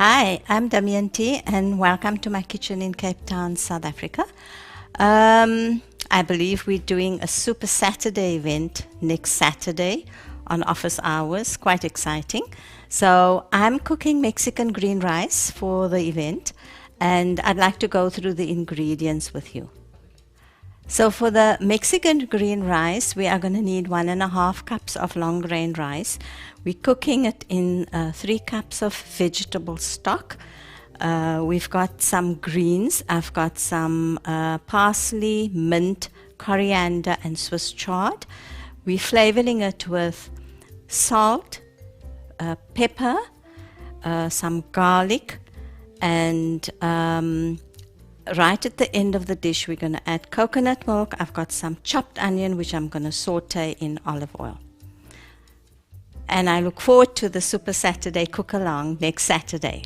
Hi, I'm Damyanti, and welcome to my kitchen in Cape Town, South Africa. I believe we're doing a Super Saturday event next Saturday on office hours. Quite exciting. So, I'm cooking Mexican green rice for the event, and I'd like to go through the ingredients with you. So for the Mexican green rice, we are going to need 1.5 cups of long grain rice. We're cooking it in 3 cups of vegetable stock. We've got some greens. I've got some parsley, mint, coriander, and Swiss chard. We're flavoring it with salt, pepper, some garlic, and right at the end of the dish, we're going to add coconut milk. I've got some chopped onion, which I'm going to saute in olive oil. And I look forward to the Super Saturday cook along next Saturday.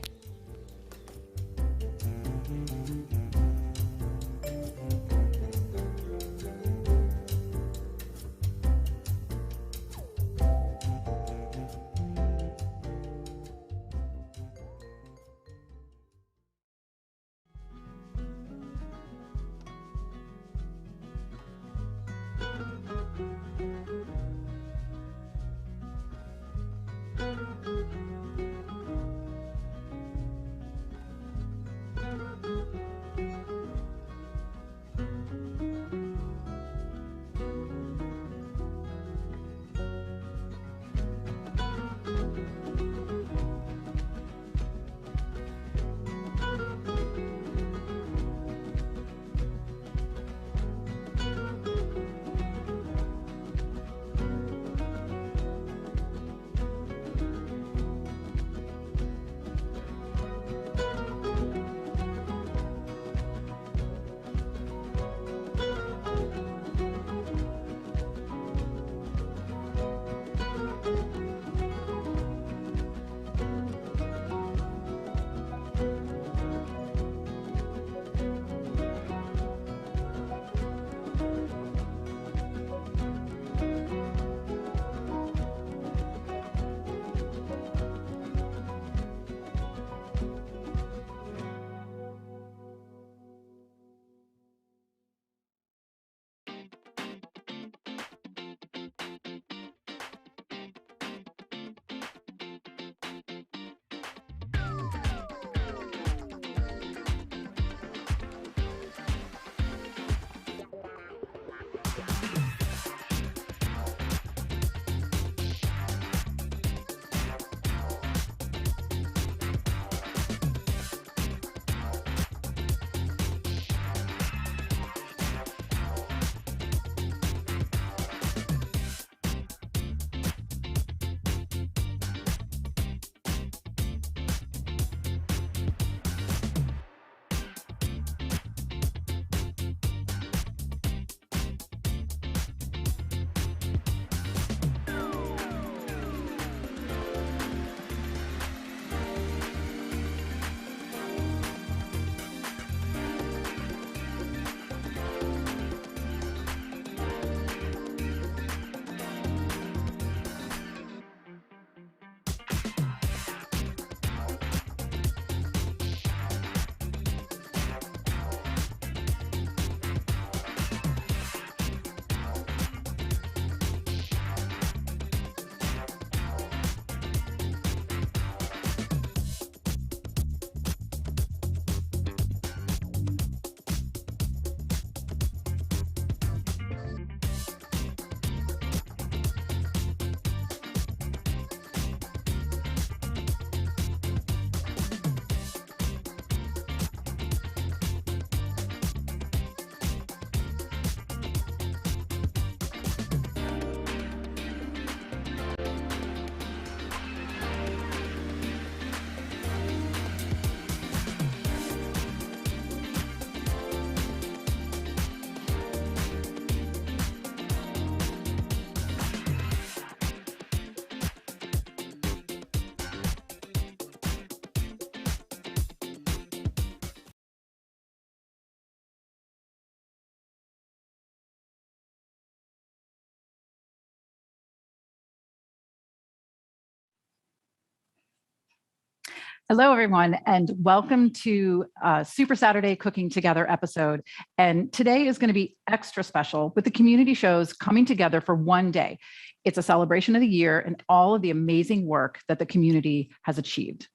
Hello, everyone, and welcome to Super Saturday Cooking Together episode. And today is going to be extra special with the community shows coming together for one day. It's a celebration of the year and all of the amazing work that the community has achieved.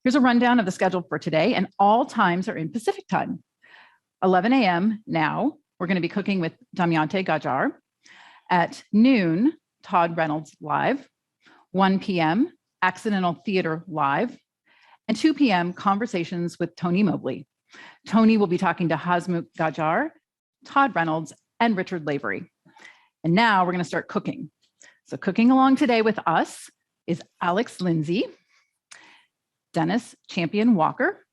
Here's a rundown of the schedule for today, and all times are in Pacific time. 11 a.m. now, we're going to be cooking with Damyanti Gajjar. At noon, Todd Reynolds live. 1 p.m., Accidental Theater live. And 2 p.m., conversations with Tony Mobley. Tony will be talking to Hasmukh Gajjar, Todd Reynolds, and Richard Lavery. And now we're going to start cooking. So cooking along today with us is Alex Lindsay, Dennis Champion Walker,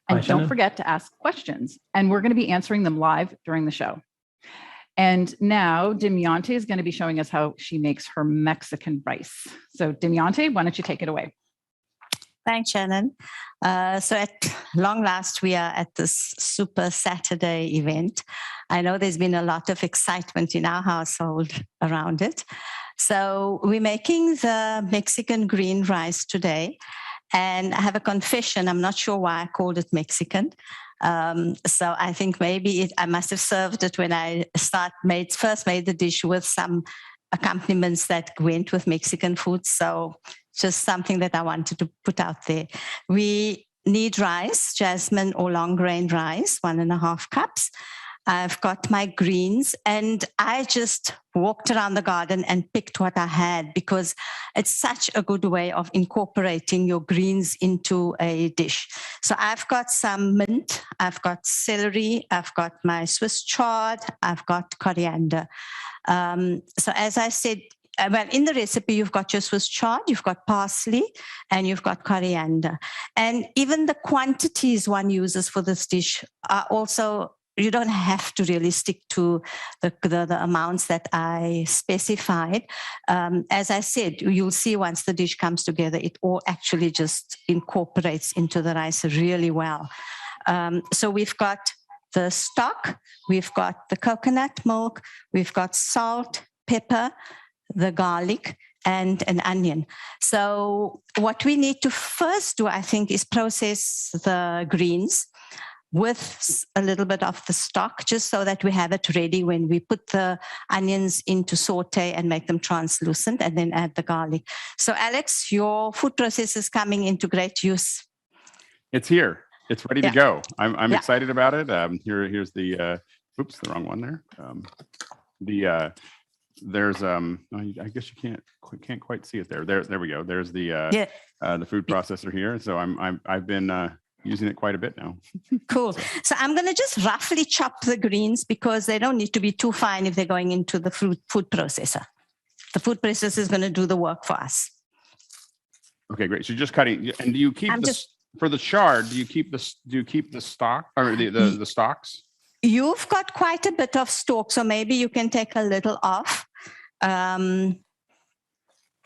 and don't forget to ask questions. And we're going to be answering them live during the show. And now Damyanti is going to be showing us how she makes her Mexican rice. So Damyanti, why don't you take it away? Thanks, Shannon. So at long last, we are at this Super Saturday event. I know there's been a lot of excitement in our household around it. So we're making the Mexican green rice today. And I have a confession. I'm not sure why I called it Mexican. So I think maybe I must have served it when I first made the dish with some accompaniments that went with Mexican food. So just something that I wanted to put out there. We need rice, jasmine or long grain rice, 1.5 cups. I've got my greens, and I just walked around the garden and picked what I had because it's such a good way of incorporating your greens into a dish. So I've got some mint, I've got celery, I've got my Swiss chard, I've got coriander. So as I said, well, in the recipe, you've got your Swiss chard, you've got parsley, and you've got coriander. And even the quantities one uses for this dish are also, you don't have to really stick to the amounts that I specified. As I said, you'll see once the dish comes together, it all actually just incorporates into the rice really well. So we've got the stock, we've got the coconut milk, we've got salt, pepper, the garlic, and an onion. So what we need to first do, I think, is process the greens with a little bit of the stock, just so that we have it ready when we put the onions into saute and make them translucent, and then add the garlic. So Alex, your food process is coming into great use. It's here. It's ready to go. I'm excited about it. Here's the, oops, the wrong one there. There's I guess you can't quite see it there. There we go. There's the food processor here. So I've been using it quite a bit now. Cool. So I'm going to just roughly chop the greens because they don't need to be too fine if they're going into the food processor. The food processor is going to do the work for us. Okay, great. So you're just cutting, and do you keep for the chard? Do you keep the stock or the stalks? You've got quite a bit of stalk, so maybe you can take a little off. And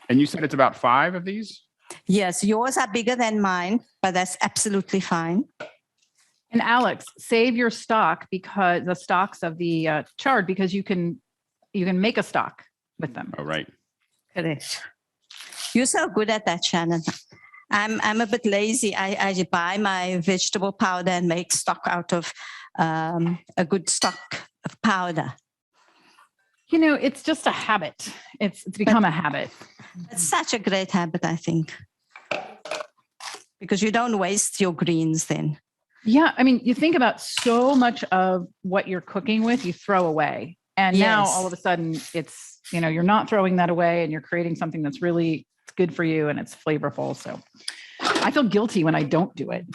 you said it's about 5 of these? Yes, yours are bigger than mine, but that's absolutely fine. And Alex, save your stock, because the stalks of the chard, because you can make a stock with them. Oh, right. Correct. You're so good at that, Shannon. I'm a bit lazy. I buy my vegetable powder and make stock out of a good stock of powder. You know, it's just a habit. It's become a habit. It's such a great habit, I think, because you don't waste your greens then. Yeah, I mean, you think about so much of what you're cooking with, you throw away. And now all of a sudden it's, you're not throwing that away and you're creating something that's really good for you and it's flavorful. So I feel guilty when I don't do it.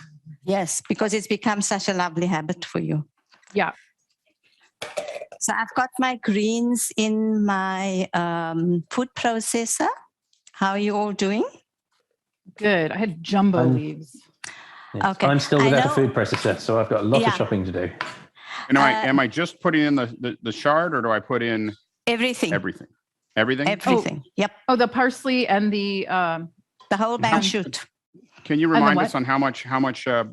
Yes, because it's become such a lovely habit for you. Yeah. So I've got my greens in my food processor. How are you all doing? Good. I had jumbo leaves. Yes. Okay. I'm still without a food processor, so I've got a lot of shopping to do. And am I just putting in the chard, or do I put in everything? Everything. Yep. Oh, the parsley and the whole bang shoot. Can you remind us on how much to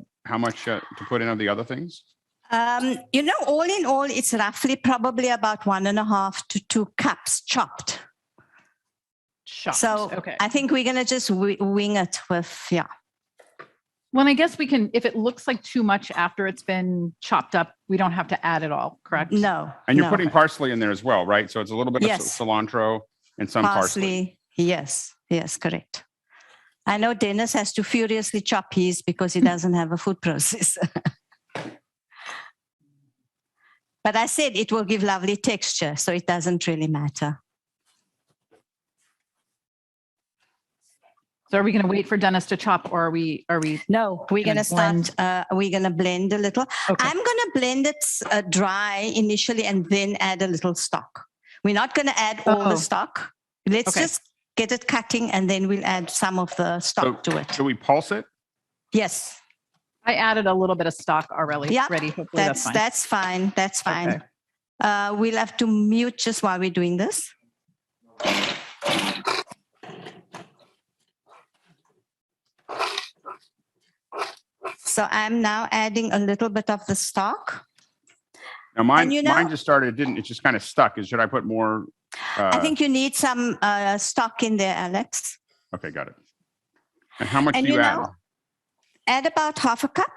put in of the other things? All in all, it's roughly probably about 1.5 to 2 cups chopped. So okay. I think we're going to just wing it with, Well, I guess we can, if it looks like too much after it's been chopped up, we don't have to add it all, correct? No. And you're no. putting parsley in there as well, right? So it's a little bit of cilantro and some parsley. Yes, correct. I know Dennis has to furiously chop his because he doesn't have a food processor. But I said it will give lovely texture, so it doesn't really matter. So are we going to wait for Dennis to chop, or are we? No, we're going to start. We're going to blend a little. Okay. I'm going to blend it dry initially and then add a little stock. We're not going to add all the stock. Let's just get it cutting and then we'll add some of the stock to it. Do we pulse it? Yes. I added a little bit of stock already. Yeah, ready. Hopefully that's fine. That's fine. Okay. We'll have to mute just while we're doing this. So I'm now adding a little bit of the stock. Now mine just started. It just kind of stuck. Should I put more? I think you need some stock in there, Alex. Okay, got it. And how much do you add? Add about half a cup.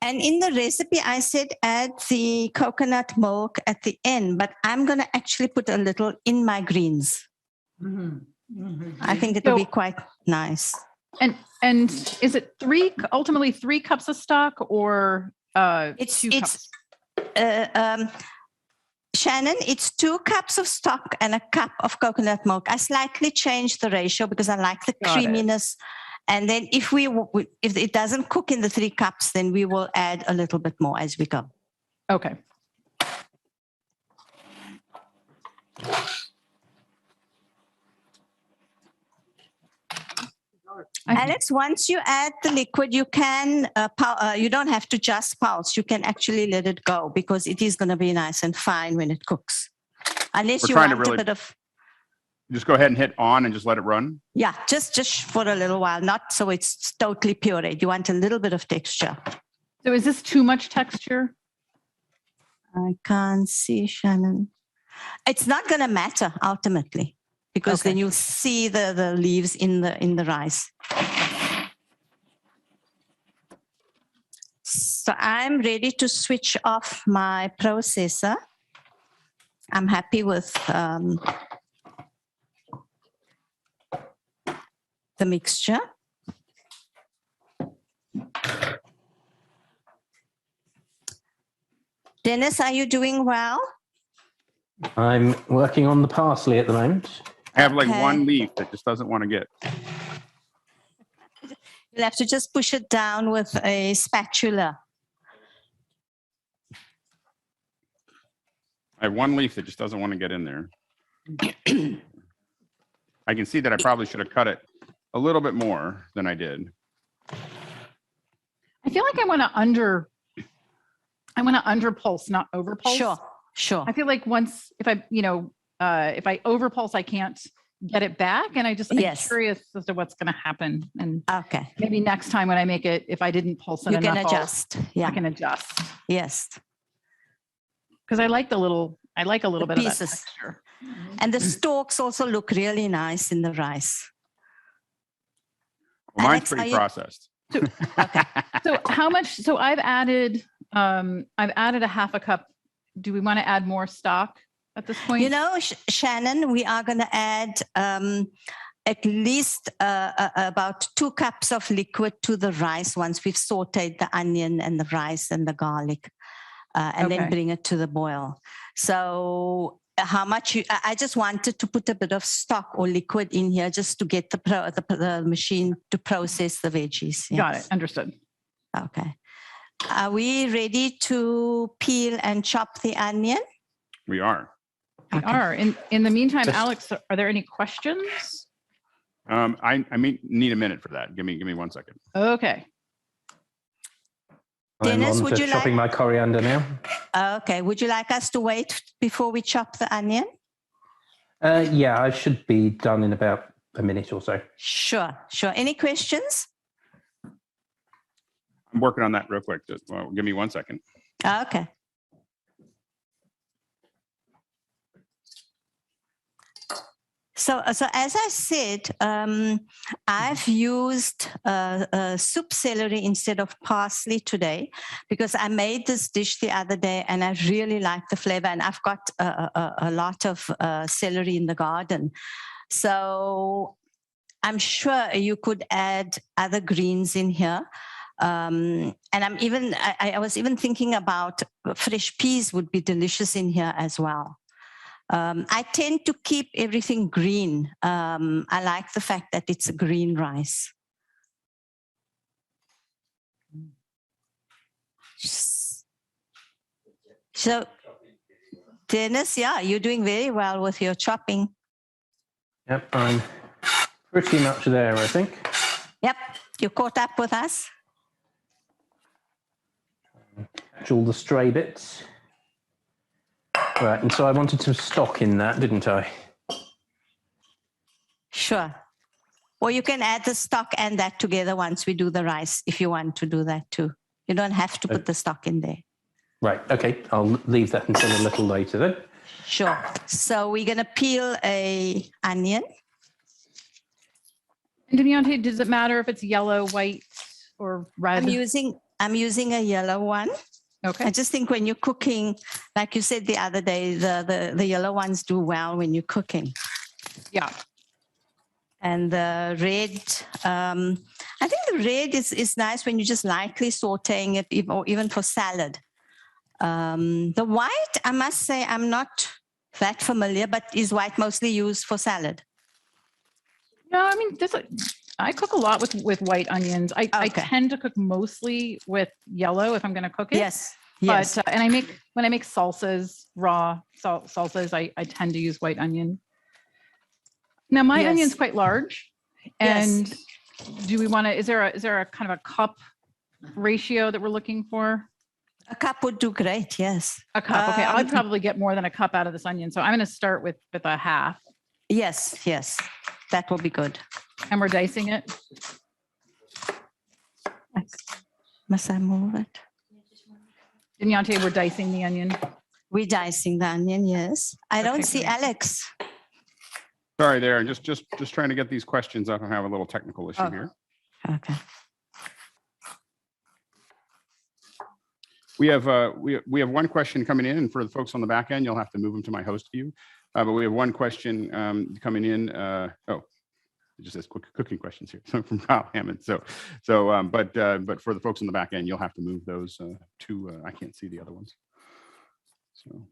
And in the recipe, I said add the coconut milk at the end, but I'm going to actually put a little in my greens. Mm-hmm. Mm-hmm. I think it will be quite nice. And is it ultimately 3 cups of stock, or it's 2 cups? Shannon, it's 2 cups of stock and a cup of coconut milk. I slightly changed the ratio because I like the creaminess. And then if it doesn't cook in the 3 cups, then we will add a little bit more as we go. Okay. Alex, once you add the liquid, you can, you don't have to just pulse. You can actually let it go because it is going to be nice and fine when it cooks. Unless you want a bit of... Just go ahead and hit on and just let it run? Yeah, just for a little while, not so it's totally pureed. You want a little bit of texture. So is this too much texture? I can't see, Shannon. It's not going to matter ultimately, because then you'll see the leaves in the rice. So I'm ready to switch off my processor. I'm happy with the mixture. Dennis, are you doing well? I'm working on the parsley at the moment. I have like one leaf that just doesn't want to get. You'll have to just push it down with a spatula. I have one leaf that just doesn't want to get in there. I can see that I probably should have cut it a little bit more than I did. I feel like I want to underpulse, not overpulse. Sure. I feel like if I overpulse, I can't get it back. And I'm curious as to what's going to happen. And maybe next time when I make it, if I didn't pulse it enough, you can adjust. I can adjust. Yes. Because I like a little bit of that texture. And the stalks also look really nice in the rice. Well, mine's pretty processed. So how much? So I've added a half a cup. Do we want to add more stock at this point? You know, Shannon, we are going to add at least about 2 cups of liquid to the rice once we've sauteed the onion and the rice and the garlic, and then bring it to the boil. So how much I just wanted to put a bit of stock or liquid in here just to get the machine to process the veggies. Yes. Got it. Understood. Okay. Are we ready to peel and chop the onion? We are. We are. In the meantime, Alex, are there any questions? I need a minute for that. Give me 1 second. Okay. Dennis, would you chopping my coriander now? Okay. Would you like us to wait before we chop the onion? Yeah, I should be done in about a minute or so. Sure. Any questions? I'm working on that real quick. Give me 1 second. Okay. So as I said, I've used soup celery instead of parsley today because I made this dish the other day and I really like the flavor. And I've got a lot of celery in the garden. So I'm sure you could add other greens in here. And I was even thinking about fresh peas would be delicious in here as well. I tend to keep everything green. I like the fact that it's a green rice. So, Dennis, yeah, you're doing very well with your chopping. Yep, I'm pretty much there, I think. Yep, you caught up with us. Catch all the stray bits. Right, and so I wanted some stock in that, didn't I? Sure. Or you can add the stock and that together once we do the rice, if you want to do that too. You don't have to put the stock in there. Right, okay, I'll leave that until a little later then. Sure. So we're going to peel a onion. And Damyanti, does it matter if it's yellow, white, or red? I'm using a yellow one. Okay. I just think when you're cooking, like you said the other day, the yellow ones do well when you're cooking. Yeah. And the red, I think the red is nice when you're just lightly sauteing it, or even for salad. The white, I must say, I'm not that familiar, but is white mostly used for salad? No, I mean, I cook a lot with white onions. I tend to cook mostly with yellow if I'm going to cook it. Yes. Yes. But and when I make salsas, raw salsas, I tend to use white onion. Now my onion's quite large, and do we want to? Is there a kind of a cup ratio that we're looking for? A cup would do great. Yes. A cup. Okay, I'd probably get more than a cup out of this onion, so I'm going to start with a half. Yes. Yes, that will be good. And we're dicing it. Must I move it? Damyanti, we're dicing the onion. We're dicing the onion. Yes. I don't see Alex. Sorry there, just trying to get these questions up. I have a little technical issue here. Okay. We have one question coming in, and for the folks on the back end, you'll have to move them to my host view. But we have one question coming in. It just says cooking questions here from Kyle Hammond. But for the folks on the back end, you'll have to move those to. I can't see the other ones. So.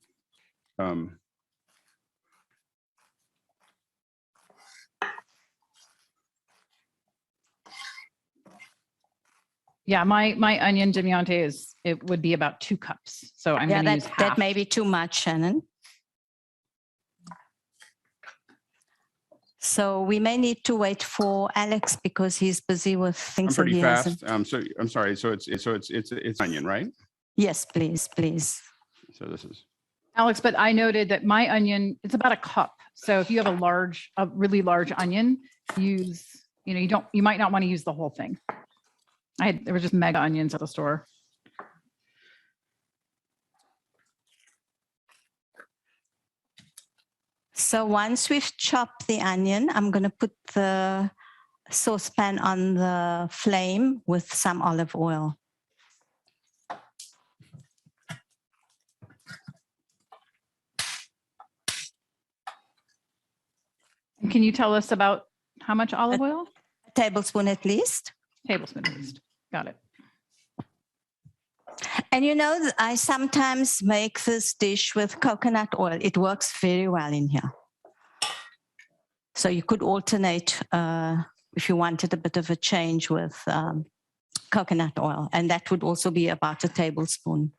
Yeah, my onion, Damyanti, it would be about 2 cups. So I'm going to use half. That may be too much, Shannon. So we may need to wait for Alex because he's busy with things. I'm pretty fast. So I'm sorry. So it's onion, right? Yes, please. So this is Alex, but I noted that my onion, it's about a cup. So if you have a really large onion, you might not want to use the whole thing. There were just mega onions at the store. So once we've chopped the onion, I'm going to put the saucepan on the flame with some olive oil. And can you tell us about how much olive oil? A tablespoon at least. Tablespoon at least. Got it. And I sometimes make this dish with coconut oil. It works very well in here. So you could alternate if you wanted a bit of a change with coconut oil. And that would also be about a tablespoon.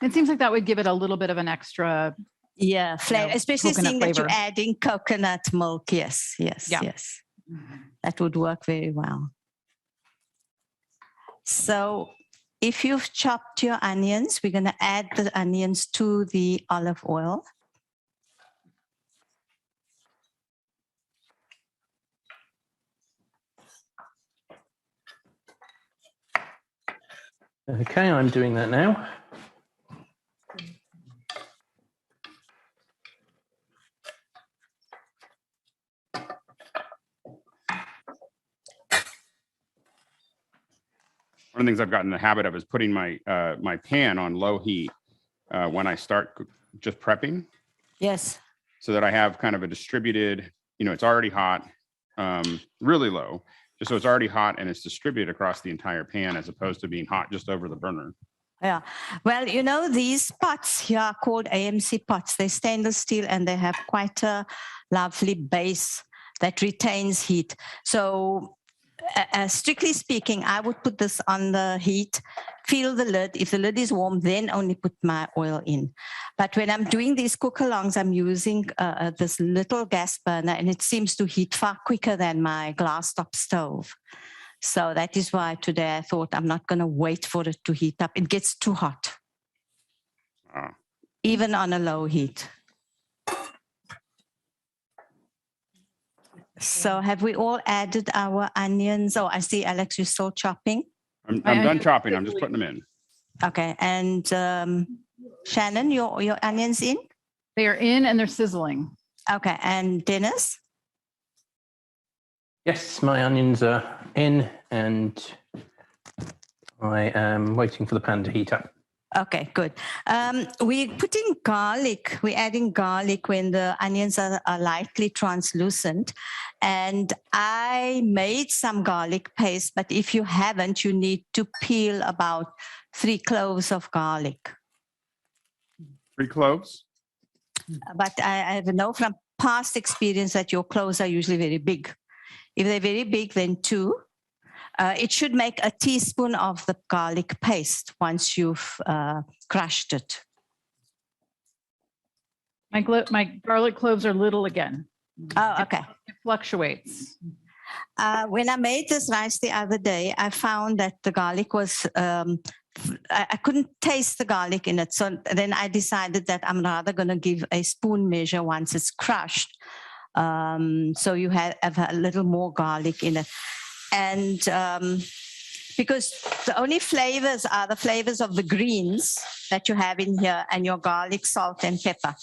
It seems like that would give it a little bit of an extra flavor, especially seeing that you're flavor. adding coconut milk. Yes. That would work very well. So if you've chopped your onions, we're going to add the onions to the olive oil. Okay, I'm doing that now. one of the things I've gotten in the habit of is putting my my pan on low heat when I start just prepping. Yes. So that I have kind of a distributed, it's already hot, really low, just so it's already hot and it's distributed across the entire pan as opposed to being hot just over the burner. Yeah. Well, these pots here are called AMC pots. They're stainless steel and they have quite a lovely base that retains heat. So strictly speaking, I would put this on the heat, feel the lid. If the lid is warm, then only put my oil in. But when I'm doing these cook-alongs, I'm using this little gas burner, and it seems to heat far quicker than my glass top stove. So that is why today I thought I'm not going to wait for it to heat up. It gets too hot, even on a low heat. So have we all added our onions? Oh, I see, Alex, you're still chopping. I'm done chopping. I'm just putting them in. Okay. And Shannon, your onions in? They are in and they're sizzling. Okay. And Dennis? Yes, my onions are in and I am waiting for the pan to heat up. Okay, good. We're putting garlic. We're adding garlic when the onions are lightly translucent. And I made some garlic paste, but if you haven't, you need to peel about 3 cloves of garlic. 3 cloves? But I know from past experience that your cloves are usually very big. If they're very big, then 2. It should make a teaspoon of the garlic paste once you've crushed it. My garlic cloves are little again. Oh, okay. It fluctuates. When I made this rice the other day, I found that the garlic was, I couldn't taste the garlic in it. So then I decided that I'm rather going to give a spoon measure once it's crushed. So you have a little more garlic in it. And because the only flavors are the flavors of the greens that you have in here and your garlic, salt, and pepper.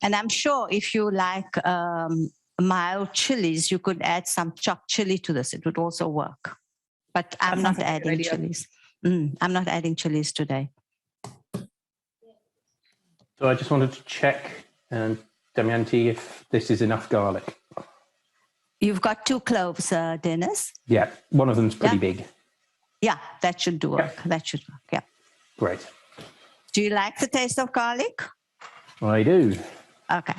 And I'm sure if you like mild chilies, you could add some chopped chili to this. It would also work. But I'm not adding chilies. I'm not adding chilies today. So I just wanted to check, Damyanti, if this is enough garlic. You've got 2 cloves, Dennis. Yeah, one of them's pretty big. Yeah, that should work. Yeah. That should work. Yeah. Great. Do you like the taste of garlic? I do. Okay.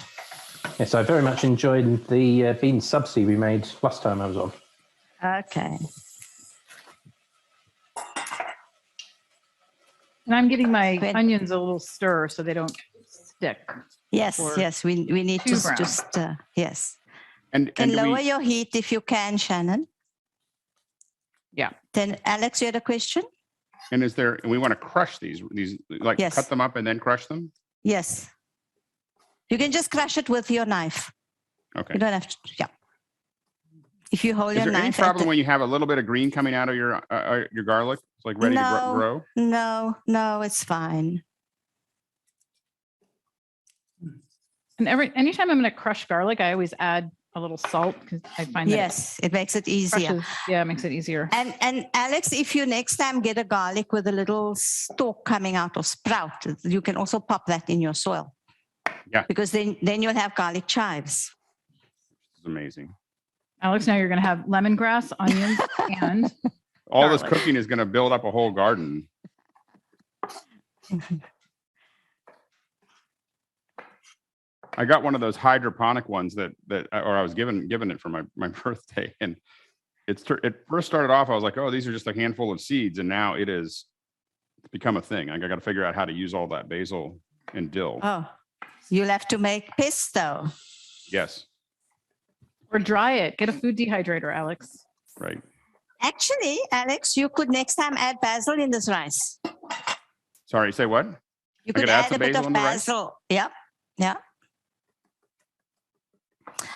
Yes, I very much enjoyed the bean subsea we made last time I was on. Okay. And I'm getting my onions a little stir so they don't stick. Yes, yes, we need to brown. just, yes. And Lower your heat if you can, Shannon. Yeah. Then, Alex, you had a question? And we want to crush these like Yes. cut them up and then crush them? Yes. You can just crush it with your knife. Okay. You don't have to, yeah. If you hold Is your there any knife. problem when you have a little bit of green coming out of your garlic? It's like ready to grow? No, it's fine. And anytime I'm going to crush garlic, I always add a little salt because I find that Yes, it makes it easier. it makes it easier. And Alex, if you next time get a garlic with a little stalk coming out or sprout, you can also pop that in your soil. Yeah. Because then you'll have garlic chives. It's amazing. Alex, now you're going to have lemongrass, onions, and All garlic. this cooking is going to build up a whole garden. I got one of those hydroponic ones that I was given it for my birthday, and it first started off. I was like, oh, these are just a handful of seeds, and now it's become a thing. I got to figure out how to use all that basil and dill. Oh, you'll have to make pesto. Yes. Or dry it. Get a food dehydrator, Alex. Right. Actually, Alex, you could next time add basil in this rice. Sorry, say what? You I could add add some a bit basil of in the rice? basil. Yeah, yeah.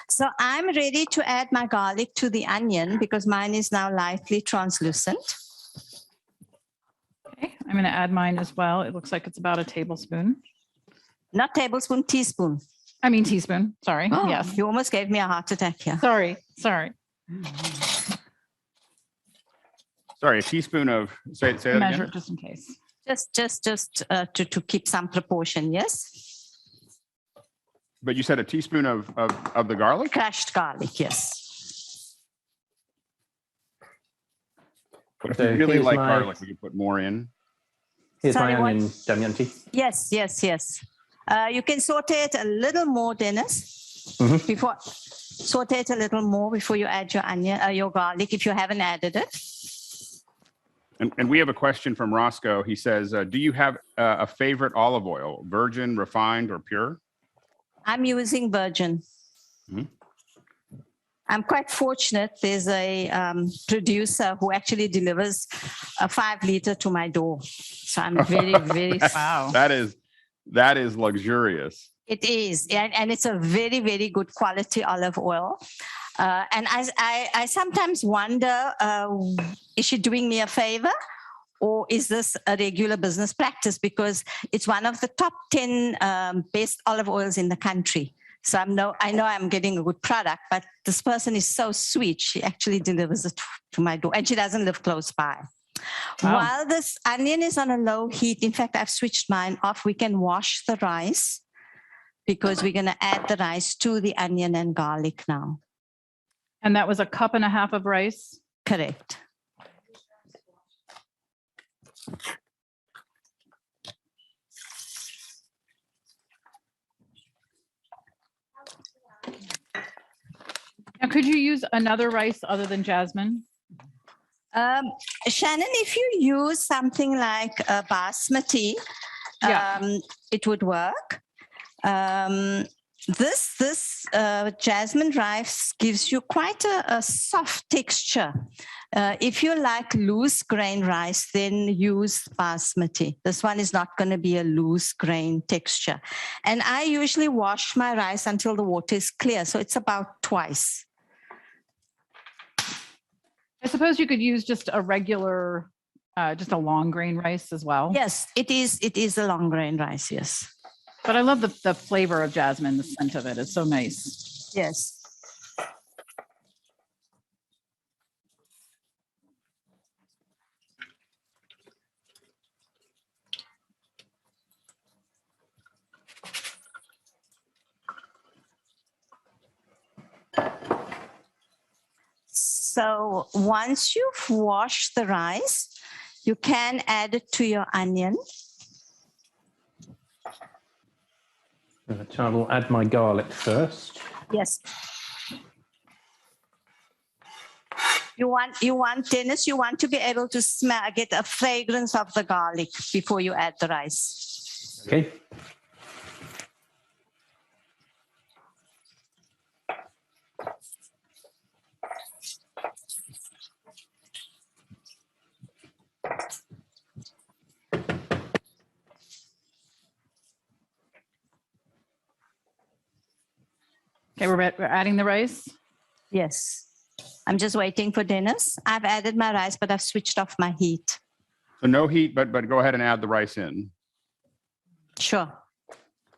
So I'm ready to add my garlic to the onion because mine is now lightly translucent. Okay, I'm going to add mine as well. It looks like it's about a tablespoon. Not tablespoon, teaspoon. I mean teaspoon. Sorry. Oh, Yes. You almost gave me a heart attack here. Sorry. Sorry, a teaspoon of, say that Measure again? it just in case. Just to keep some proportion, yes? But you said a teaspoon of the garlic? Crushed garlic, yes. But if So you really here's like my- garlic, we could put more in. Here's Sorry, my what? onion, Damyanti. Yes. You can saute it a little more, Dennis. Mhm. Before saute it a little more before you add your onion, your garlic, if you haven't added it. And we have a question from Roscoe. He says, do you have a favorite olive oil, virgin, refined, or pure? I'm using virgin. Mhm. I'm quite fortunate. There's a producer who actually delivers a 5-liter to my door. So I'm very, very. Wow. That is luxurious. It is, and it's a very, very good quality olive oil. And I sometimes wonder, is she doing me a favor? Or is this a regular business practice? Because it's one of the top 10 best olive oils in the country. So I know I'm getting a good product, but this person is so sweet. She actually delivers it to my door, and she doesn't live close by. Wow. While this onion is on a low heat, in fact, I've switched mine off. We can wash the rice because we're going to add the rice to the onion and garlic now. And that was 1.5 cups of rice. Correct. Now, could you use another rice other than jasmine? Shannon, if you use something like basmati, Yeah. it would work. This jasmine rice gives you quite a soft texture. If you like loose grain rice, then use basmati. This one is not going to be a loose grain texture. And I usually wash my rice until the water is clear. So it's about twice. I suppose you could use just a regular, just a long grain rice as well. Yes, it is a long grain rice, yes. But I love the flavor of jasmine, the scent of it. It's so nice. Yes. So once you've washed the rice, you can add it to your onion. So I will add my garlic first. Yes. You want, Dennis, you want to be able to get a fragrance of the garlic before you add the rice. Okay. Okay, we're adding the rice. Yes. I'm just waiting for Dennis. I've added my rice, but I've switched off my heat. So no heat, but go ahead and add the rice in. Sure.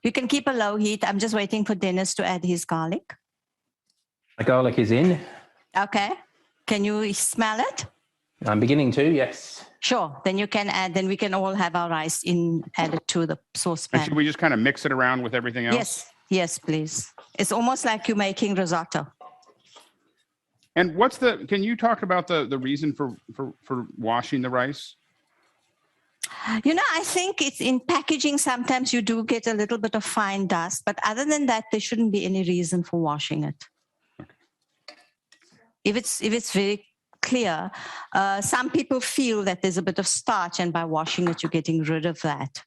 You can keep a low heat. I'm just waiting for Dennis to add his garlic. My garlic is in. Okay. Can you smell it? I'm beginning to, yes. Sure. Then you can add, then we can all have our rice added to the And saucepan. should we just kind of mix it around with everything else? Yes. Yes, please. It's almost like you're making risotto. And can you talk about the reason for washing the rice? You know, I think it's in packaging. Sometimes you do get a little bit of fine dust, but other than that, there shouldn't be any reason for washing it. Okay. If it's very clear, some people feel that there's a bit of starch, and by washing it, you're getting rid of that.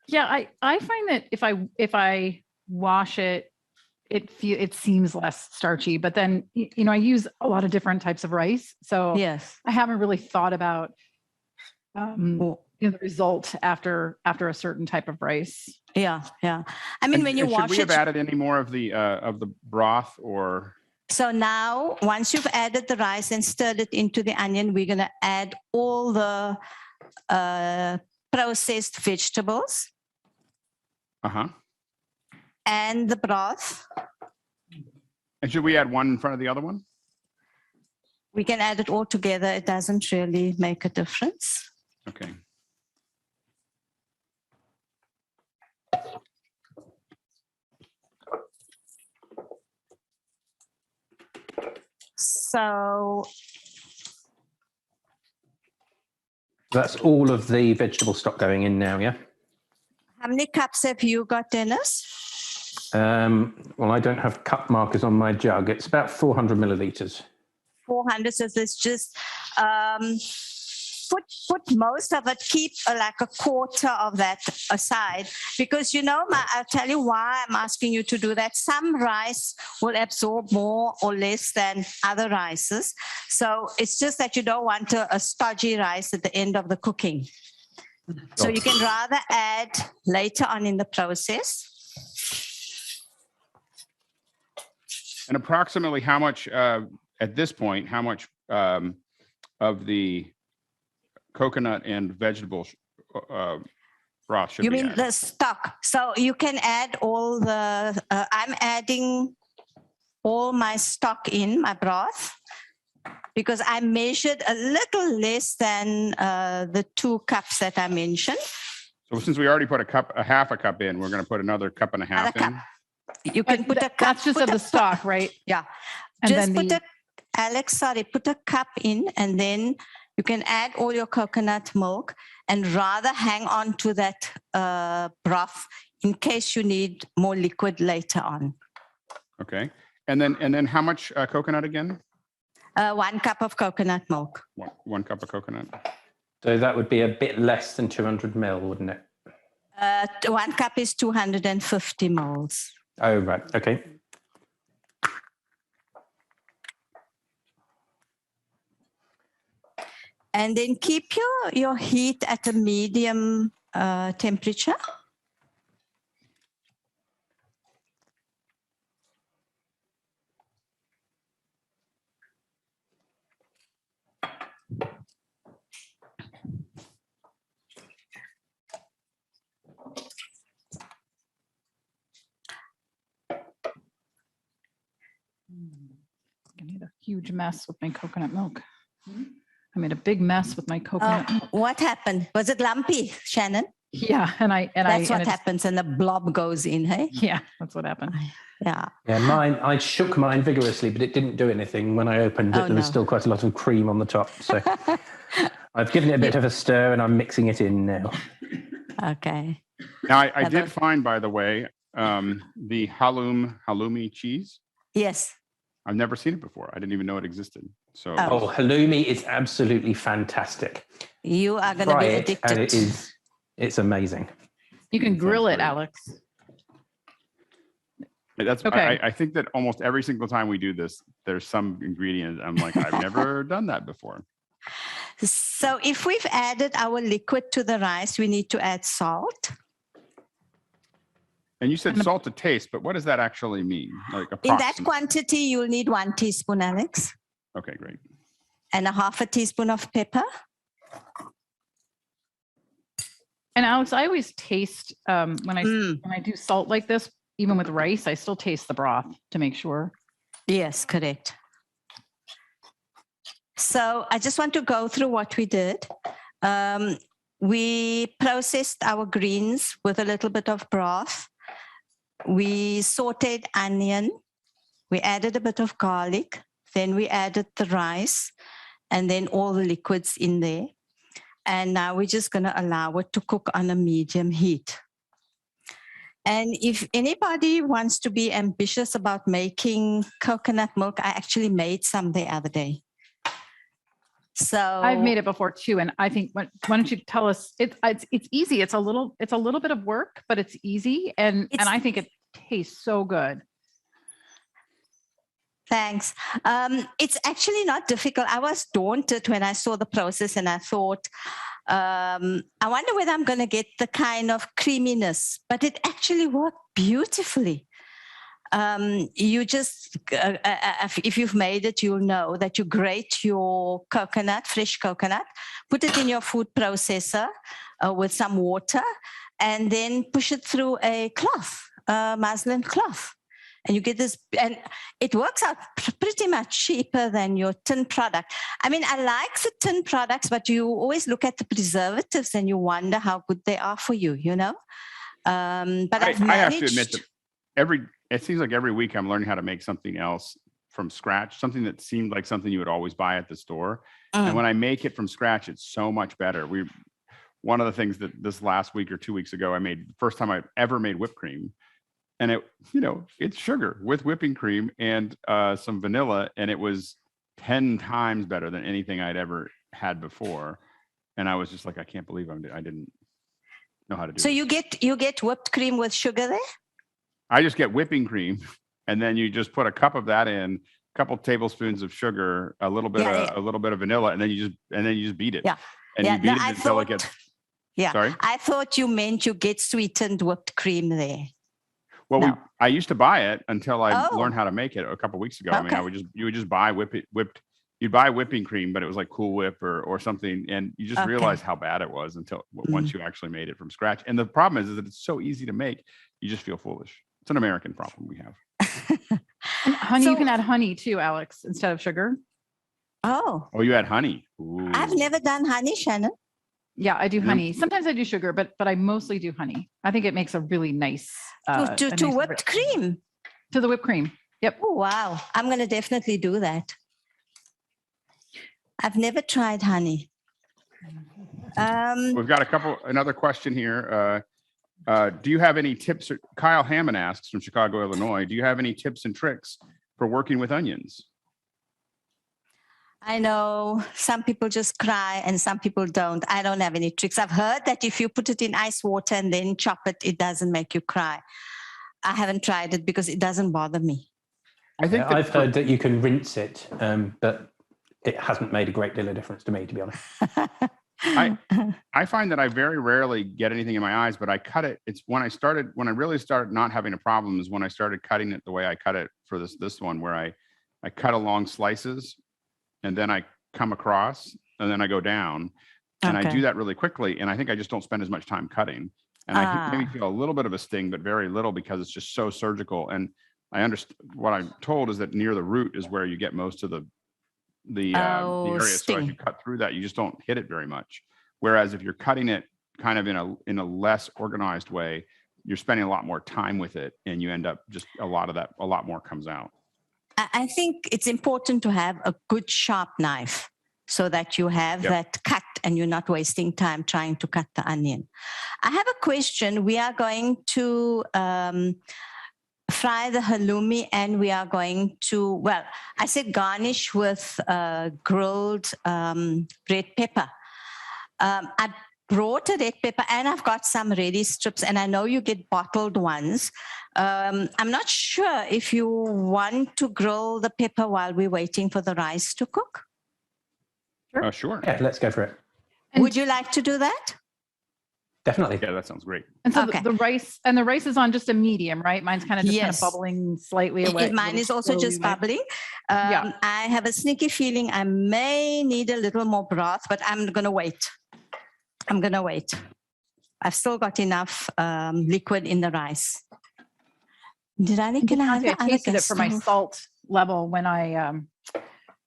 Yeah, I find that if I wash it, it seems less starchy. But then I use a lot of different types of rice, so Yes. I haven't really thought about the result after a certain type of rice. Yeah. I mean, when you And wash should we have it. added any more of the broth or? So now, once you've added the rice and stirred it into the onion, we're going to add all the processed vegetables and the broth. And should we add one in front of the other one? We can add it all together. It doesn't really make a difference. Okay. So That's all of the vegetable stock going in now, yeah? how many cups have you got, Dennis? Well, I don't have cup markers on my jug. It's about 400 milliliters. 400. So let's just put most of it. Keep like a quarter of that aside, because I'll tell you why I'm asking you to do that. Some rice will absorb more or less than other rices, so it's just that you don't want a stodgy rice at the end of the cooking. So you can rather add later on in the process. And approximately how much, at this point, how much of the coconut and vegetable broth should You be mean added? the stock? So you can add all the, I'm adding all my stock in my broth because I measured a little less than the 2 cups that I mentioned. So since we already put a half a cup in, we're going to put another cup and a half Another in. cup. You can put a cup. That's just of the stock, right? Yeah. And Just then put put a cup in, and then you can add all your coconut milk and rather hang on to that broth in case you need more liquid later on. Okay. And then how much coconut again? 1 cup of coconut milk. One cup of coconut. So that would be a bit less than 200 ml, wouldn't it? 1 cup is 250 mils. Oh, right. Okay. And then keep your heat at a medium temperature. I made a huge mess with my coconut milk. I made a big mess with my coconut milk. What happened? Was it lumpy, Shannon? Yeah, That's what happens, and the blob goes in, hey? Yeah, that's what happened. Yeah. Yeah, I shook mine vigorously, but it didn't do anything. When I opened it, there was still quite a lot of cream on the top. So I've given it a bit of a stir and I'm mixing it in now. Okay. Now, I did find, by the way, the halloumi cheese. Yes. I've never seen it before. I didn't even know it existed. So halloumi is absolutely fantastic. You are going to be addicted. And it's amazing. You can grill it, Alex. That's okay. I think that almost every single time we do this, there's some ingredient. I'm like, I've never done that before. So if we've added our liquid to the rice, we need to add salt. And you said salt to taste, but what does that actually mean? Like in that quantity, you'll need 1 teaspoon, Alex. Okay, great. And a half a teaspoon of pepper. And Alex, I always taste when I do salt like this, even with rice, I still taste the broth to make sure. Yes, correct. So I just want to go through what we did. We processed our greens with a little bit of broth. We sauteed onion. We added a bit of garlic. Then we added the rice and then all the liquids in there. And now we're just going to allow it to cook on a medium heat. And if anybody wants to be ambitious about making coconut milk, I actually made some the other day. So I've made it before too, and I think why don't you tell us? It's easy. It's a little bit of work, but it's easy, and I think it tastes so good. Thanks. It's actually not difficult. I was daunted when I saw the process, and I thought, I wonder whether I'm going to get the kind of creaminess, but it actually worked beautifully. You just, if you've made it, you'll know that you grate your coconut, fresh coconut, put it in your food processor with some water, and then push it through a cloth, a muslin cloth. and you get this, and it works out pretty much cheaper than your tin product. I mean, I like the tin products, but you always look at the preservatives and you wonder how good they are for you, you know? But I have to admit that it seems like every week I'm learning how to make something else from scratch, something that seemed like something you would always buy at the store. And when I make it from scratch, it's so much better. One of the things that this last week or 2 weeks ago, I made the first time I've ever made whipped cream, and it's sugar with whipping cream and some vanilla, and it was 10 times better than anything I'd ever had before. And I was just like, I can't believe I didn't know how to do it. So you get whipped cream with sugar there? I just get whipping cream, and then you just put a cup of that in, a couple tablespoons of sugar, a little bit of vanilla, and then you just beat it. Yeah. And you beat it until it gets. Yeah. Sorry? I thought you meant you get sweetened whipped cream there. Well, No. I used to buy it until I learned how to make it a couple of weeks ago. Okay. I mean, you would just buy you'd buy whipping cream, but it was like Cool Whip or something, and you just realize how bad it was until once you actually made it from scratch. And the problem is that it's so easy to make, you just feel foolish. It's an American problem we have. And honey, you can add honey too, Alex, instead of sugar. Oh, you add honey. Ooh. I've never done honey, Shannon. Yeah, I do honey. Sometimes I do sugar, but I mostly do honey. I think it makes a really nice to whipped cream. To the whipped cream. Yep. Oh, wow. I'm going to definitely do that. I've never tried honey. We've got another question here. Do you have any tips? Kyle Hammond asks from Chicago, Illinois, do you have any tips and tricks for working with onions? I know some people just cry and some people don't. I don't have any tricks. I've heard that if you put it in ice water and then chop it, it doesn't make you cry. I haven't tried it because it doesn't bother me. I've heard that you can rinse it, but it hasn't made a great deal of difference to me, to be honest. I find that I very rarely get anything in my eyes, but I cut it. It's when I really started not having a problem is when I started cutting it the way I cut it for this one, where I cut along slices and then I come across and then I go down, and I do that really quickly. And I think I just don't spend as much time cutting, and I maybe feel a little bit of a sting, but very little because it's just so surgical. And I understand what I'm told is that near the root is where you get most of the area. Sting. So if you cut through that, you just don't hit it very much. Whereas if you're cutting it kind of in a less organized way, you're spending a lot more time with it, and you end up just a lot more comes out. I think it's important to have a good sharp knife so that you have that cut and you're not wasting time trying to cut the onion. I have a question. We are going to fry the halloumi, and we are going to, I said garnish with grilled red pepper. I brought a red pepper, and I've got some ready strips, and I know you get bottled ones. I'm not sure if you want to grill the pepper while we're waiting for the rice to cook. Sure. Yeah, let's go for it. Would you like to do that? Definitely. Yeah, that sounds great. And so the rice is on just a medium, right? Mine's kind of bubbling slightly away. Mine is also just bubbling. I have a sneaky feeling I may need a little more broth, but I'm going to wait. I've still got enough liquid in the rice. I tasted it for my salt level when I,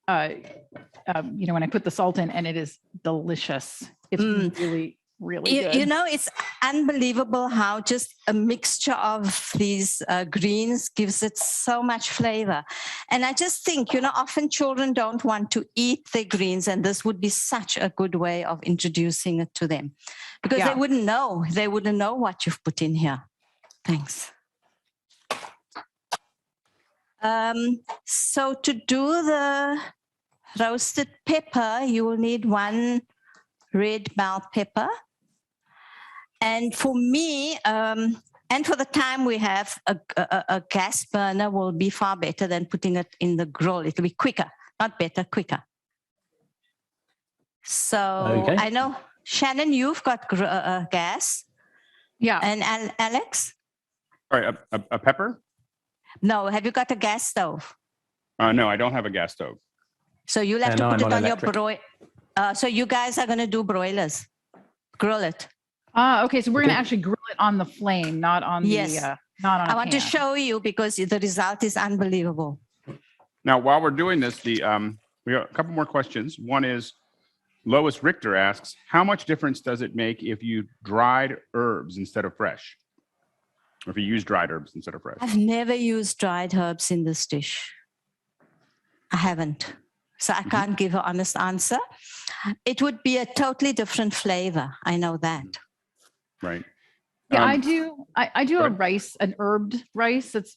when I put the salt in, and it is delicious. It's really, really good. You know, it's unbelievable how just a mixture of these greens gives it so much flavor. And I just think, often children don't want to eat their greens, and this would be such a good way of introducing it to them, because they wouldn't know. They wouldn't know what you've put in here. Thanks. So to do the roasted pepper, you will need 1 red bell pepper. And for me, and for the time we have, a gas burner will be far better than putting it in the grill. It'll be quicker, not better, quicker. So I know, Shannon, you've got gas. Yeah. And Alex? Sorry, a pepper? No, have you got a gas stove? No, I don't have a gas stove. So you'll have to put it on your broil. So you guys are going to do broilers. Grill it. Okay, so we're going to actually grill it on the flame, not on the... Not on a I want to pan. show you because the result is unbelievable. Now, while we're doing this, we got a couple more questions. One is Lois Richter asks, how much difference does it make if you dried herbs instead of fresh? Or if you use dried herbs instead of fresh? I've never used dried herbs in this dish. I haven't. So I can't give an honest answer. It would be a totally different flavor. I know that. Right. Yeah, I do a rice, an herbed rice that's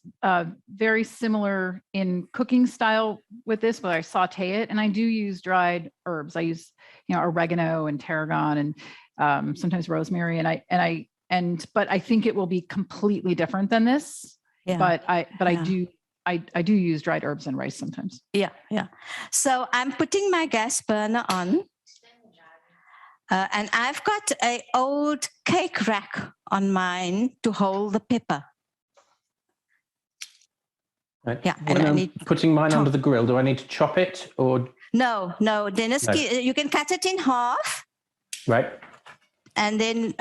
very similar in cooking style with this, but I saute it, and I do use dried herbs. I use, oregano and tarragon and sometimes rosemary, but I think it will be completely different than this. Yeah. But I do use dried herbs in rice sometimes. Yeah. So I'm putting my gas burner on. And I've got an old cake rack on mine to hold the pepper. Right. Yeah, when and I'm putting mine under the grill, do I need to chop it or? No, Dennis, you can cut it in half. Right. And then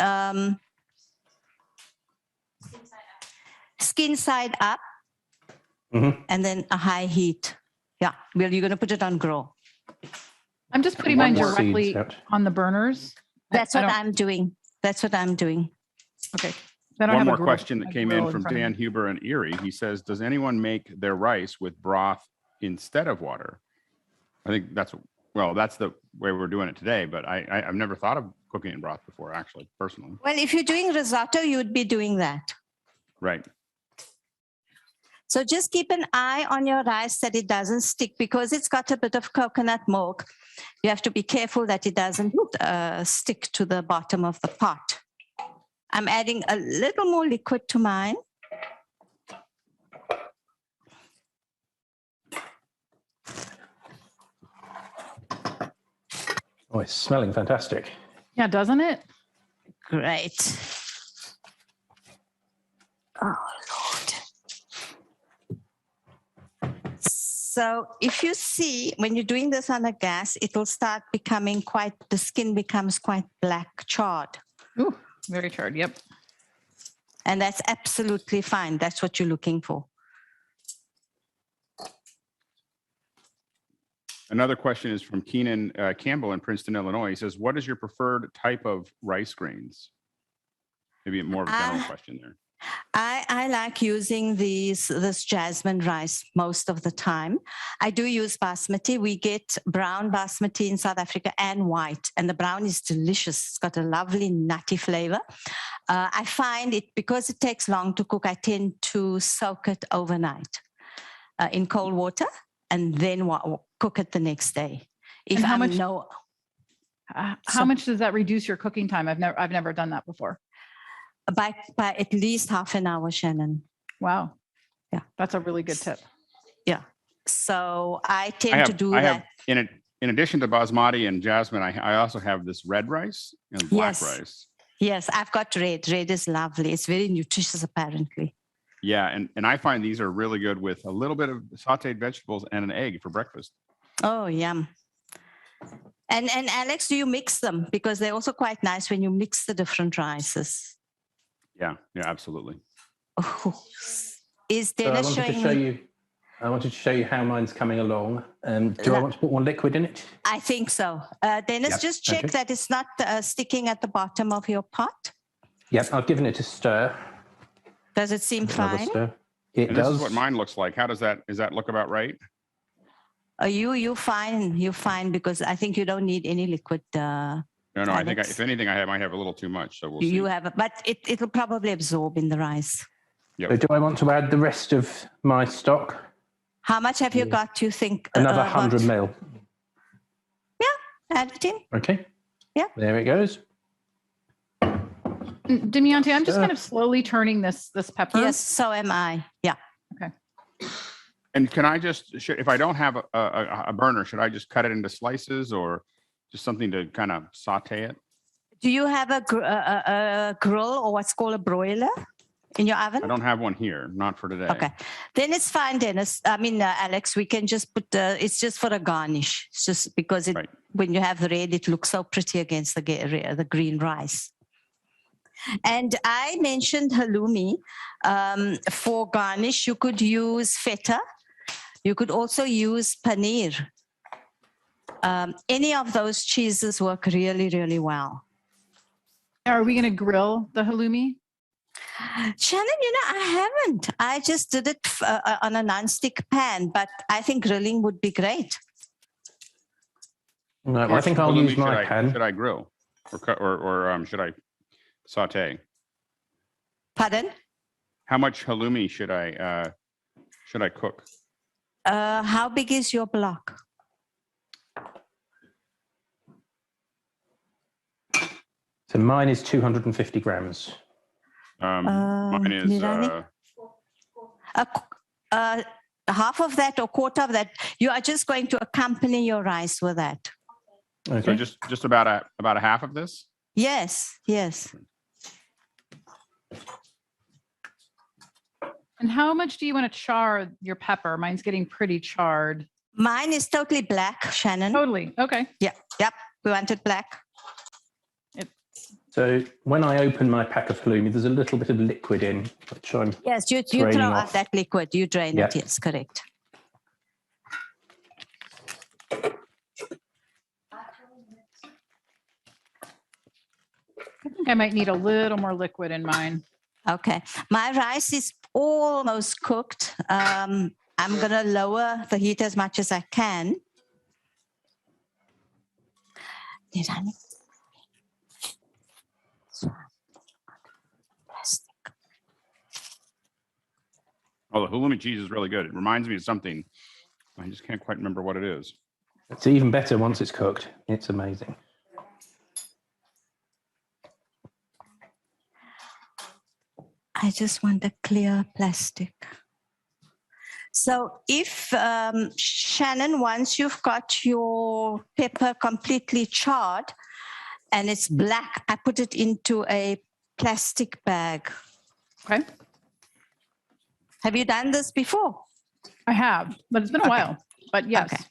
skin side up, and then a high heat. Yeah, well, you're going to put it on grill. I'm just putting mine directly on the burners. That's what I'm doing. Okay. One more question that came in from Dan Huber in Erie. He says, does anyone make their rice with broth instead of water? I think that's the way we're doing it today, but I've never thought of cooking in broth before, actually, personally. Well, if you're doing risotto, you would be doing that. Right. So just keep an eye on your rice that it doesn't stick because it's got a bit of coconut milk. You have to be careful that it doesn't stick to the bottom of the pot. I'm adding a little more liquid to mine. Oh, it's smelling fantastic. Yeah, doesn't it? Great. Oh, Lord. So if you see, when you're doing this on the gas, it'll start becoming the skin becomes quite black, charred. Ooh, very charred, yep. And that's absolutely fine. That's what you're looking for. Another question is from Keenan Campbell in Princeton, Illinois. He says, what is your preferred type of rice grains? Maybe more of a general question there. I like using this jasmine rice most of the time. I do use basmati. We get brown basmati in South Africa and white, and the brown is delicious. It's got a lovely nutty flavor. I find it, because it takes long to cook, I tend to soak it overnight in cold water and then cook it the next day. How much does that reduce your cooking time? I've never done that before. By at least half an hour, Shannon. Wow. Yeah. That's a really good tip. Yeah. So I tend to do that. In addition to basmati and jasmine, I also have this red rice and black rice. Yes, I've got red. Red is lovely. It's very nutritious, apparently. Yeah, and I find these are really good with a little bit of sauteed vegetables and an egg for breakfast. Oh, yum. And Alex, do you mix them? Because they're also quite nice when you mix the different rices. Yeah, absolutely. Oh, is Dennis showing? I wanted to show you how mine's coming along. Do I want to put more liquid in it? I think so. Dennis, just check that it's not sticking at the bottom of your pot. Yep, I've given it a stir. Does it seem fine? It does. This is what mine looks like. How does that look about right? You're fine because I think you don't need any liquid. No, I think if anything, I might have a little too much. So we'll see. But it'll probably absorb in the rice. Yep. So do I want to add the rest of my stock? How much have you got, do you think? Another 100 ml. Yeah, add it in. Okay. Yeah. There it goes. Damyanti, I'm just kind of slowly turning this pepper. Yes, so am I. Yeah. Okay. And can I if I don't have a burner, should I just cut it into slices or just something to kind of saute it? Do you have a grill or what's called a broiler in your oven? I don't have one here, not for today. Okay, then it's fine, Dennis. Alex, we can just put it's just for a garnish. It's just because when you have the red, it looks so pretty against the green rice. And I mentioned halloumi. For garnish, you could use feta. You could also use paneer. Any of those cheeses work really, really well. Are we going to grill the halloumi? Shannon, I haven't. I just did it on a non-stick pan, but I think grilling would be great. Right, well, I think I'll use my pan. Should I grill or should I saute? Pardon? How much halloumi should I cook? How big is your block? So mine is 250 grams. Mine is half of that or quarter of that. You are just going to accompany your rice with that. Okay. So just about a half of this? Yes. And how much do you want to char your pepper? Mine's getting pretty charred. Mine is totally black, Shannon. Totally. Okay. Yeah. Yep. We want it black. So when I open my pack of halloumi, there's a little bit of liquid in, which I'm Yes, you throw out that liquid. You drain it. Yes, correct. I think I might need a little more liquid in mine. Okay. My rice is almost cooked. I'm going to lower the heat as much as I can. Oh, the halloumi cheese is really good. It reminds me of something. I just can't quite remember what it is. It's even better once it's cooked. It's amazing. I just want a clear plastic. So if, Shannon, once you've got your pepper completely charred and it's black, I put it into a plastic bag. Okay. Have you done this before? I have, but it's been a while. But yes. Okay.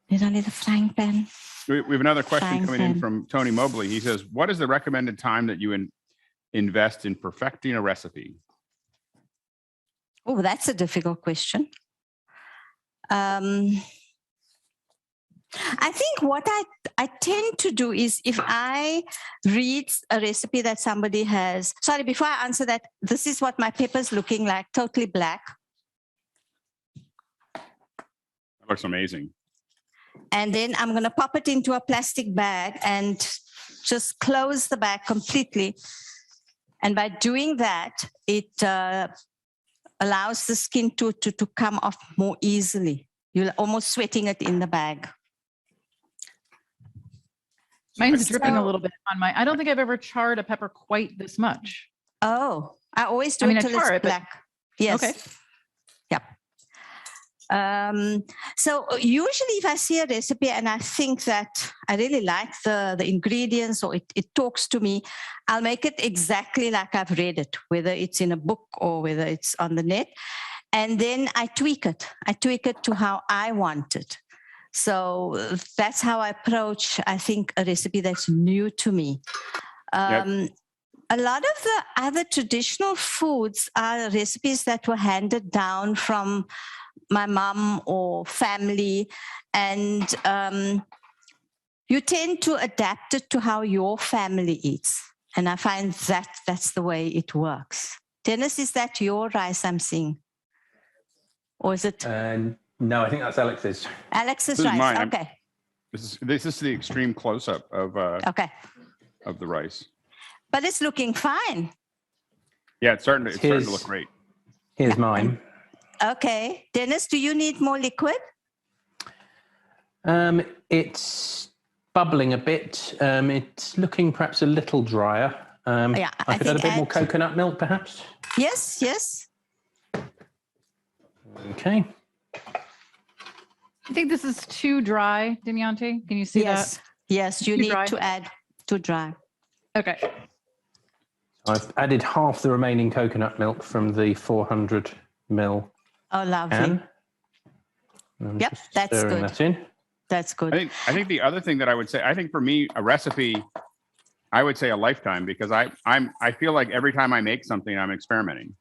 Did I need a frying pan? We have another question coming in from Tony Mobley. He says, what is the recommended time that you invest in perfecting a recipe? Oh, that's a difficult question. I think what I tend to do is if I read a recipe that somebody has, sorry, before I answer that, this is what my pepper's looking like, totally black. That looks amazing. And then I'm going to pop it into a plastic bag and just close the bag completely. And by doing that, it allows the skin to come off more easily. You're almost sweating it in the bag. Mine's dripping a little bit on my. I don't think I've ever charred a pepper quite this much. Oh, I always do it till it's black. Yes. Okay. Yeah. So usually if I see a recipe and I think that I really like the ingredients or it talks to me, I'll make it exactly like I've read it, whether it's in a book or whether it's on the net. And then I tweak it. I tweak it to how I want it. So that's how I approach, I think, a recipe that's new to me. A lot of the other traditional foods are recipes that were handed down from my mom or family, and you tend to adapt it to how your family eats. And I find that that's the way it works. Dennis, is that your rice I'm seeing? Or is it? No, I think that's Alex's. Alex's rice. Mine. Okay. This is the extreme close-up of the rice. But it's looking fine. Yeah, it's starting to look great. Here's mine. Okay. Dennis, do you need more liquid? It's bubbling a bit. It's looking perhaps a little drier. I could add a bit more coconut milk, perhaps. Yes. Okay. I think this is too dry, Damyanti. Can you see that? Yes, you need to add too dry. Okay. I've added half the remaining coconut milk from the 400 ml. Oh, lovely. Can. Yep, that's good. That in. That's good. I think the other thing that I would say, I think for me, a recipe I would say a lifetime, because I feel like every time I make something, I'm experimenting.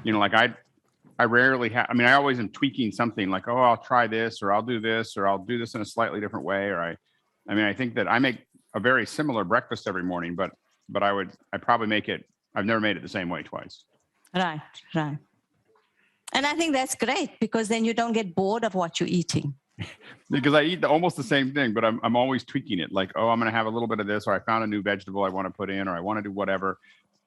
You know, like I rarely have, I mean, I always am tweaking something like, oh, I'll try this, or I'll do this, or I'll do this in a slightly different way. Or I mean, I think that I make a very similar breakfast every morning, but I probably make it, I've never made it the same way twice. Right. And I think that's great, because then you don't get bored of what you're eating. Because I eat almost the same thing, but I'm always tweaking it. Like, oh, I'm going to have a little bit of this, or I found a new vegetable I want to put in, or I want to do whatever.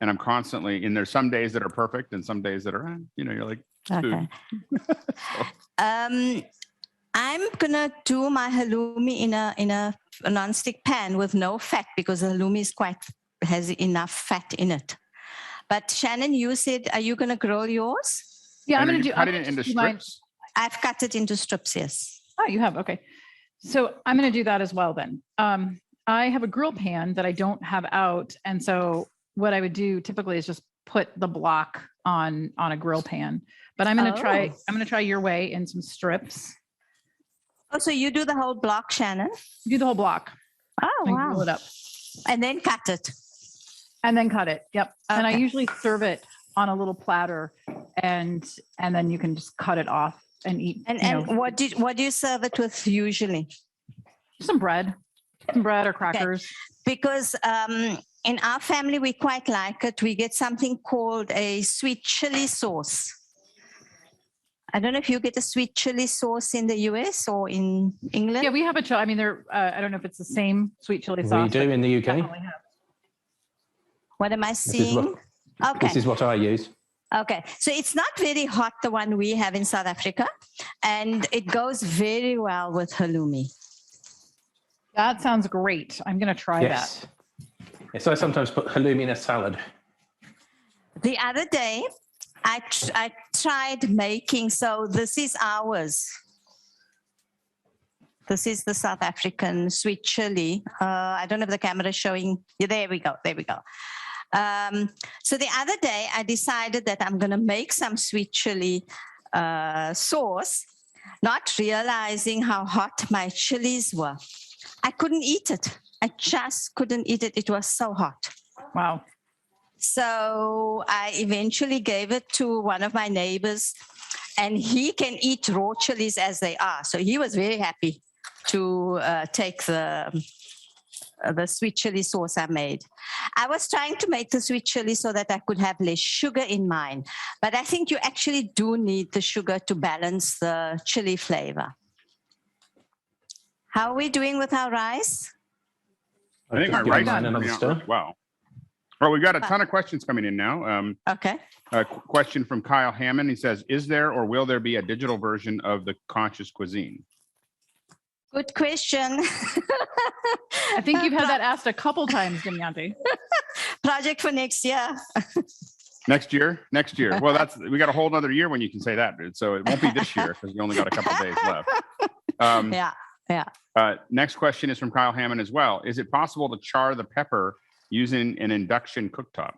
And I'm constantly, and there's some days that are perfect and some days that are, you're like, okay. So. I'm gonna do my halloumi in a non-stick pan with no fat, because the halloumi has enough fat in it. But Shannon, you said, are you gonna grill yours? Yeah, I'm gonna do. Cut it into strips. I've cut it into strips. Yes. Oh, you have. Okay. So I'm going to do that as well then. I have a grill pan that I don't have out. And so what I would do typically is just put the block on a grill pan, but I'm going to try your way in some strips. Oh, so you do the whole block, Shannon? Do the whole block. Oh, and wow. Grill it up. And then cut it. And then cut it. Yep. Okay. And I usually serve it on a little platter, and then you can just cut it off and eat. And what do you serve it with usually? Some bread or crackers. Okay. Because in our family, we quite like it. We get something called a sweet chili sauce. I don't know if you get a sweet chili sauce in the US or in England. Yeah, we have a I mean, I don't know if it's the same sweet chili sauce. We do in the UK. What am I seeing? This is what I use. Okay, so it's not very hot, the one we have in South Africa, and it goes very well with halloumi. That sounds great. I'm going to try that. Yes, I sometimes put halloumi in a salad. The other day, I tried making, so this is ours. This is the South African sweet chili. I don't know if the camera is showing. Yeah, there we go. So the other day, I decided that I'm going to make some sweet chili sauce, not realizing how hot my chilies were. I couldn't eat it. I just couldn't eat it. It was so hot. Wow. So I eventually gave it to one of my neighbors, and he can eat raw chilies as they are. So he was very happy to take the sweet chili sauce I made. I was trying to make the sweet chili so that I could have less sugar in mine, but I think you actually do need the sugar to balance the chili flavor. How are we doing with our rice? I think my rice is coming out really well. Well, we've got a ton of questions coming in now. Okay. A question from Kyle Hammond. He says, is there or will there be a digital version of the Conscious Cuisine? Good question. I think you've had that asked a couple times, Damyanti. Project for next year. Next year. Well, we got a whole nother year when you can say that. So it won't be this year because we only got a couple days left. Yeah. Next question is from Kyle Hammond as well. Is it possible to char the pepper using an induction cooktop?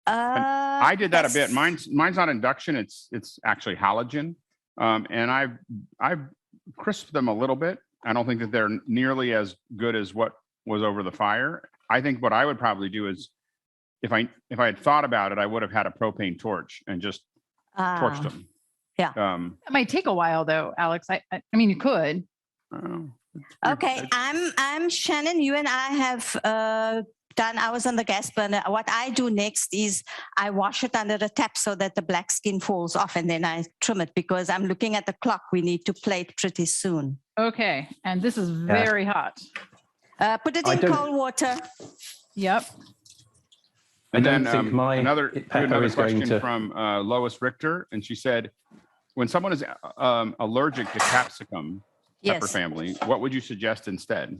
I did that a bit. Mine's not induction. It's actually halogen, and I've crisped them a little bit. I don't think that they're nearly as good as what was over the fire. I think what I would probably do is, if I had thought about it, I would have had a propane torch and just torched them. Yeah. It might take a while though, Alex. I mean, you could. Okay. I'm Shannon. You and I have done ours on the gas burner. What I do next is I wash it under the tap so that the black skin falls off, and then I trim it because I'm looking at the clock. We need to plate pretty soon. Okay. And this is very hot. Put it in cold water. Yep. And then another question from Lois Richter, and she said, when someone is allergic to capsicum pepper family, what would you suggest instead?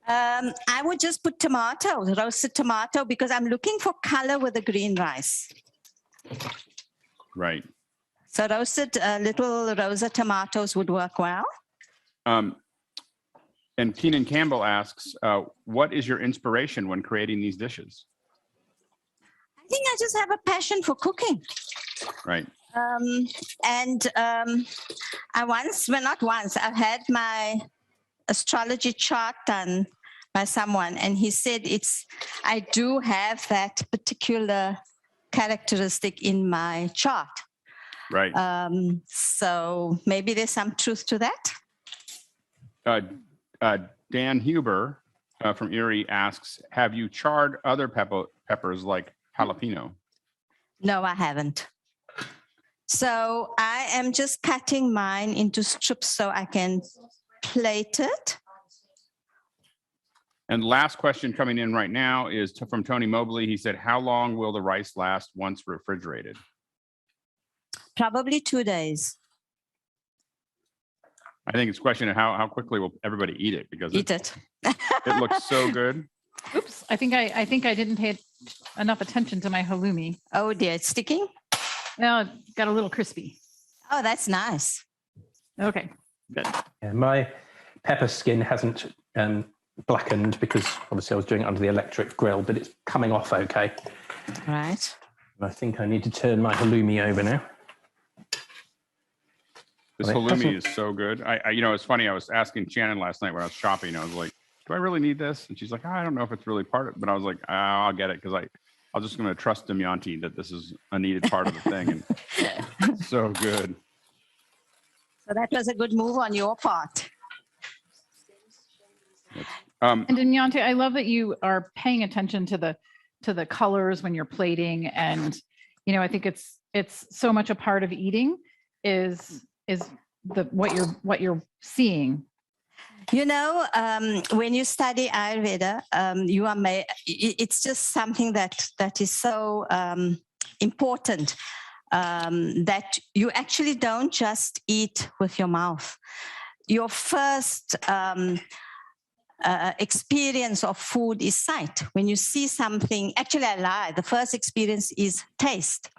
I would just put roasted tomato, because I'm looking for color with the green rice. Right. So roasted little rosa tomatoes would work well. And Keenan Campbell asks, what is your inspiration when creating these dishes? I think I just have a passion for cooking. Right. I've had my astrology chart done by someone, and he said I do have that particular characteristic in my chart. Right. So maybe there's some truth to that. Dan Huber from Erie asks, have you charred other peppers like jalapeno? No, I haven't. So I am just cutting mine into strips so I can plate it. And last question coming in right now is from Tony Mobley. He said, how long will the rice last once refrigerated? Probably 2 days. I think it's a question of how quickly will everybody eat it, because it looks so good. Oops, I think I didn't pay enough attention to my halloumi. Oh dear, it's sticking? Well, it got a little crispy. Oh, that's nice. Okay. Good. Yeah, my pepper skin hasn't blackened because obviously I was doing it under the electric grill, but it's coming off okay. Right. I think I need to turn my halloumi over now. This halloumi is so good. I it's funny. I was asking Shannon last night when I was shopping. I was like, do I really need this? And she's like, I don't know if it's really part of it. But I was like, I'll get it, because I'm just going to trust Damyanti that this is a needed part of the thing. And so good. So that was a good move on your part. And Damyanti, I love that you are paying attention to the colors when you're plating, and I think it's so much a part of eating is what you're seeing. When you study Ayurveda, it's just something that is so important, that you actually don't just eat with your mouth. Your first experience of food is sight. When you see something, actually I lie, the first experience is taste.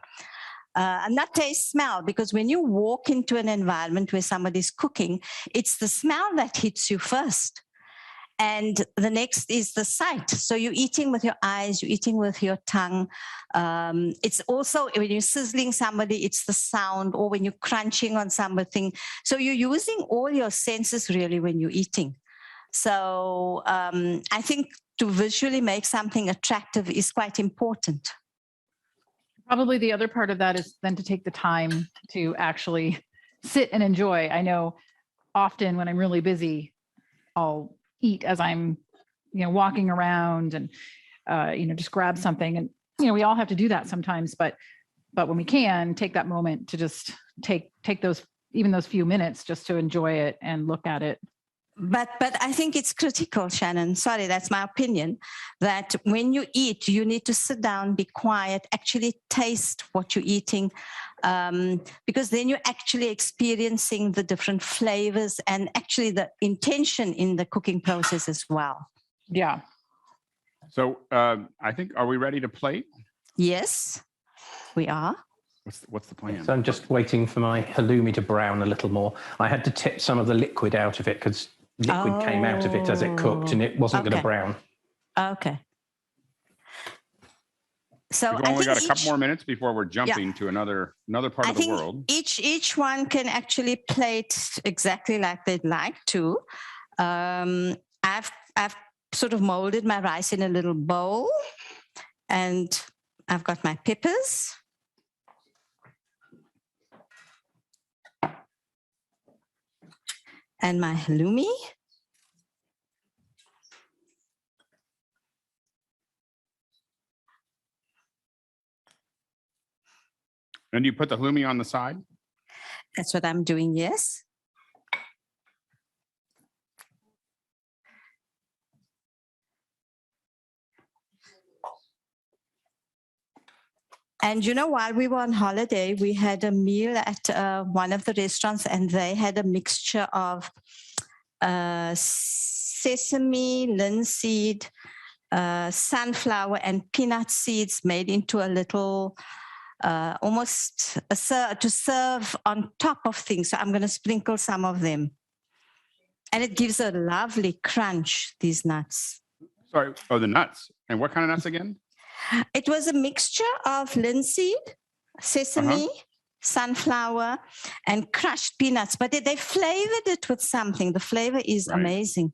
Not taste, smell, because when you walk into an environment where somebody's cooking, it's the smell that hits you first. And the next is the sight. So you're eating with your eyes, you're eating with your tongue. It's also when you're sizzling somebody, it's the sound, or when you're crunching on something. So you're using all your senses really when you're eating. So I think to visually make something attractive is quite important. Probably the other part of that is then to take the time to actually sit and enjoy. I know often when I'm really busy, I'll eat as I'm, walking around and, just grab something. And, we all have to do that sometimes, but when we can take that moment to just take those few minutes just to enjoy it and look at it. But I think it's critical, Shannon. Sorry, that's my opinion, that when you eat, you need to sit down, be quiet, actually taste what you're eating, because then you're actually experiencing the different flavors and actually the intention in the cooking process as well. Yeah. So I think, are we ready to plate? Yes, we are. What's the plan? So I'm just waiting for my halloumi to brown a little more. I had to tip some of the liquid out of it because liquid came out of it as it cooked, and it wasn't going to brown. Okay. So we've only got a couple more minutes before we're jumping to another part of the world. Each one can actually plate exactly like they'd like to. I've sort of molded my rice in a little bowl, and I've got my peppers. And my halloumi. And you put the halloumi on the side? That's what I'm doing, yes. And while we were on holiday, we had a meal at one of the restaurants, and they had a mixture of sesame, linseed, sunflower, and peanut seeds made into a little, almost to serve on top of things. So I'm going to sprinkle some of them. And it gives a lovely crunch, these nuts. Sorry, the nuts. And what kind of nuts again? It was a mixture of linseed, sesame, sunflower, and crushed peanuts. But they flavored it with something. The flavor is amazing.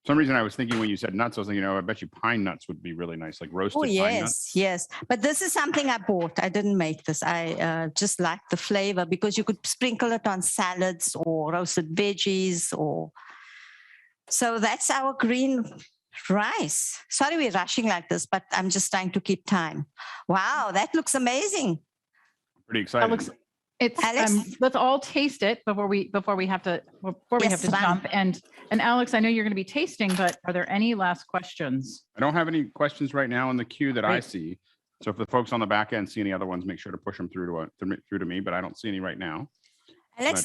some reason I was thinking when you said nuts, I was thinking, I bet you pine nuts would be really nice, like roasted pine nuts. Yes. But this is something I bought. I didn't make this. I just like the flavor because you could sprinkle it on salads or roasted veggies So that's our green rice. Sorry we're rushing like this, but I'm just trying to keep time. Wow, that looks amazing. Pretty exciting. Alex, let's all taste it before we have to jump. And Alex, I know you're going to be tasting, but are there any last questions? I don't have any questions right now in the queue that I see. So if the folks on the back end see any other ones, make sure to push them through to me. But I don't see any right now. Alex,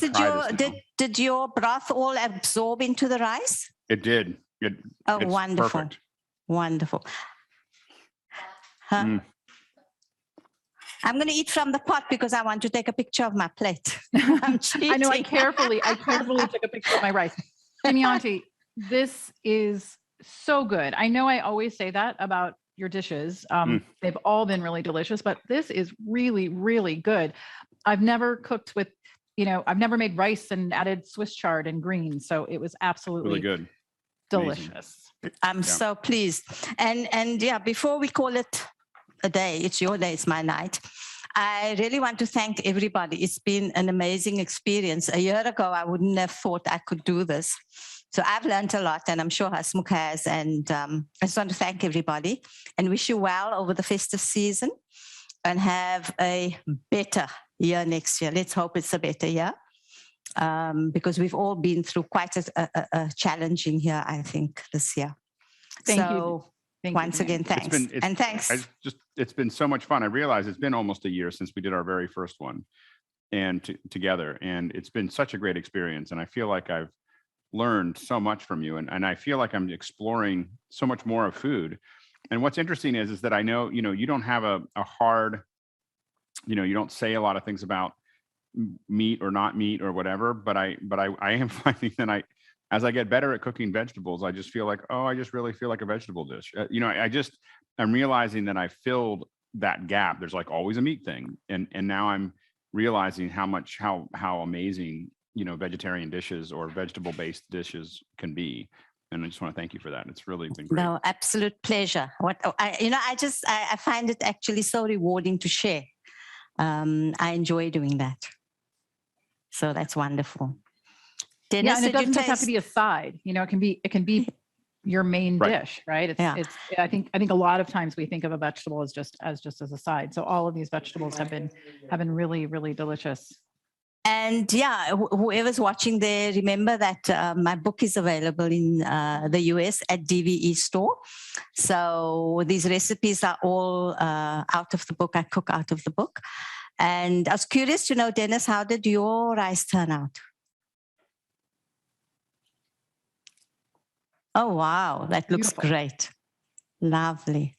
did your broth all absorb into the rice? It did. It's wonderful, perfect. Wonderful. I'm going to eat from the pot because I want to take a picture of my plate. I know. I carefully took a picture of my rice. Damyanti, this is so good. I know I always say that about your dishes. They've all been really delicious, but this is really, really good. I've never cooked with, I've never made rice and added Swiss chard and greens. So it was absolutely really good. Delicious. Amazing. I'm so pleased. And yeah, before we call it a day, it's your day, it's my night. I really want to thank everybody. It's been an amazing experience. A year ago, I wouldn't have thought I could do this. So I've learned a lot, and I'm sure Hasmukh has. And I just want to thank everybody and wish you well over the festive season and have a better year next year. Let's hope it's a better year. Because we've all been through quite a challenging year, I think, this year. Thank you. Once again, thanks. Thanks. It's been so much fun. I realize it's been almost a year since we did our very first one and together. And it's been such a great experience. And I feel like I've learned so much from you. And I feel like I'm exploring so much more of food. And what's interesting is that I know, you don't have a hard, you don't say a lot of things about meat or not meat or whatever, but I am finding that as I get better at cooking vegetables, I just feel like, I just really feel like a vegetable dish. I'm realizing that I filled that gap. There's like always a meat thing. And now I'm realizing how amazing, vegetarian dishes or vegetable-based dishes can be. And I just want to thank you for that. It's really been great. No, absolute pleasure. I find it actually so rewarding to share. I enjoy doing that. So that's wonderful. Dennis, yeah, and it doesn't just have to be a side. It can be your main dish, right? It's. I think a lot of times we think of a vegetable as just as a side. So all of these vegetables have been really, really delicious. And yeah, whoever's watching there, remember that my book is available in the US at DVE store. So these recipes are all out of the book. I cook out of the book. And I was curious to know, Dennis, how did your rice turn out? Oh, wow. That looks great. Lovely.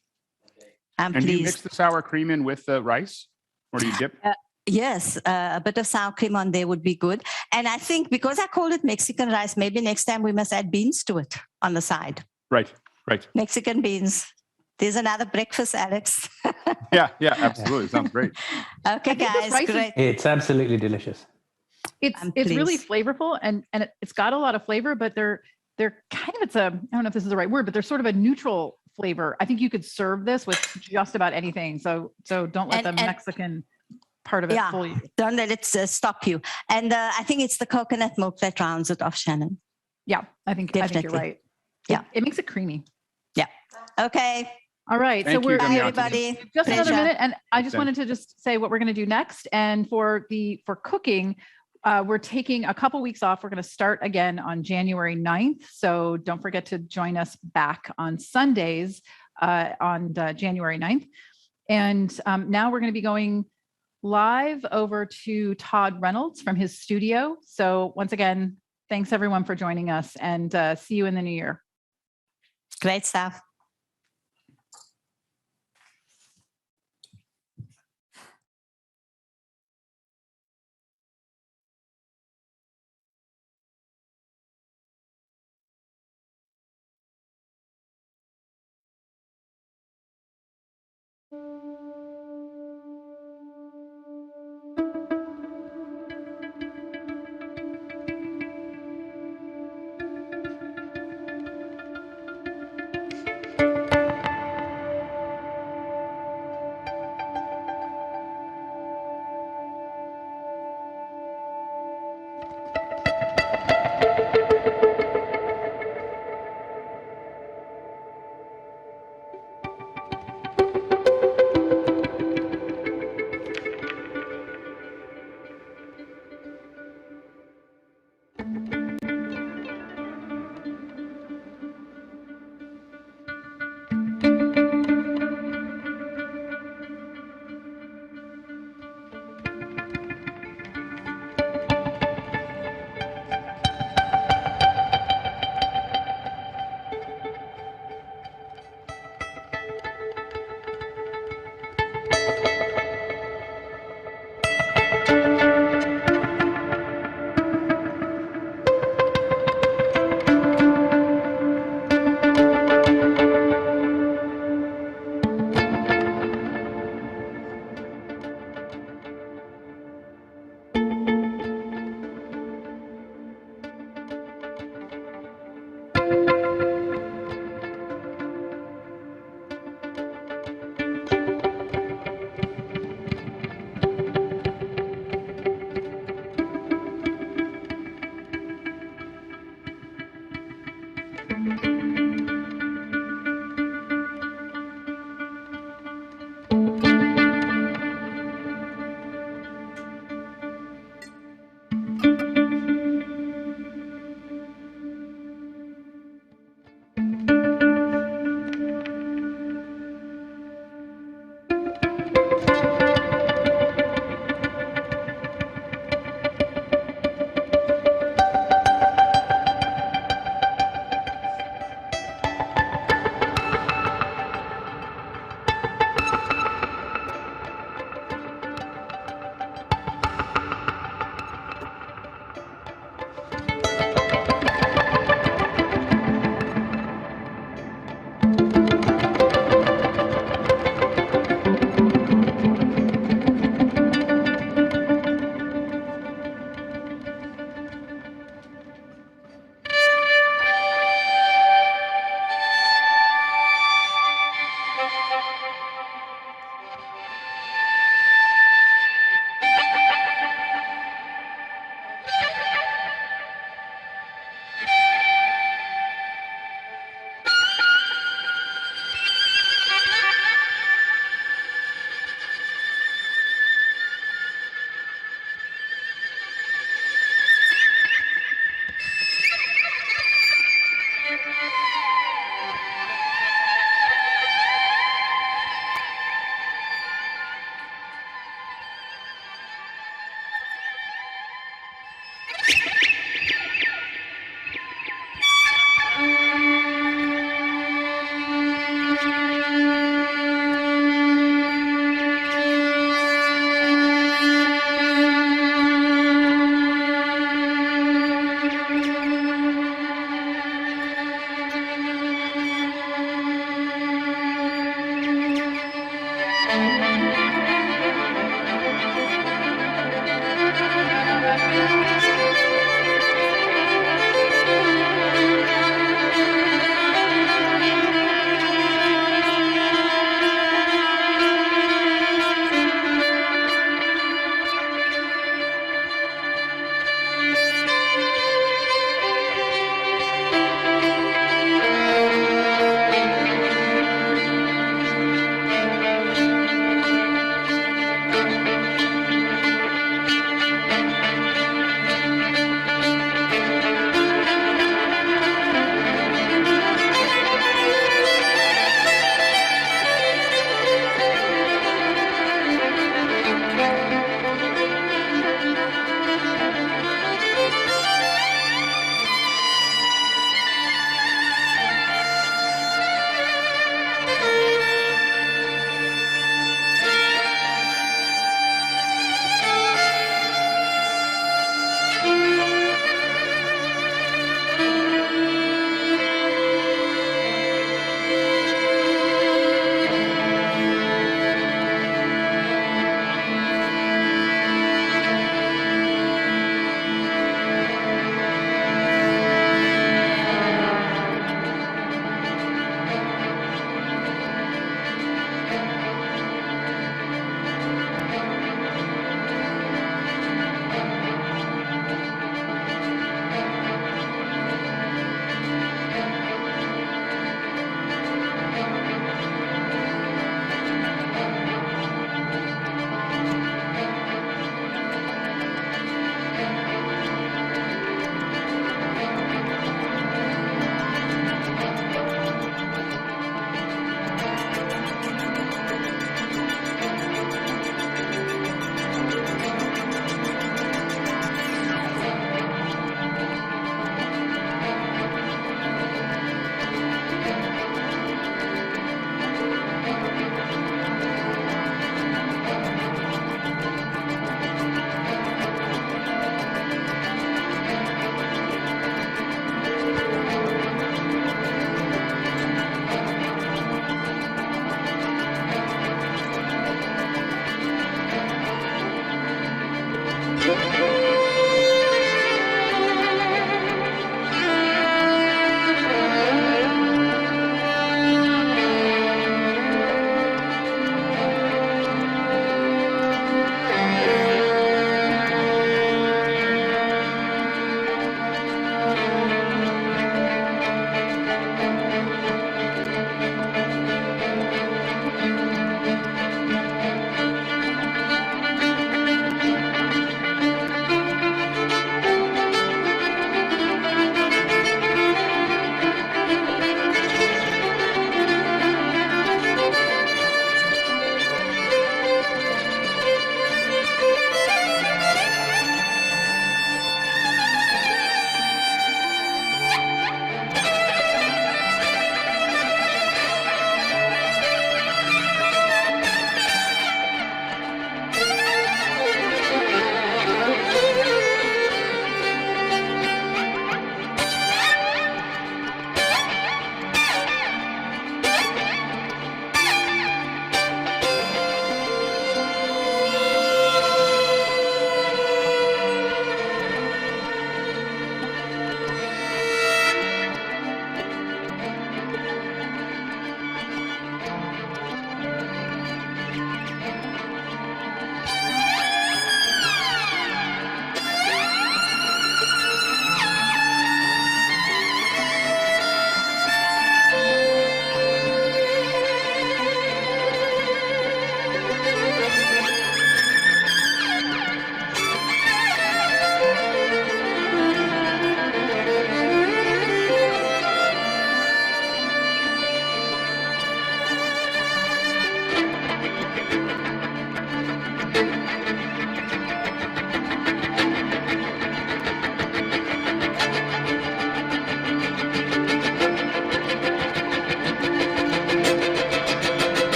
I'm pleased. And do you mix the sour cream in with the rice? Or do you dip? Yes, a bit of sour cream on there would be good. And I think because I call it Mexican rice, maybe next time we must add beans to it on the side. Right. Mexican beans. There's another breakfast, Alex. Yeah, absolutely. Sounds great. Okay, guys, great. It's absolutely delicious. It's really flavorful and it's got a lot of flavor, but they're kind of, I don't know if this is the right word, but they're sort of a neutral flavor. I think you could serve this with just about anything. So don't let the Mexican part of it fool you. Don't let it stop you. And I think it's the coconut milk that rounds it off, Shannon. Yeah, I think you're right. Yeah. It makes it creamy. Yeah. Okay. All right. Thank so you, everybody. Just another minute. And I just wanted to just say what we're going to do next. And for cooking, we're taking a couple weeks off. We're going to start again on January 9th. So don't forget to join us back on Sundays on January 9th. And now we're going to be going live over to Todd Reynolds from his studio. So once again, thanks everyone for joining us and see you in the new year. Great stuff.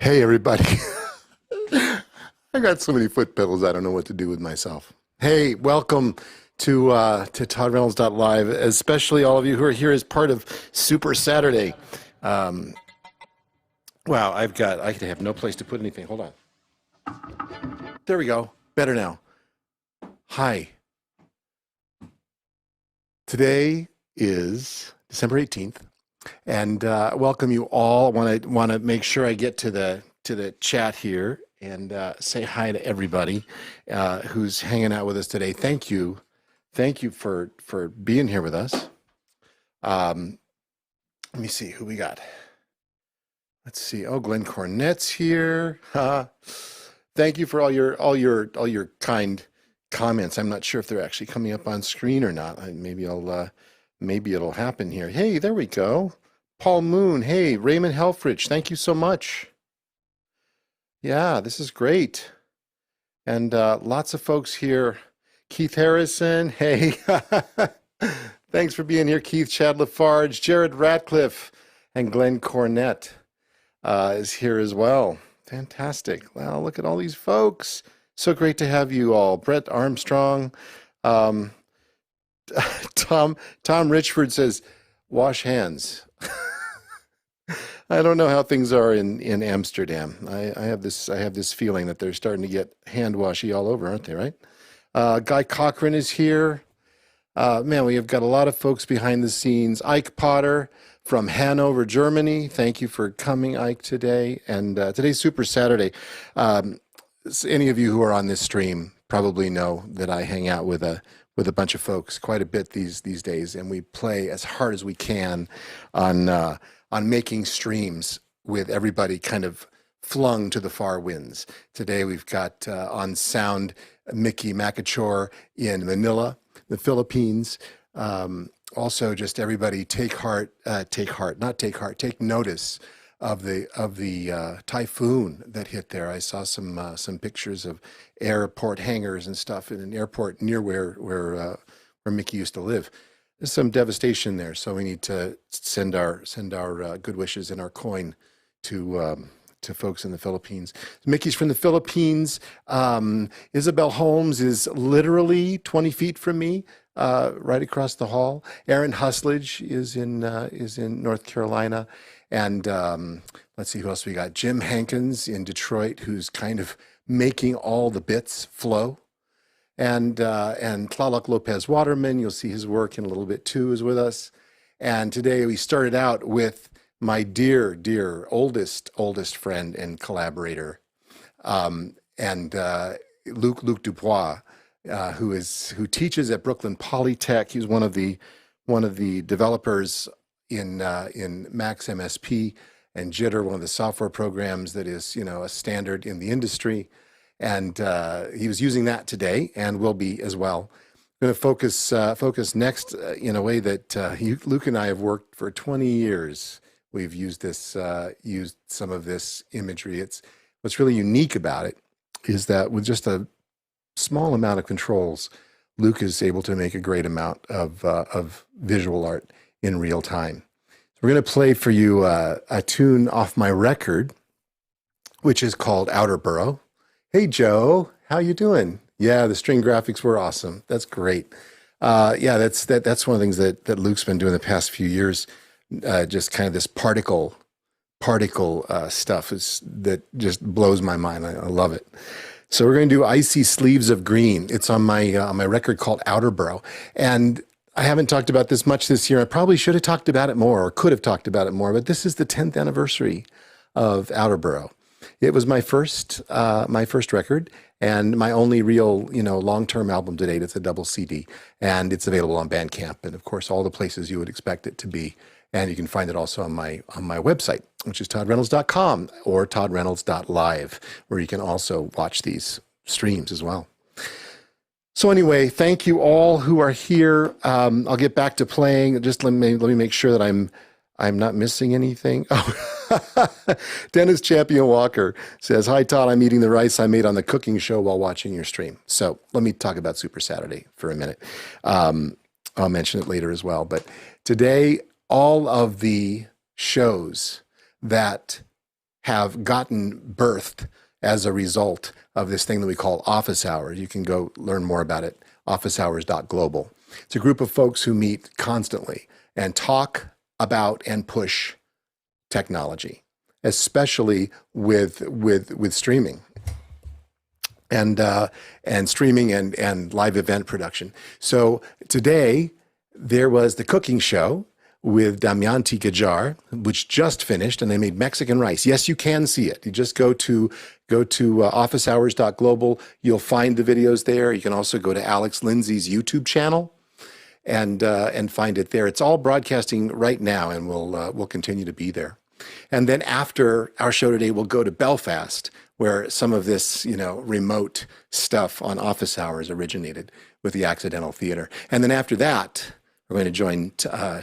Hey, everybody. I got so many foot pedals, I don't know what to do with myself. Hey, welcome to ToddReynolds.live, especially all of you who are here as part of Super Saturday. Wow, I have no place to put anything. Hold on. There we go. Better now. Hi. Today is December 18th. And welcome you all. Want to make sure I get to the chat here and say hi to everybody who's hanging out with us today. Thank you for being here with us. Let me see who we got. Let's see. Oh, Glenn Cornett's here. Thank you for all your kind comments. I'm not sure if they're actually coming up on screen or not. Maybe it'll happen here. Hey, there we go. Paul Moon. Hey, Raymond Helfrich. Thank you so much. Yeah, this is great. And lots of folks here. Keith Harrison. Hey, thanks for being here, Keith. Chad Lafarge, Jared Ratcliffe, and Glenn Cornett is here as well. Fantastic. Wow, look at all these folks. So great to have you all. Brett Armstrong. Tom Richford says, wash hands. I don't know how things are in Amsterdam. I have this feeling that they're starting to get hand washy all over, aren't they, right? Guy Cochran is here. Man, we have got a lot of folks behind the scenes. Ike Potter from Hanover, Germany. Thank you for coming, Ike, today. And today's Super Saturday. Any of you who are on this stream probably know that I hang out with a bunch of folks quite a bit these days, and we play as hard as we can on making streams with everybody kind of flung to the far winds. Today we've got on sound Mickey Makachor in Manila, the Philippines. Also, just everybody take notice of the typhoon that hit there. I saw some pictures of airport hangars and stuff in an airport near where Mickey used to live. There's some devastation there, so we need to send our good wishes and our coin to to folks in the Philippines. Mickey's from the Philippines. Isabel Holmes is literally 20 feet from me, right across the hall. Aaron Huslage is in North Carolina. And let's see who else we got. Jim Hankins in Detroit, who's kind of making all the bits flow. And Tlaloc Lopez Waterman, you'll see his work in a little bit too, is with us. And today we started out with my dear oldest friend and collaborator, Luc Dubois, who teaches at Brooklyn Polytech. He's one of the developers in Max MSP and Jitter, one of the software programs that is a standard in the industry. And he was using that today and will be as well. I'm going to focus next in a way that Luke and I have worked for 20 years. We've used some of this imagery. What's really unique about it is that with just a small amount of controls, Luke is able to make a great amount of visual art in real time. So we're going to play for you a tune off my record, which is called Outer Borough. Hey, Joe, how you doing? Yeah, the string graphics were awesome. That's great. Yeah, that's one of the things that Luke's been doing the past few years. Just kind of this particle stuff that just blows my mind. I love it. So we're going to do Icy Sleeves of Green. It's on my record called Outer Borough. And I haven't talked about this much this year. I probably should have talked about it more, or could have talked about it more, but this is the 10th anniversary of Outer Borough. It was my first record and my only real, long-term album to date. It's a double CD, and it's available on Bandcamp and, of course, all the places you would expect it to be. And you can find it also on my website, which is toddreynolds.com or toddreynolds.live, where you can also watch these streams as well. So anyway, thank you all who are here. I'll get back to playing. Just let me make sure that I'm not missing anything. Oh. Dennis Champion Walker says, "Hi, Todd. I'm eating the rice I made on the cooking show while watching your stream." So let me talk about Super Saturday for a minute. I'll mention it later as well. But today, all of the shows that have gotten birthed as a result of this thing that we call office hours, you can go learn more about it, officehours.global. It's a group of folks who meet constantly and talk about and push technology, especially with streaming and streaming and live event production. So today there was the cooking show with Damyanti Gajjar, which just finished, and they made Mexican rice. Yes, you can see it. You just go to officehours.global. You'll find the videos there. You can also go to Alex Lindsay's YouTube channel and find it there. It's all broadcasting right now, and we'll continue to be there. And then after our show today, we'll go to Belfast, where some of this, remote stuff on office hours originated with the Accidental Theater. And then after that, we're going to join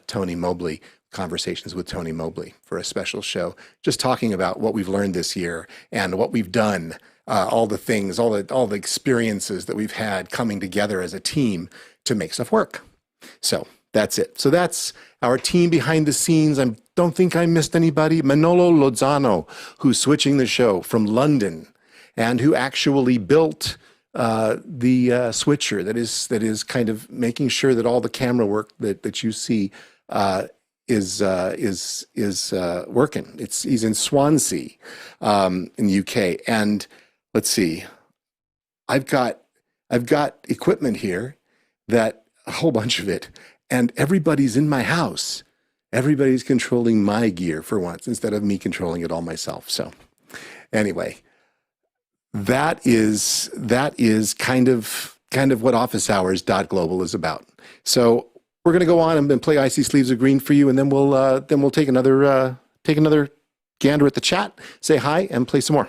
Tony Mobley, Conversations with Tony Mobley, for a special show, just talking about what we've learned this year and what we've done, all the things, all the experiences that we've had coming together as a team to make stuff work. So that's it. So that's our team behind the scenes. I don't think I missed anybody. Manolo Lozano, who's switching the show from London and who actually built the switcher that is kind of making sure that all the camera work that you see is working. He's in Swansea in the UK. And let's see, I've got equipment here, that a whole bunch of it, and everybody's in my house. Everybody's controlling my gear for once instead of me controlling it all myself. So anyway, that is kind of what officehours.global is about. So we're going to go on and play Icy Sleeves of Green for you, and then we'll take another gander at the chat, say hi, and play some more.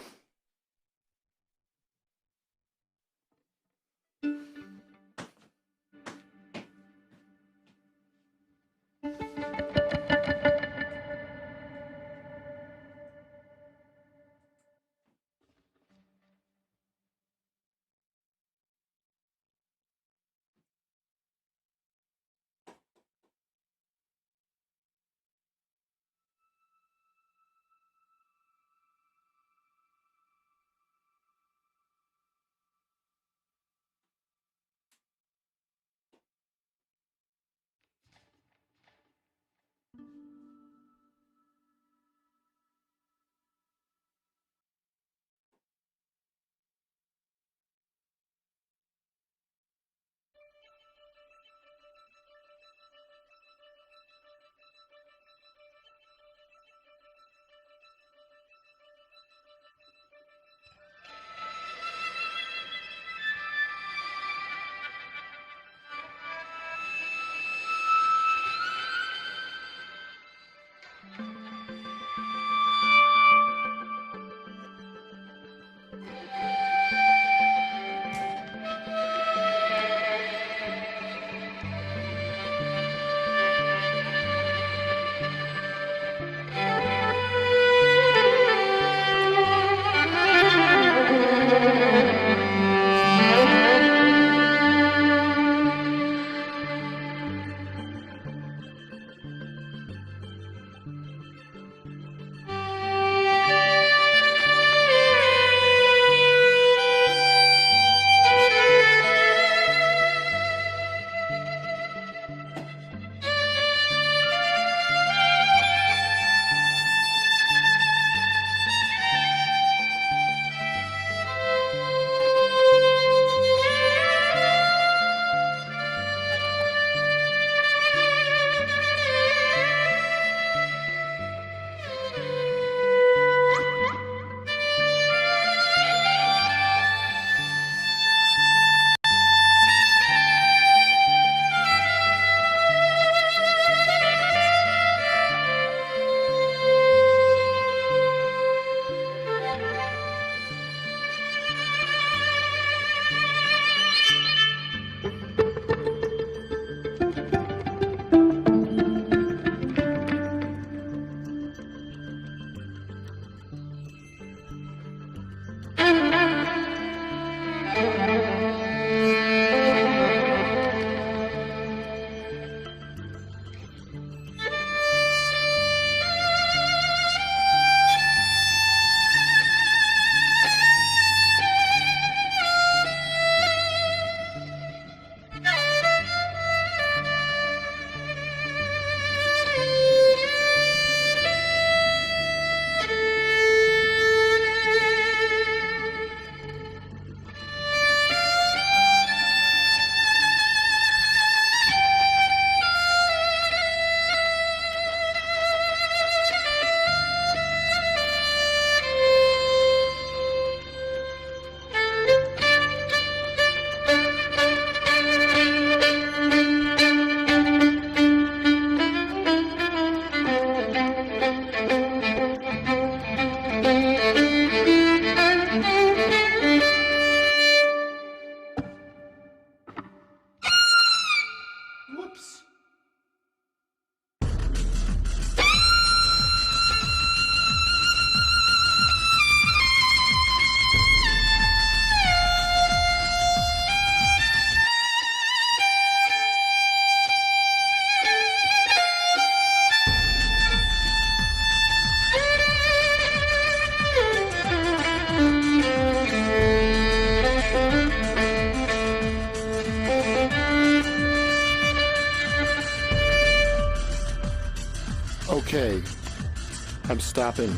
I'm stopping.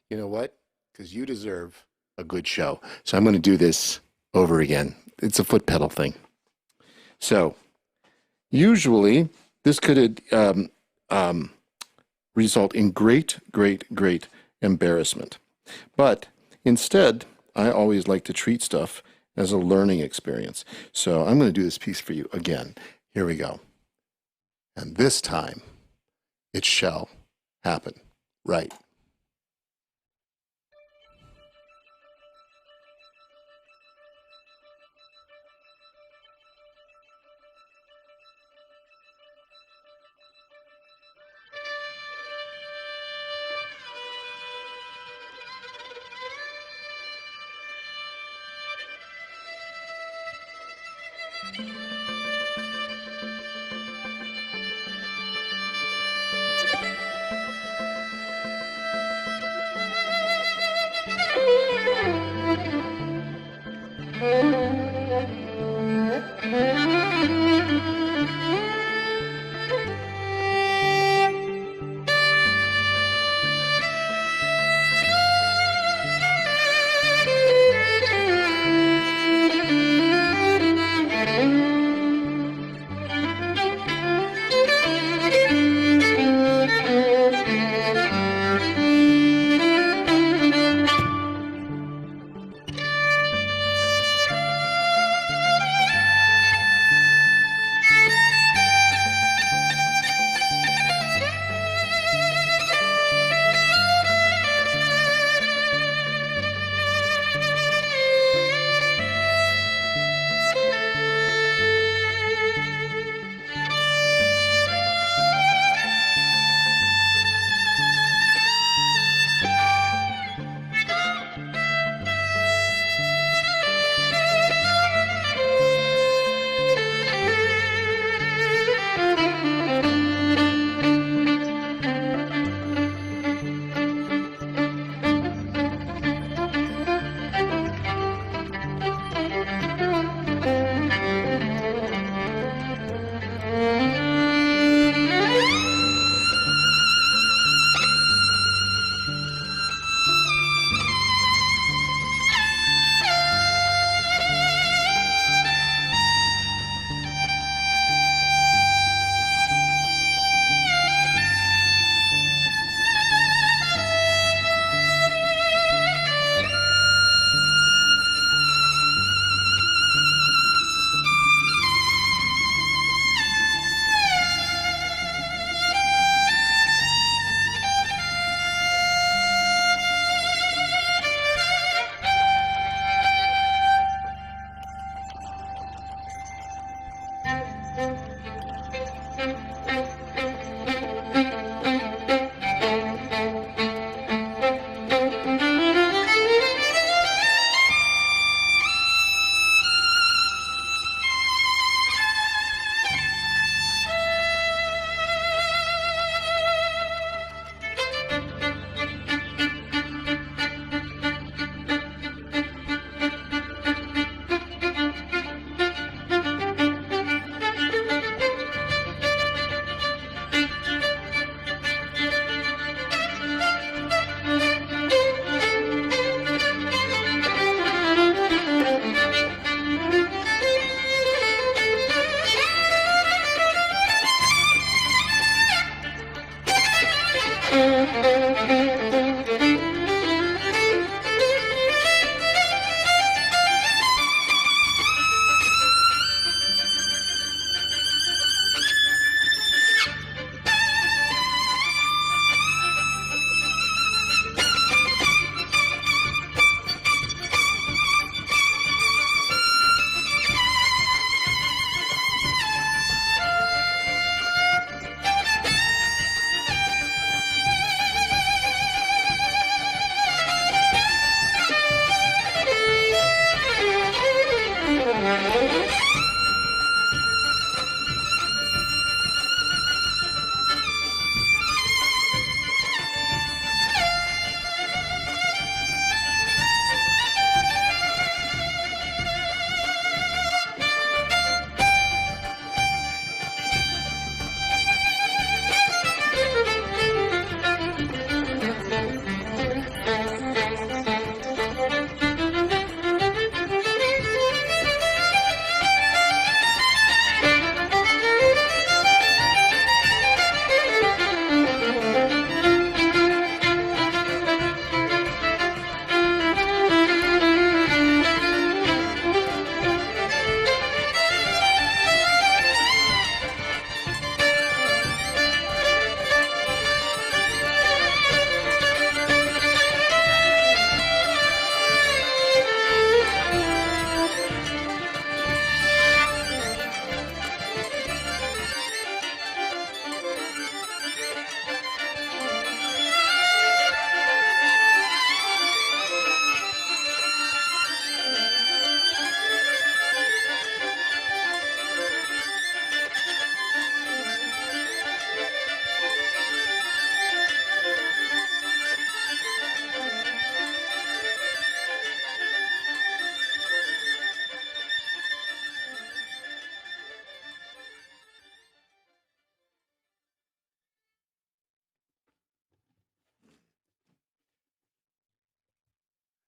You know what? Because you deserve a good show. So I'm going to do this over again. It's a foot pedal thing. So usually this could result in great embarrassment. But instead, I always like to treat stuff as a learning experience. So I'm going to do this piece for you again. Here we go. And this time, it shall happen. Right.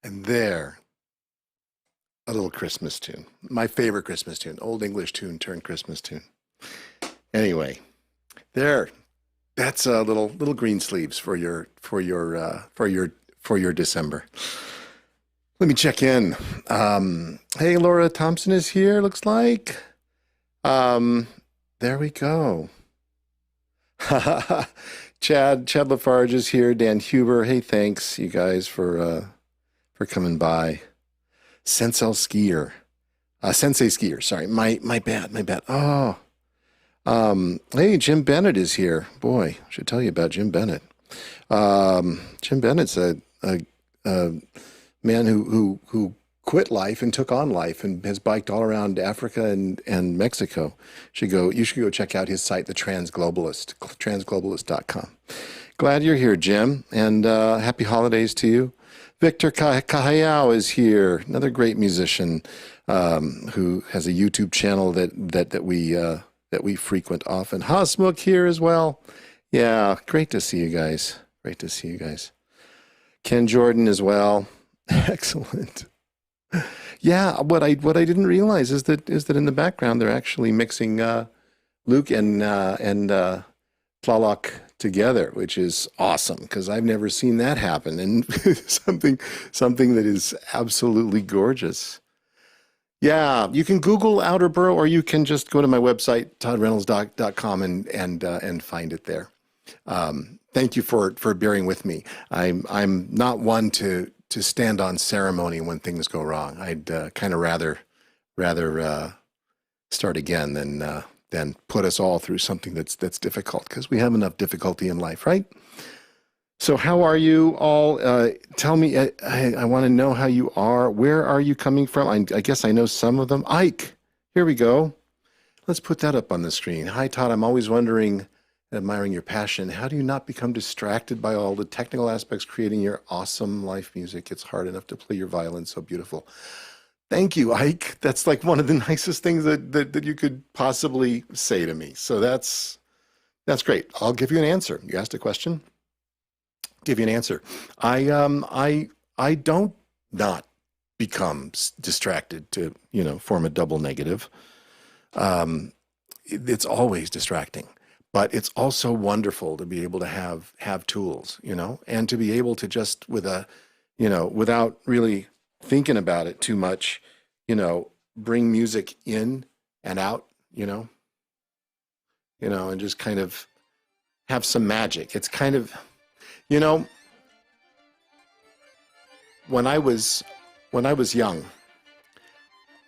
And there, a little Christmas tune. My favorite Christmas tune, Old English tune turned Christmas tune. Anyway, there. That's a little green sleeves for your December. Let me check in. Hey, Laura Thompson is here. Looks like. There we go. Chad Lafarge is here. Dan Huber. Hey, thanks you guys for coming by. Sensei Skier. Sorry, my bad. Oh. Hey, Jim Bennett is here. Boy, I should tell you about Jim Bennett. Jim Bennett's a man who quit life and took on life and has biked all around Africa and Mexico. You should go check out his site, The Transglobalist, transglobalist.com. Glad you're here, Jim, and happy holidays to you. Victor Cahayao is here, another great musician who has a YouTube channel that we frequent often. Hasmukh here as well. Yeah, great to see you guys. Ken Jordan as well. Excellent. Yeah, what I didn't realize is that in the background they're actually mixing Luke and Tlaloc together, which is awesome because I've never seen that happen, and something that is absolutely gorgeous. Yeah, you can Google Outerborough, or you can just go to my website, toddreynolds.com, and find it there. Thank you for bearing with me. I'm not one to stand on ceremony when things go wrong. I'd kind of rather start again than put us all through something that's difficult, because we have enough difficulty in life, right? So how are you all? Tell me, I want to know how you are. Where are you coming from? I guess I know some of them. Ike, here we go. Let's put that up on the screen. Hi, Todd. I'm always wondering, admiring your passion. How do you not become distracted by all the technical aspects creating your awesome life music? It's hard enough to play your violin so beautiful. Thank you, Ike. That's like one of the nicest things that you could possibly say to me. So that's great. I'll give you an answer. You asked a question. Give you an answer. I don't not become distracted to form a double negative. It's always distracting, but it's also wonderful to be able to have tools, and to be able to just without really thinking about it too much, bring music in and out, and just kind of have some magic. It's kind of, when I was young,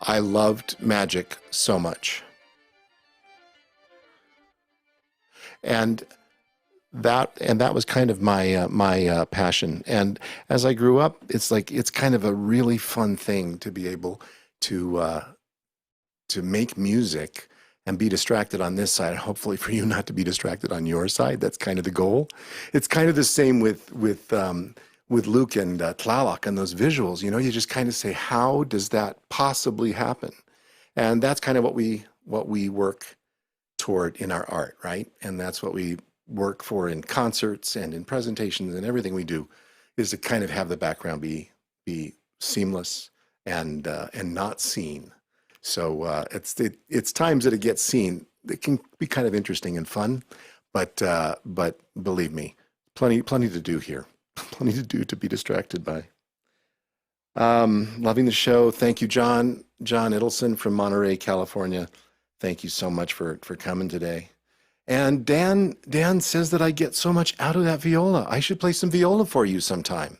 I loved magic so much. And that was kind of my passion. And as I grew up, it's kind of a really fun thing to be able to make music and be distracted on this side. Hopefully for you not to be distracted on your side. That's kind of the goal. It's kind of the same with Luke and Tlaloc and those visuals. You just kind of say, how does that possibly happen? And that's kind of what we work toward in our art, right? And that's what we work for in concerts and in presentations, and everything we do is to kind of have the background be seamless and not seen. So it's times that it gets seen. It can be kind of interesting and fun, but believe me, plenty to do here, plenty to do to be distracted by. Loving the show. Thank you, John Idelson from Monterey, California. Thank you so much for coming today. And Dan says that I get so much out of that viola. I should play some viola for you sometime,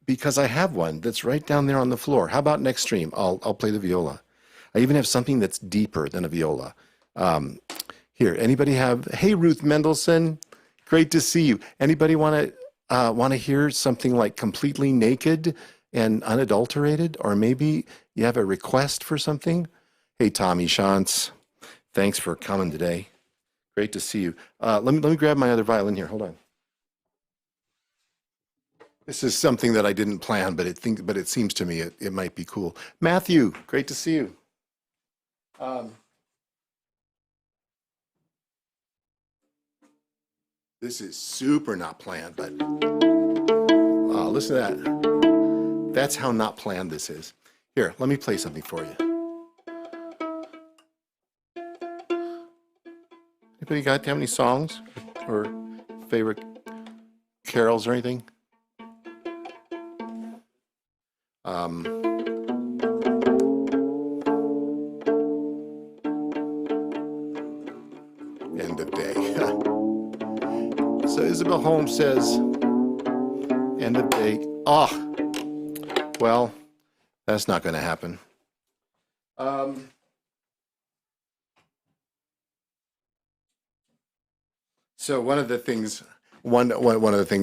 because I have one that's right down there on the floor. How about next stream? I'll play the viola. I even have something that's deeper than a viola. Here, anybody have? Hey, Ruth Mendelson, great to see you. Anybody want to hear something like completely naked and unadulterated, or maybe you have a request for something? Hey, Tommy Shantz, thanks for coming today. Great to see you. Let me grab my other violin here. Hold on. This is something that I didn't plan, but it seems to me it might be cool. Matthew, great to see you. This is super not planned, but listen to that. That's how not planned this is. Here, let me play something for you. Anybody got any songs or favorite carols or anything? End of day. So Isabel Holmes says, end of day. Well, that's not going to happen. So one of the things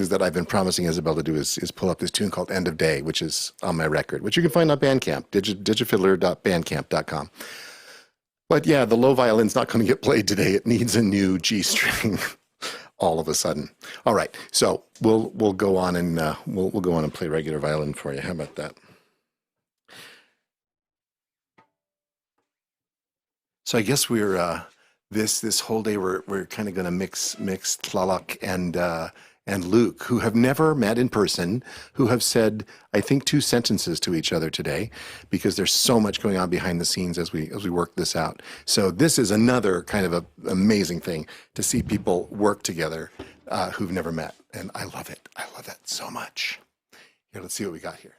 that I've been promising Isabel to do is pull up this tune called End of Day, which is on my record, which you can find on Bandcamp, digifiddler.bandcamp.com. But yeah, the low violin's not going to get played today. It needs a new G string all of a sudden. All right, so we'll go on and we'll go on and play regular violin for you. How about that? So I guess we're this whole day we're kind of going to mix Tlaloc and Luke, who have never met in person, who have said, I think, 2 sentences to each other today, because there's so much going on behind the scenes as we work this out. So this is another kind of amazing thing to see people work together who've never met, and I love it. I love that so much. Here, let's see what we got here.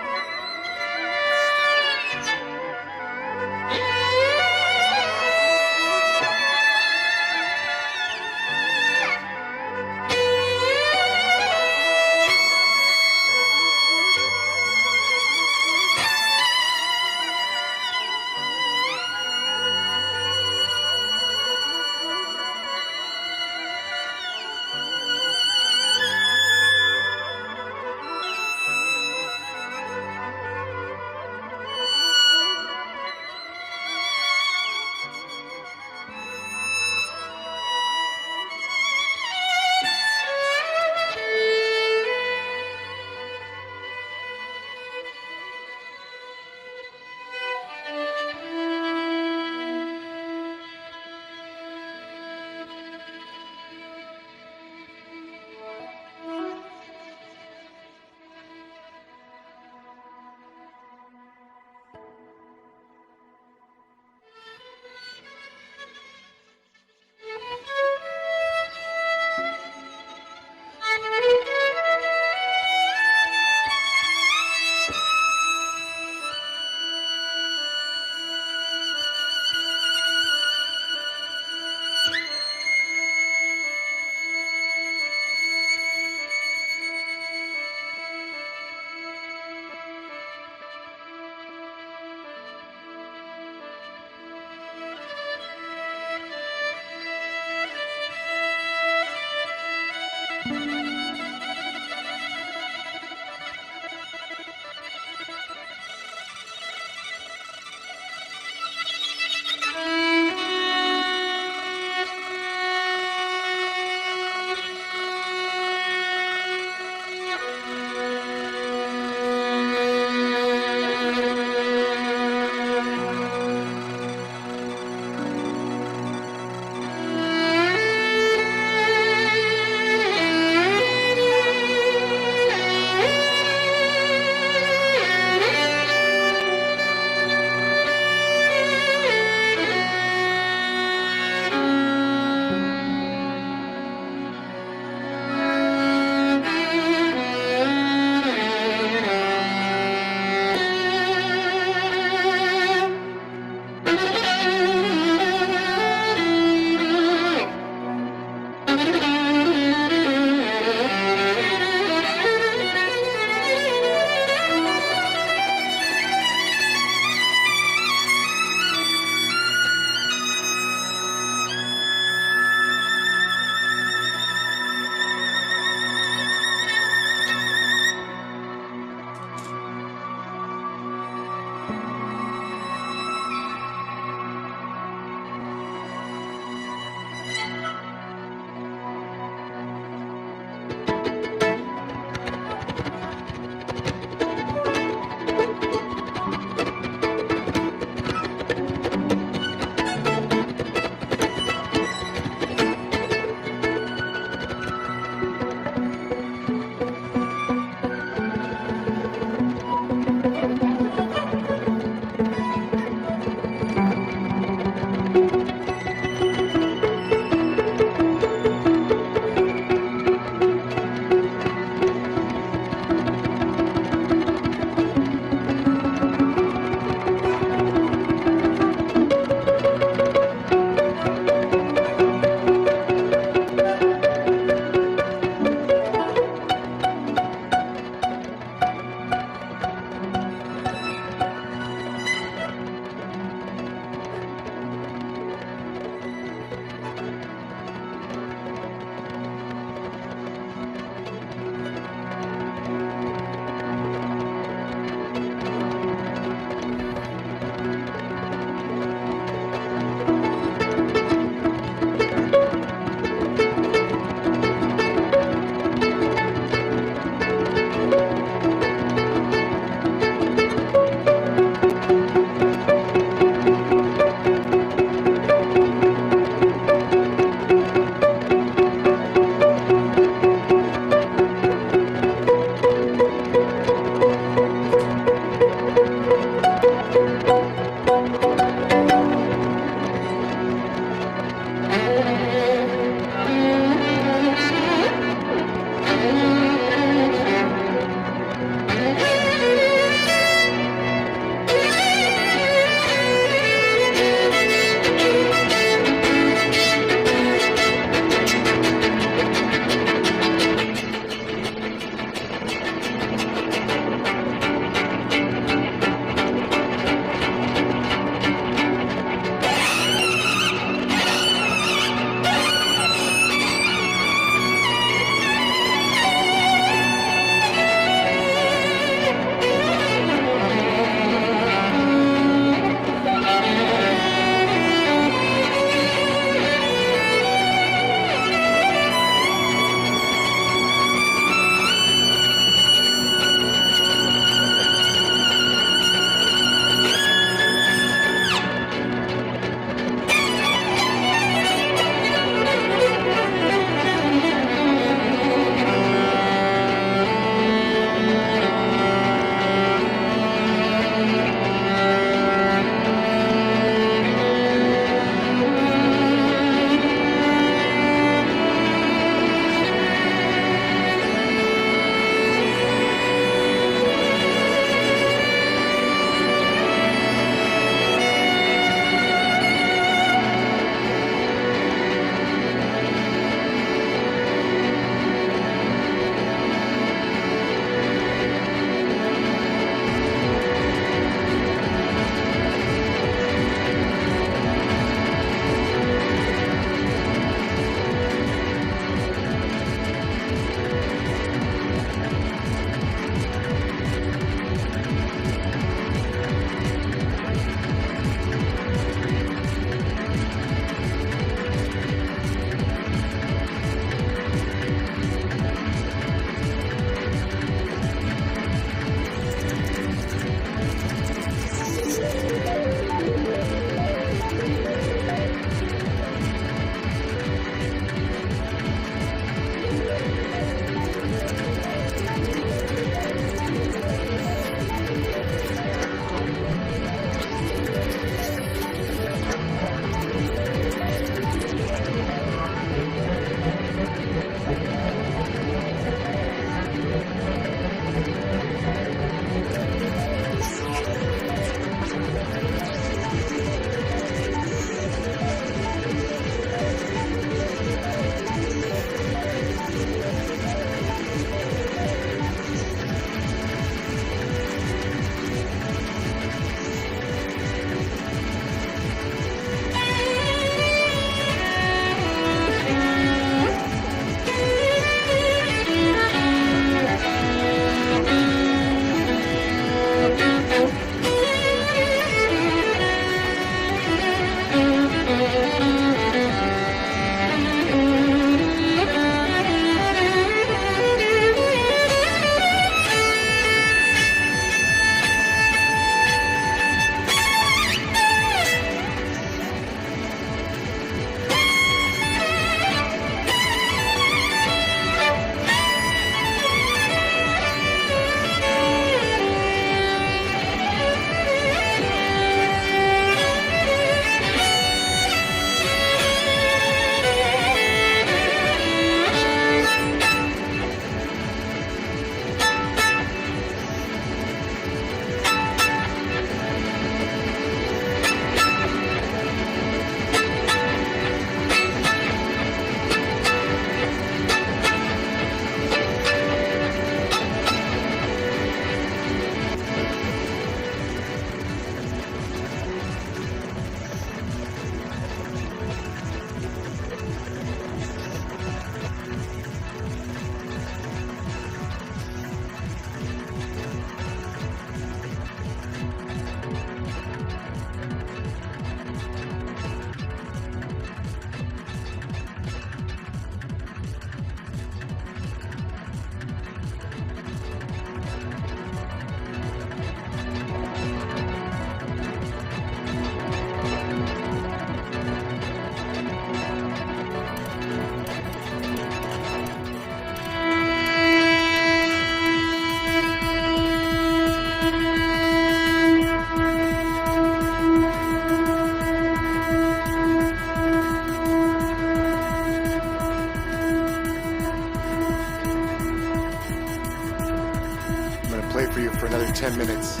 for another 10 minutes.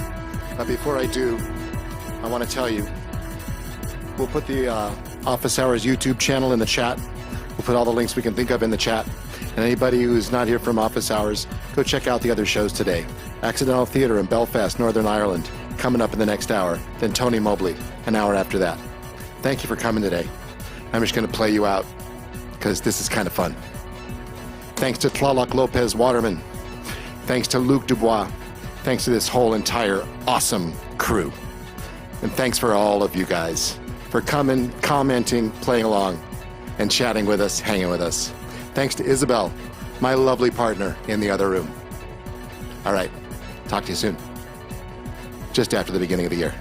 But before I do, I want to tell you, we'll put the Office Hours YouTube channel in the chat. We'll put all the links we can think of in the chat. And anybody who's not here from Office Hours, go check out the other shows today. Accidental Theatre in Belfast, Northern Ireland, coming up in the next hour. Then Tony Mobley, an hour after that. Thank you for coming today. I'm just going to play you out because this is kind of fun. Thanks to Tlaloc Lopez Waterman. Thanks to Luc Dubois. Thanks to this whole entire awesome crew. And thanks for all of you guys for coming, commenting, playing along, and chatting with us, hanging with us. Thanks to Isabel, my lovely partner in the other room. All right, talk to you soon. Just after the beginning of the year.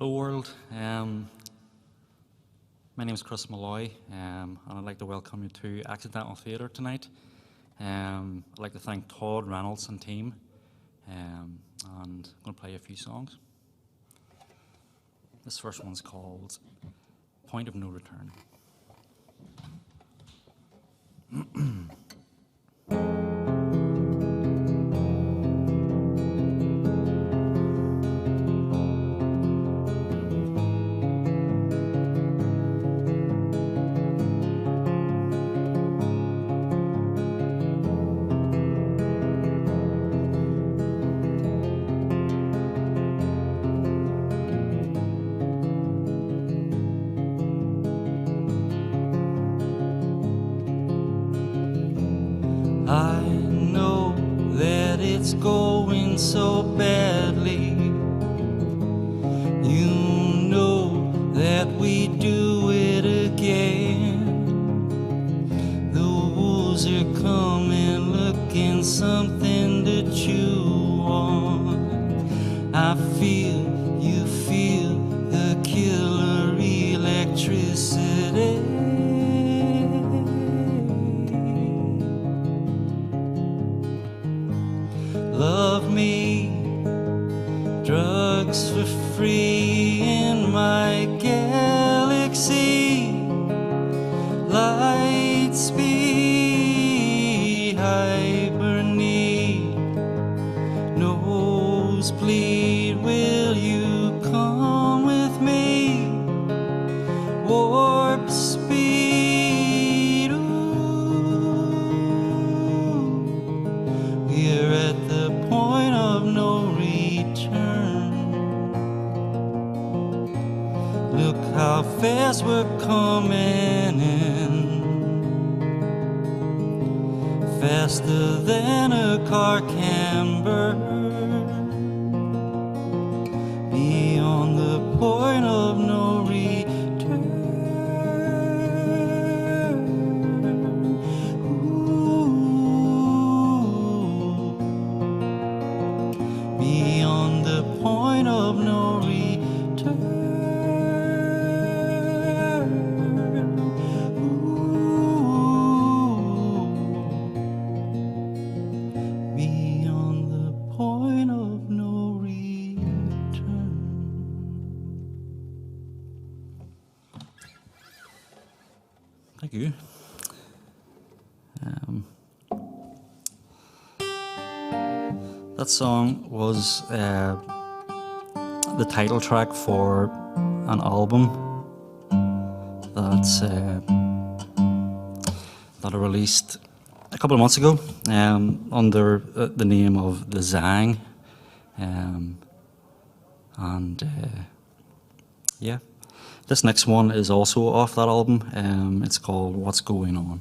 Hello world, my name is Chris Malloy, and I'd like to welcome you to Accidental Theatre tonight. I'd like to thank Todd Reynolds and team, and I'm going to play a few songs. This first one's called Point of No Return. I know that it's going so badly. You know that we do it again. The wolves are coming, looking something to chew on. I feel, you feel the killer electricity. Love me Look how fast we're coming in, faster than a car can burn, beyond the point of no return. Ooh, beyond the point of no return. Beyond the point of no return. Thank you. That song was the title track for an album that I released a couple of months ago under the name of The Zang. Yeah, this next one is also off that album. It's called What's Going On.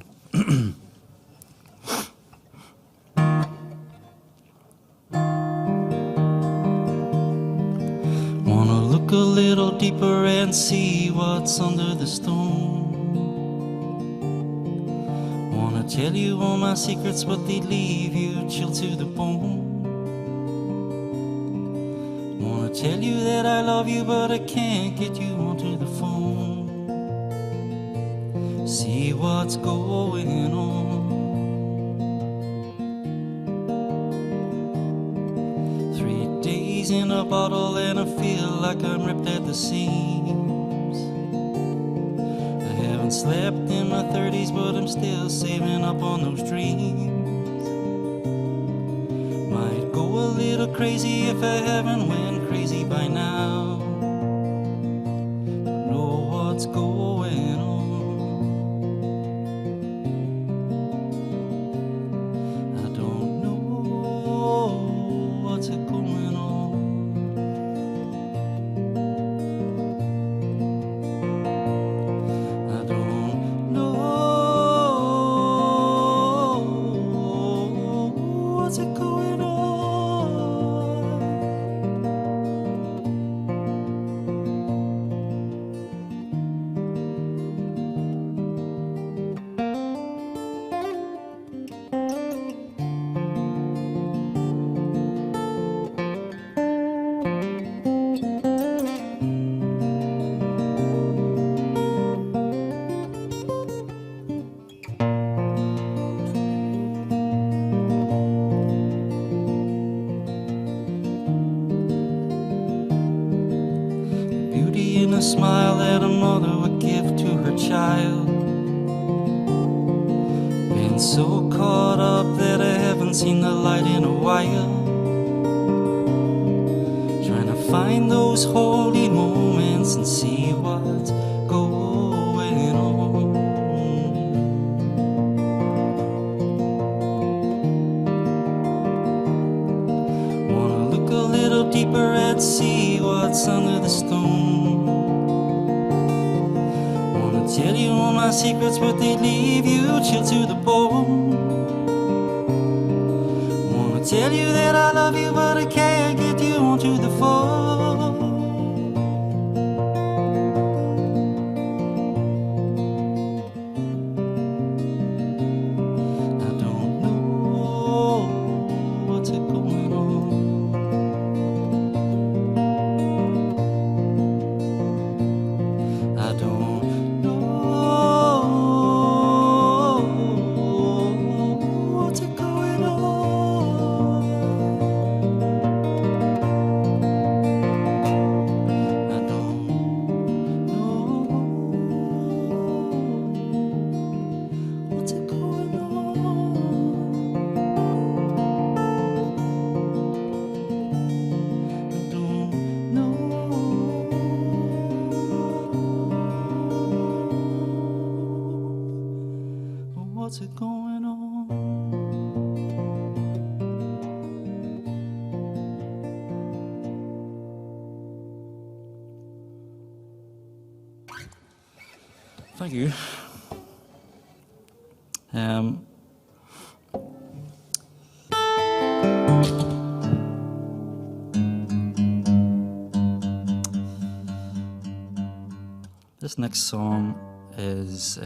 Wanna look a little deeper and see what's under the stone. Wanna tell you all my secrets, but they'd leave you chilled to the bone. Wanna tell you that I love you, but I can't get you onto the phone. See what's going on. 3 days in a bottle and I feel like I'm ripped at the seams. I haven't slept in my 30s, but I'm still saving up on those dreams. Might go a little crazy if I haven't went crazy by now. Don't know what's going on. I don't know what's going on. I don't know what's going on. Beauty in a smile that a mother would give to her child. Been so caught up that I haven't seen the light in a while. Trying to find those holy moments and see what's going on. Wanna look a little deeper and see what's under the stone. Wanna tell you all my secrets, but they leave you chilled to the bone. Wanna tell you that I love you, but I can't get you onto the phone. I don't know what's going on. I don't know what's going on. I don't know what's going on. I don't know what's going on. Thank you. This next song is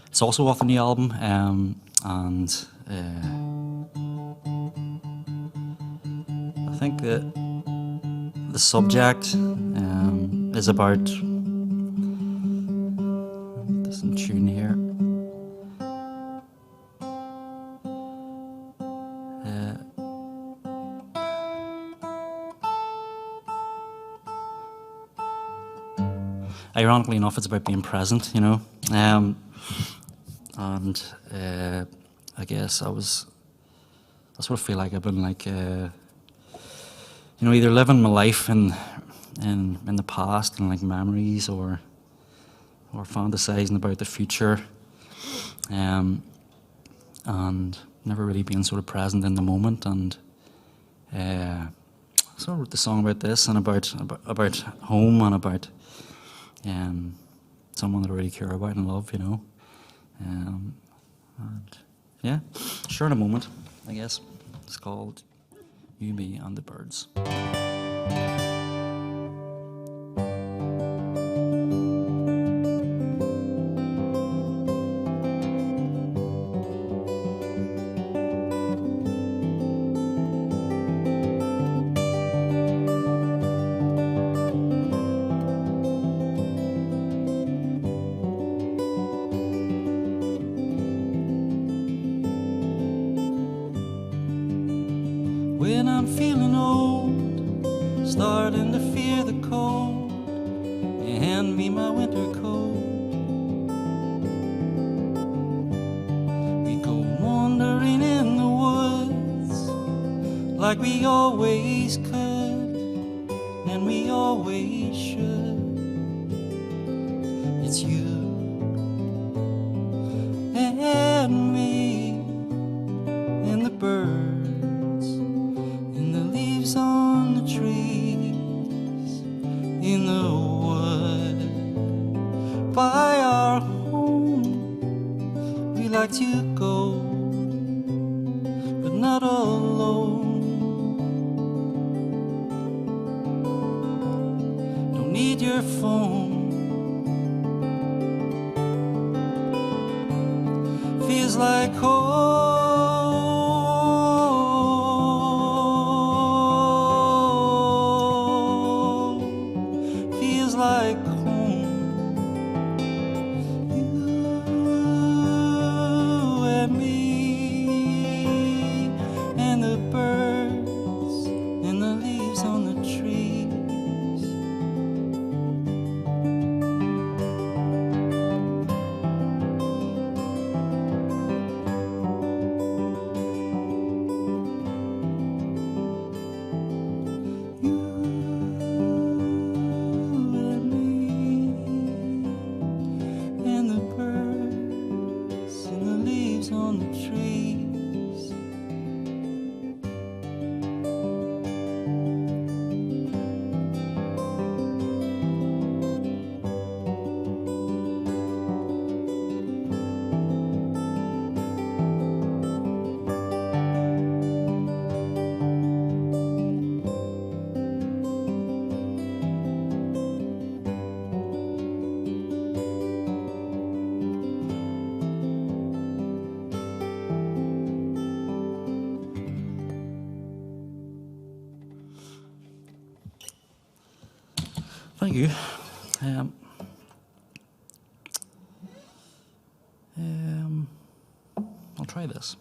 it's also off the new album, and I think that the subject is about there's some tune here. Ironically enough, it's about being present, you know. And I guess I sort of feel like I've been like, you know, either living my life in the past and like memories, or fantasizing about the future, and never really being sort of present in the moment. And so I wrote the song about this, and about home, and about someone that I really care about and love, you know. And yeah, sure, in a moment, I guess. It's called You, Me, and the Birds. When I'm feeling old, starting to fear the cold, you hand me my winter coat. We go wandering in the woods like we always could, and we always should. It's you and me and the birds, in the leaves on the trees, in the wood by our home. We like to go, but not alone. Don't need your phone. Feels like home. Like home. You and me and the birds and the leaves on the trees. On the trees. Thank you. I'll try this.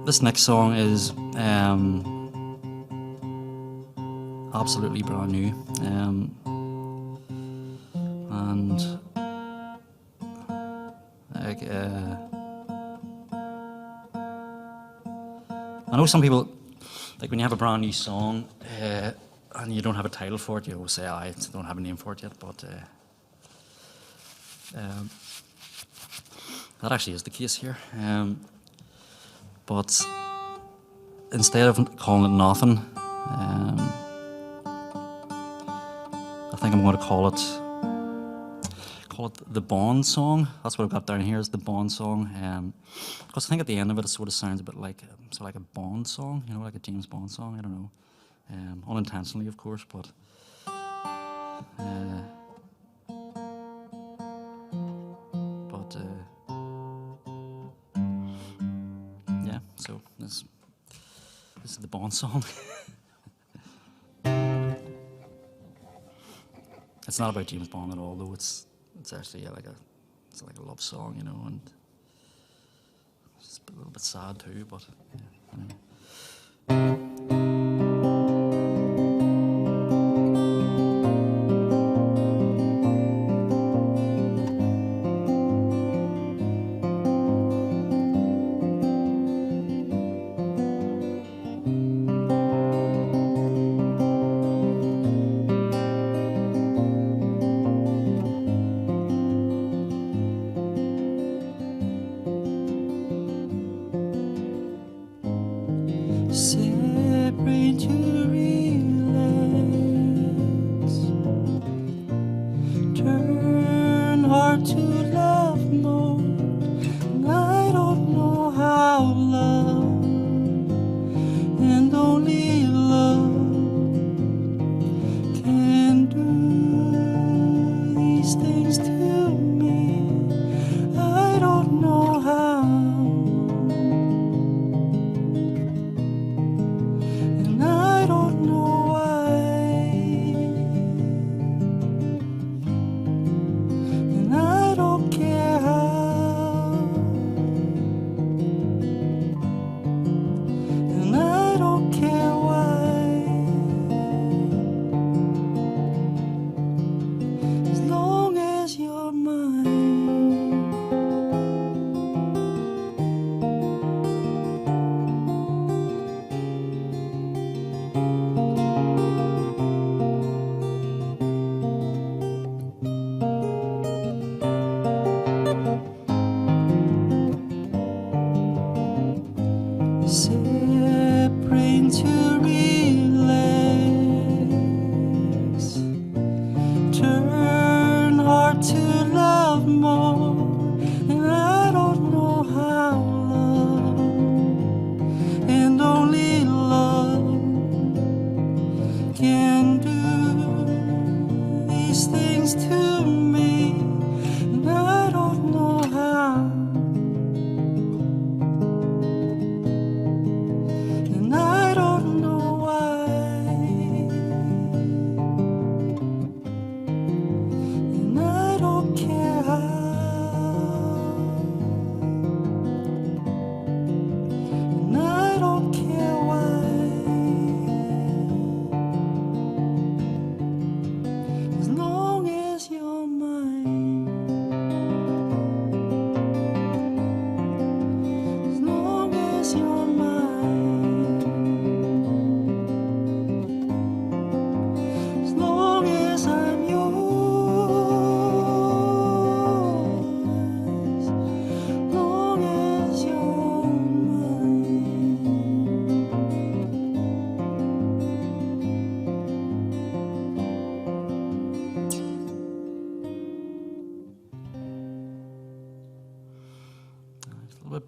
This next song is absolutely brand new, and like, I know some people, like when you have a brand new song and you don't have a title for it, you always say, I don't have a name for it yet, but that actually is the case here. But instead of calling it nothing, I think I'm going to call it the Bond song. That's what I've got down here, is the Bond song. Because I think at the end of it, it sort of sounds a bit like like a Bond song, you know, like a James Bond song. I don't know, unintentionally, of course, but. Yeah, so this is the Bond song. It's not about James Bond at all, though. It's actually like a love song, you know, and it's a little bit sad too. But yeah, anyway. Separate to relax, turn hard to love mode, and I don't know how love, and only love can do these things to me. I don't know how. Separate to relax, turn hard to love more, and I don't know how love, and only love can do these things to me, and I don't know how.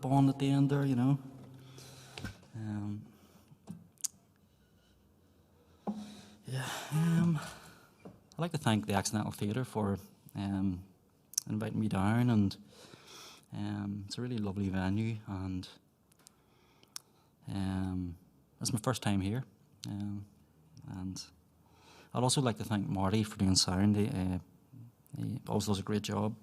Bond at the end there, you know. I'd like to thank the Accidental Theatre for inviting me down, and it's a really lovely venue, and it's my first time here, and I'd also like to thank Marty for doing sound. He always does a great job.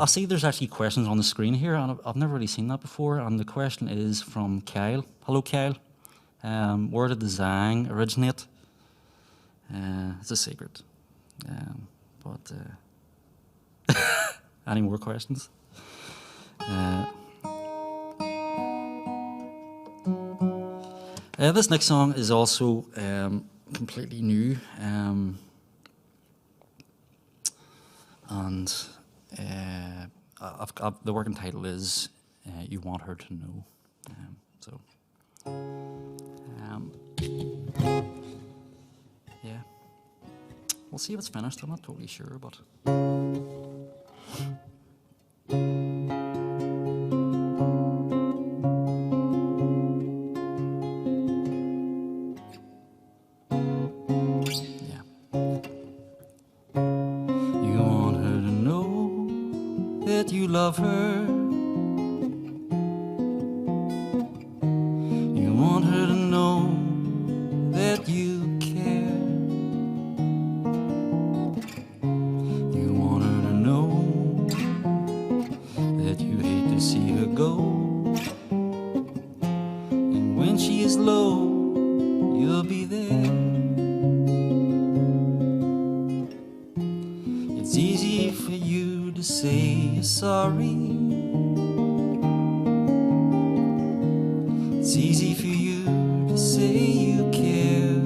I see there's actually questions on the screen here, and I've never really seen that before. And the question is from Kyle. Hello, Kyle. Where did the Zang originate? It's a secret. But any more questions? This next song is also completely new. and the working title is "You Want Her to Know." Yeah, we'll see if it's finished. I'm not totally sure, but. Love her. You want her to know that you care. You want her to know that you hate to see her go. And when she is low, you'll be there. It's easy for you to say you're sorry. It's easy for you to say you care.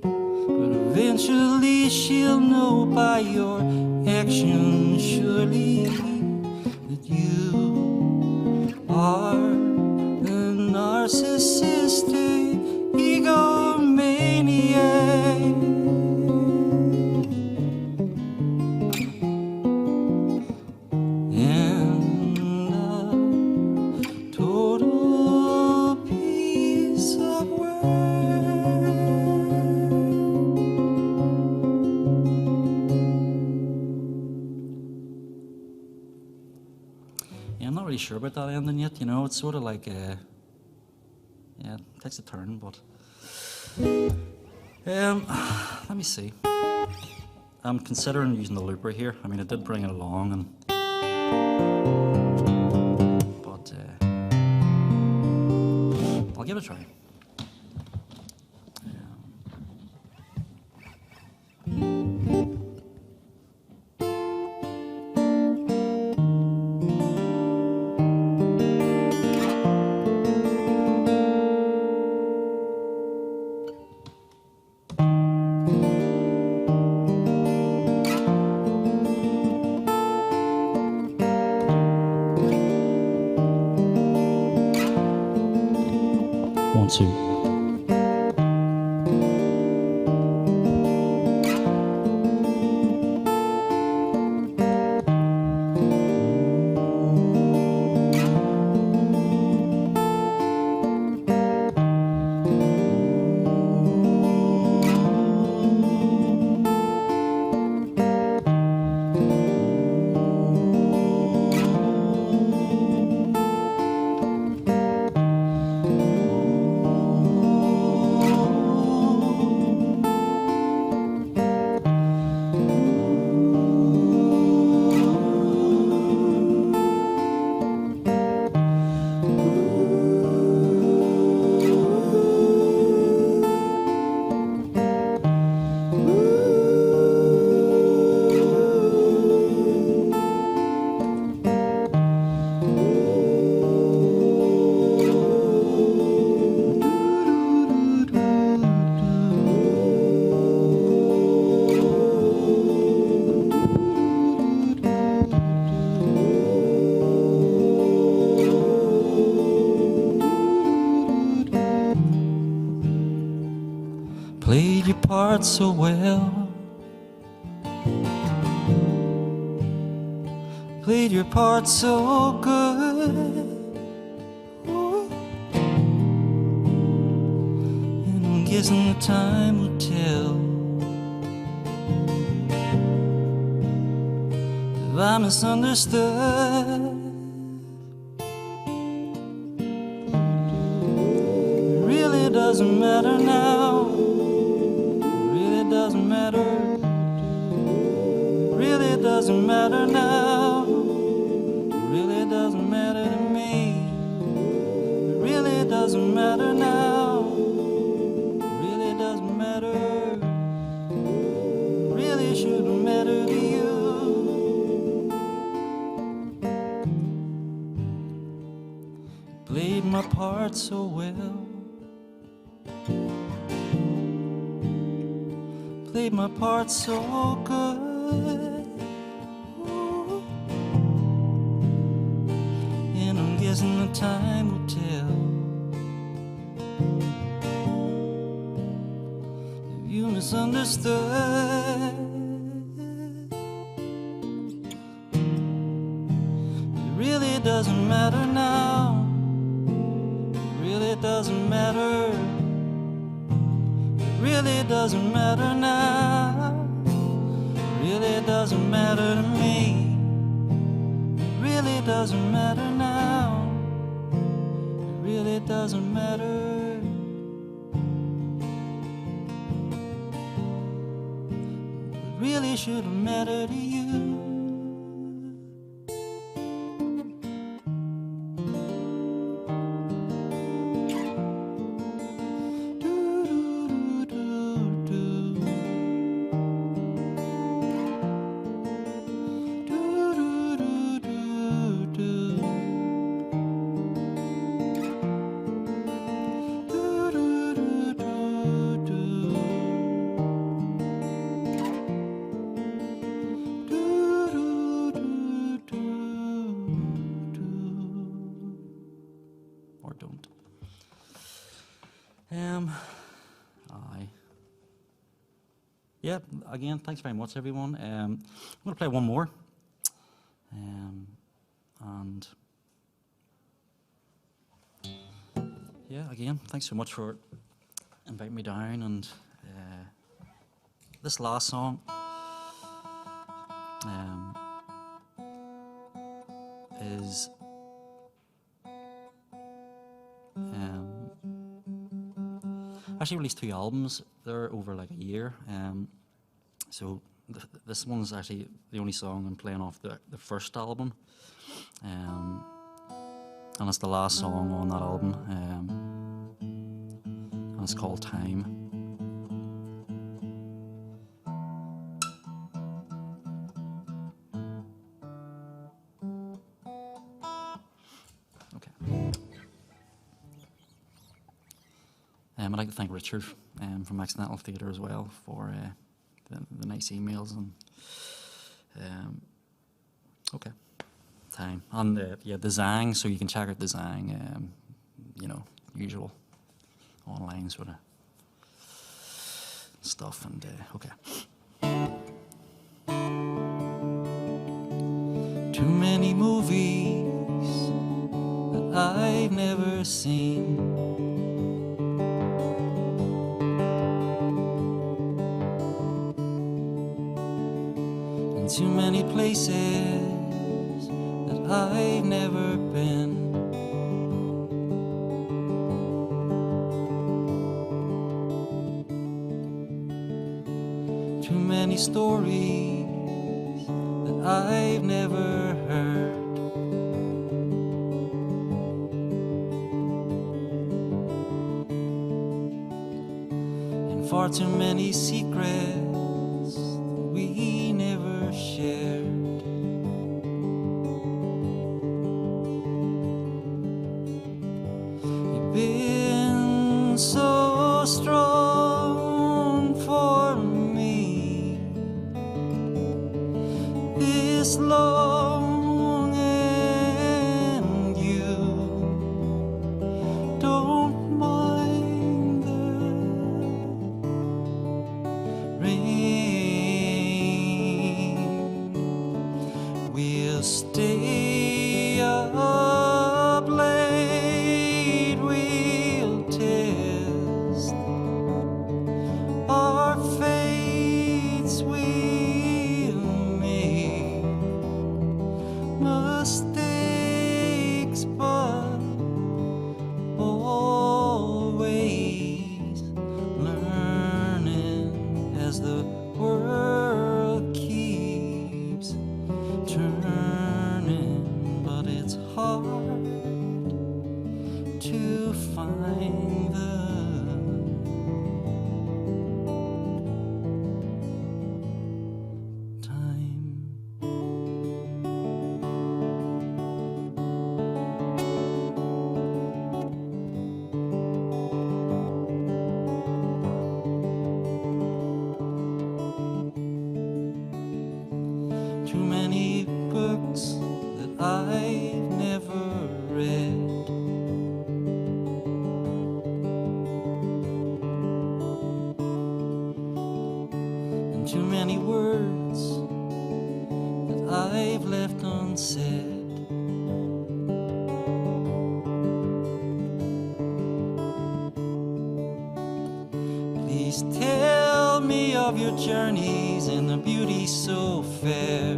But eventually she'll know by your actions surely that you are a narcissistic egomaniac. Sure about that ending yet, you know, it's sort of like yeah, it takes a turn, but let me see. I'm considering using the looper here. I mean, I did bring it along, and but I'll give it a try. Two. Played your part so well. Played your part so good. Ooh. And I'm guessing the time will tell if I misunderstood. It really doesn't matter now. Doesn't matter. It really doesn't matter now. It really doesn't matter to me. It really doesn't matter now. It really doesn't matter. It really shouldn't matter to you. Played my part so well. played my part so good. Ooh. And I'm guessing the time will tell if you misunderstood. It really doesn't matter now. It really doesn't matter. It really doesn't matter now. It really doesn't matter to me. It really doesn't matter now. It really doesn't matter. It really should have mattered to you. Or don't. Aye. Yeah, again, thanks very much, everyone. I'm going to play one more. And yeah, again, thanks so much for inviting me down. And this last song is actually released 2 albums. They're over like a year. So this one's actually the only song I'm playing off the first album. And it's the last song on that album. And it's called Time. I'd like to thank Richard from Accidental Theatre as well for the nice emails and Time and the Zang, so you can check out the Zang, usual online sort of stuff and Too many movies that I've never seen. Too many places that I've never been. Too many stories that I've never heard. And far too many secrets we never shared. You've been so strong for me this long, and you don't mind the rain. We'll stay up late, we'll test our fates, we'll make mistakes, but always learning as the world keeps turning. But it's hard to find the time. many words that I've left unsaid. Please tell me of your journeys and the beauty so fair.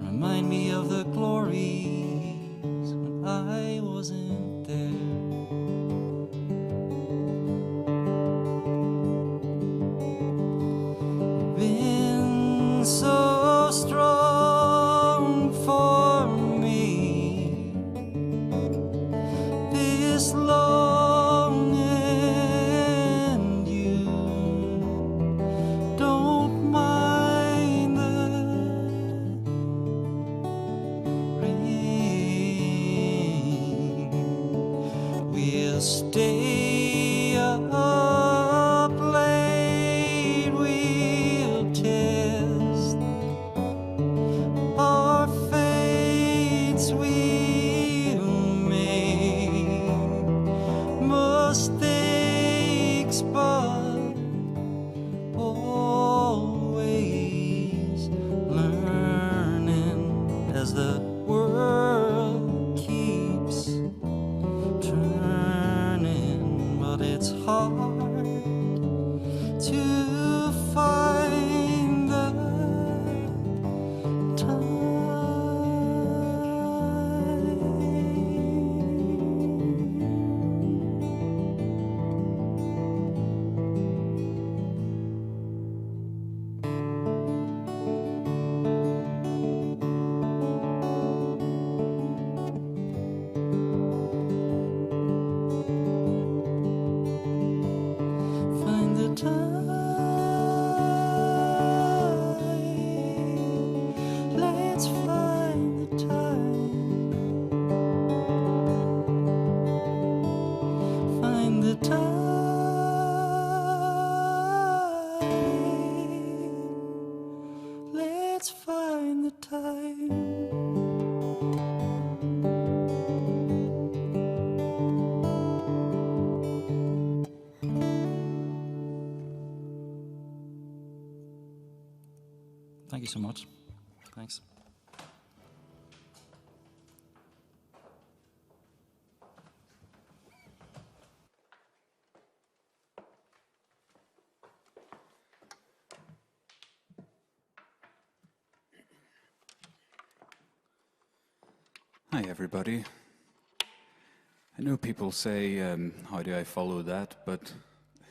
Remind me of the glories when I wasn't there. Been so strong for me this long, and you don't mind the rain. We'll stay up late, we'll test our fates, we'll make mistakes, but always learning as the world keeps turning. But it's hard to find the find the time. Let's find the time. Find the time. Let's find the time. Thank you so much. Thanks. Hi, everybody. I know people say, how do I follow that? But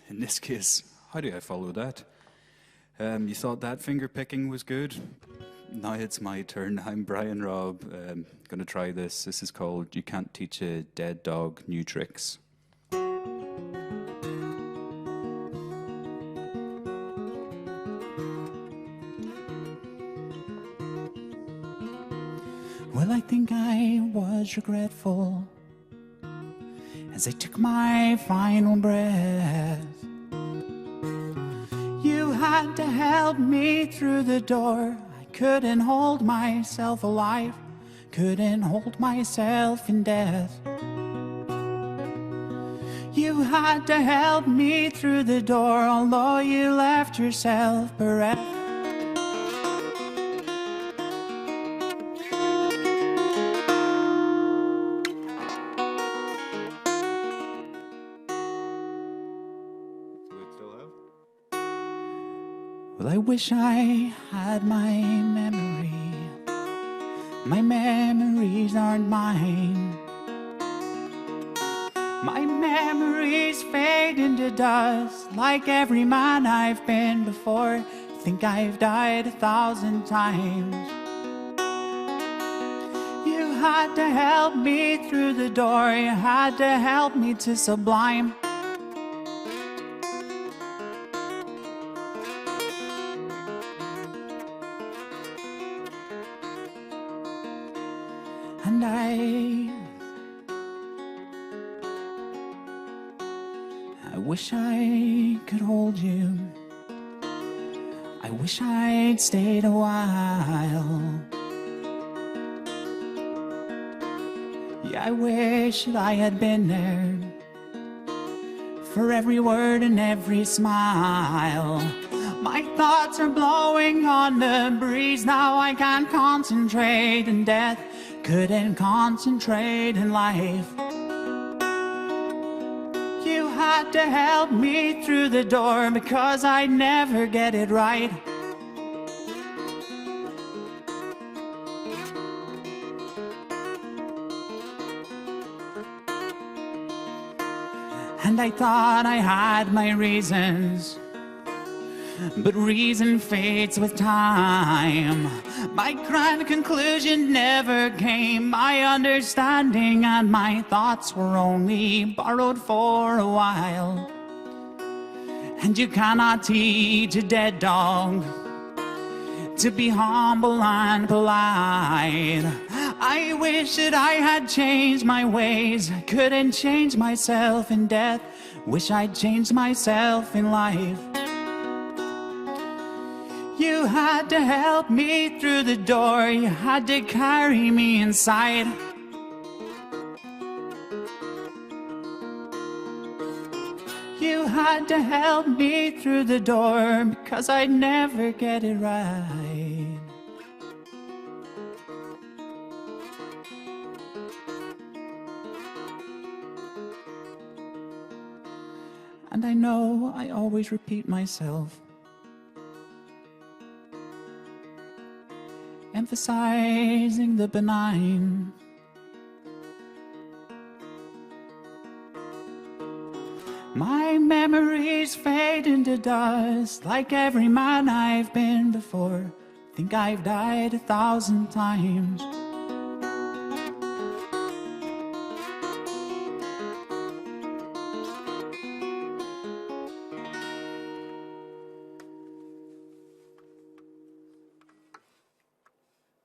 in this case, how do I follow that? You thought that finger picking was good? Now it's my turn. I'm Brian Robb. Gonna try this. This is called You Can't Teach a Dead Dog New Tricks. Well, I think I was regretful as I took my final breath. You had to help me through the door. I couldn't hold myself alive, couldn't hold myself in death. You had to help me through the door, although you left yourself bereft. Well, I wish I had my memory. My memories aren't mine. My memories fade into dust, like every man I've been before. Think I've died 1,000 times. You had to help me through the door. You had to help me to sublime. And I wish I could hold you. I wish I'd stayed a while. Yeah, I wish that I had been there for every word and every smile. My thoughts are blowing on the breeze. Now I can't concentrate in death, couldn't concentrate in life. You had to help me through the door because I'd never get it right. And I thought I had my reasons, but reason fades with time. My grand conclusion never came. My understanding and my thoughts were only borrowed for a while. And you cannot teach a dead dog to be humble and polite. I wish that I had changed my ways. I couldn't change myself in death. Wish I'd changed myself in life. You had to help me through the door. You had to carry me inside. You had to help me through the door because I'd never get it right. And I know I always repeat myself, emphasizing the benign. My memories fade into dust, like every man I've been before. Think I've died 1,000 times.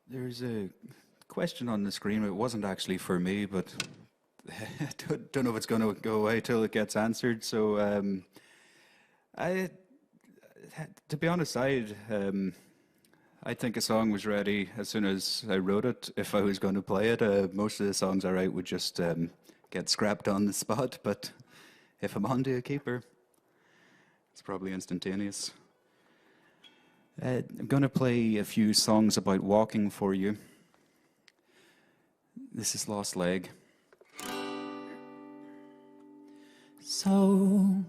There's a question on the screen. It wasn't actually for me, but I don't know if it's going to go away till it gets answered. So, to be honest, I think a song was ready as soon as I wrote it. If I was going to play it, most of the songs I write would just get scrapped on the spot. But if I'm onto a keeper, it's probably instantaneous. I'm going to play a few songs about walking for you. This is Lost Leg. So,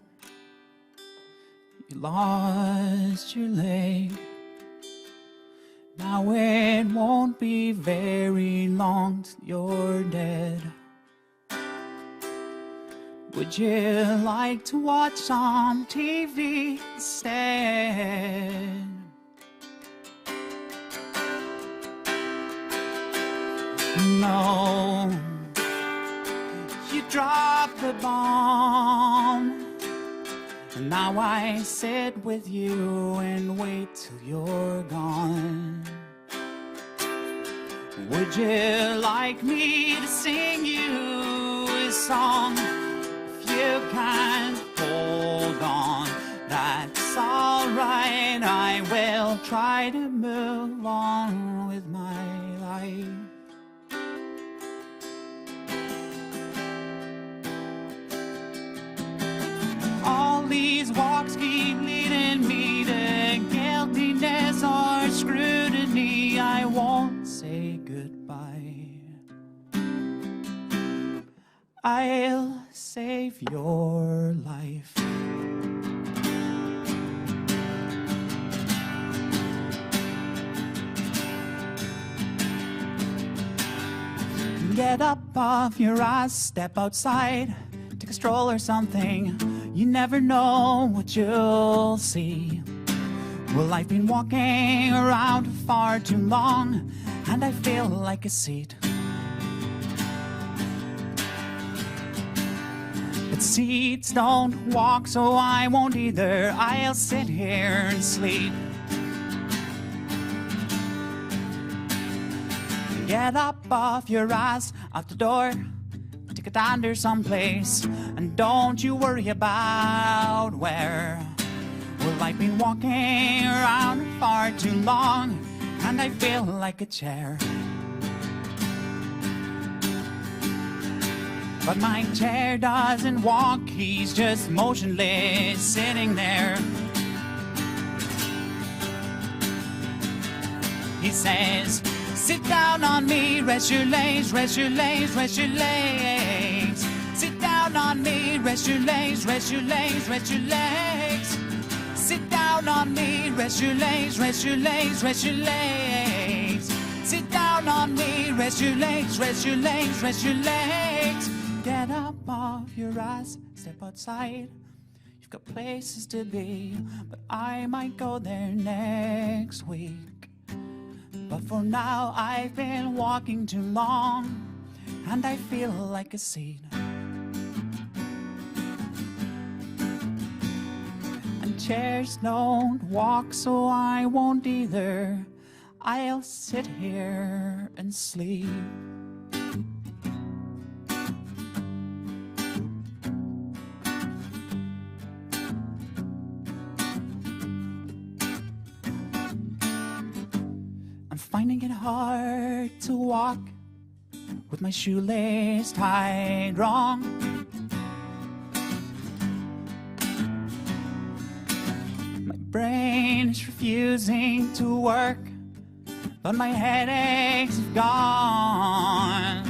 you lost your leg. Now it won't be very long till you're dead. Would you like to watch some TV instead? No, you dropped the bomb, and now I sit with you and wait till you're gone. Would you like me to sing you a song? If you can't hold on, that's alright. I will try to move on with my life. All these walks keep leading me to guiltiness or scrutiny. I won't say goodbye. I'll save your life. Get up off your ass, step outside, take a stroll or something. You never know what you'll see. Well, I've been walking around far too long, and I feel like a seat. But seats don't walk, so I won't either. I'll sit here and sleep. Get up off your ass, out the door, take a dander someplace, and don't you worry about where. Well, I've been walking around far too long, and I feel like a chair. But my chair doesn't walk, he's just motionless, sitting there. He says, sit down on me, rest your legs, rest your legs, rest your legs. Sit down on me, rest your legs, rest your legs, rest your legs. Sit down on me, rest your legs, rest your legs, rest your legs. Sit down on me, rest your legs, rest your legs, rest your legs. Get up off your ass, step outside. You've got places to be, but I might go there next week. But for now, I've been walking too long, and I feel like a seed. And chairs don't walk, so I won't either. I'll sit here and sleep. I'm finding it hard to walk with my shoelace tied wrong. My brain is refusing to work, but my headaches have gone.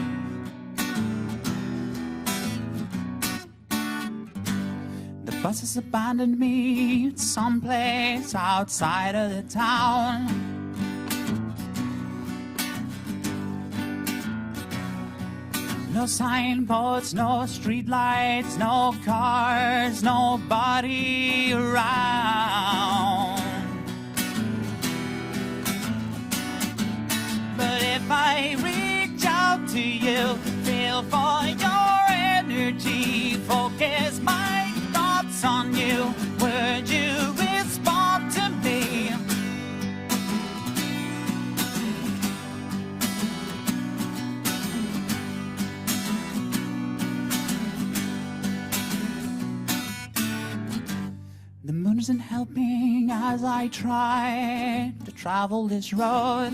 The bus has abandoned me someplace outside of the town. No signposts, no streetlights, no cars, nobody around. But if I reach out to you, feel for your energy, focus my thoughts on you, would you respond to me? The moon isn't helping as I try to travel this road.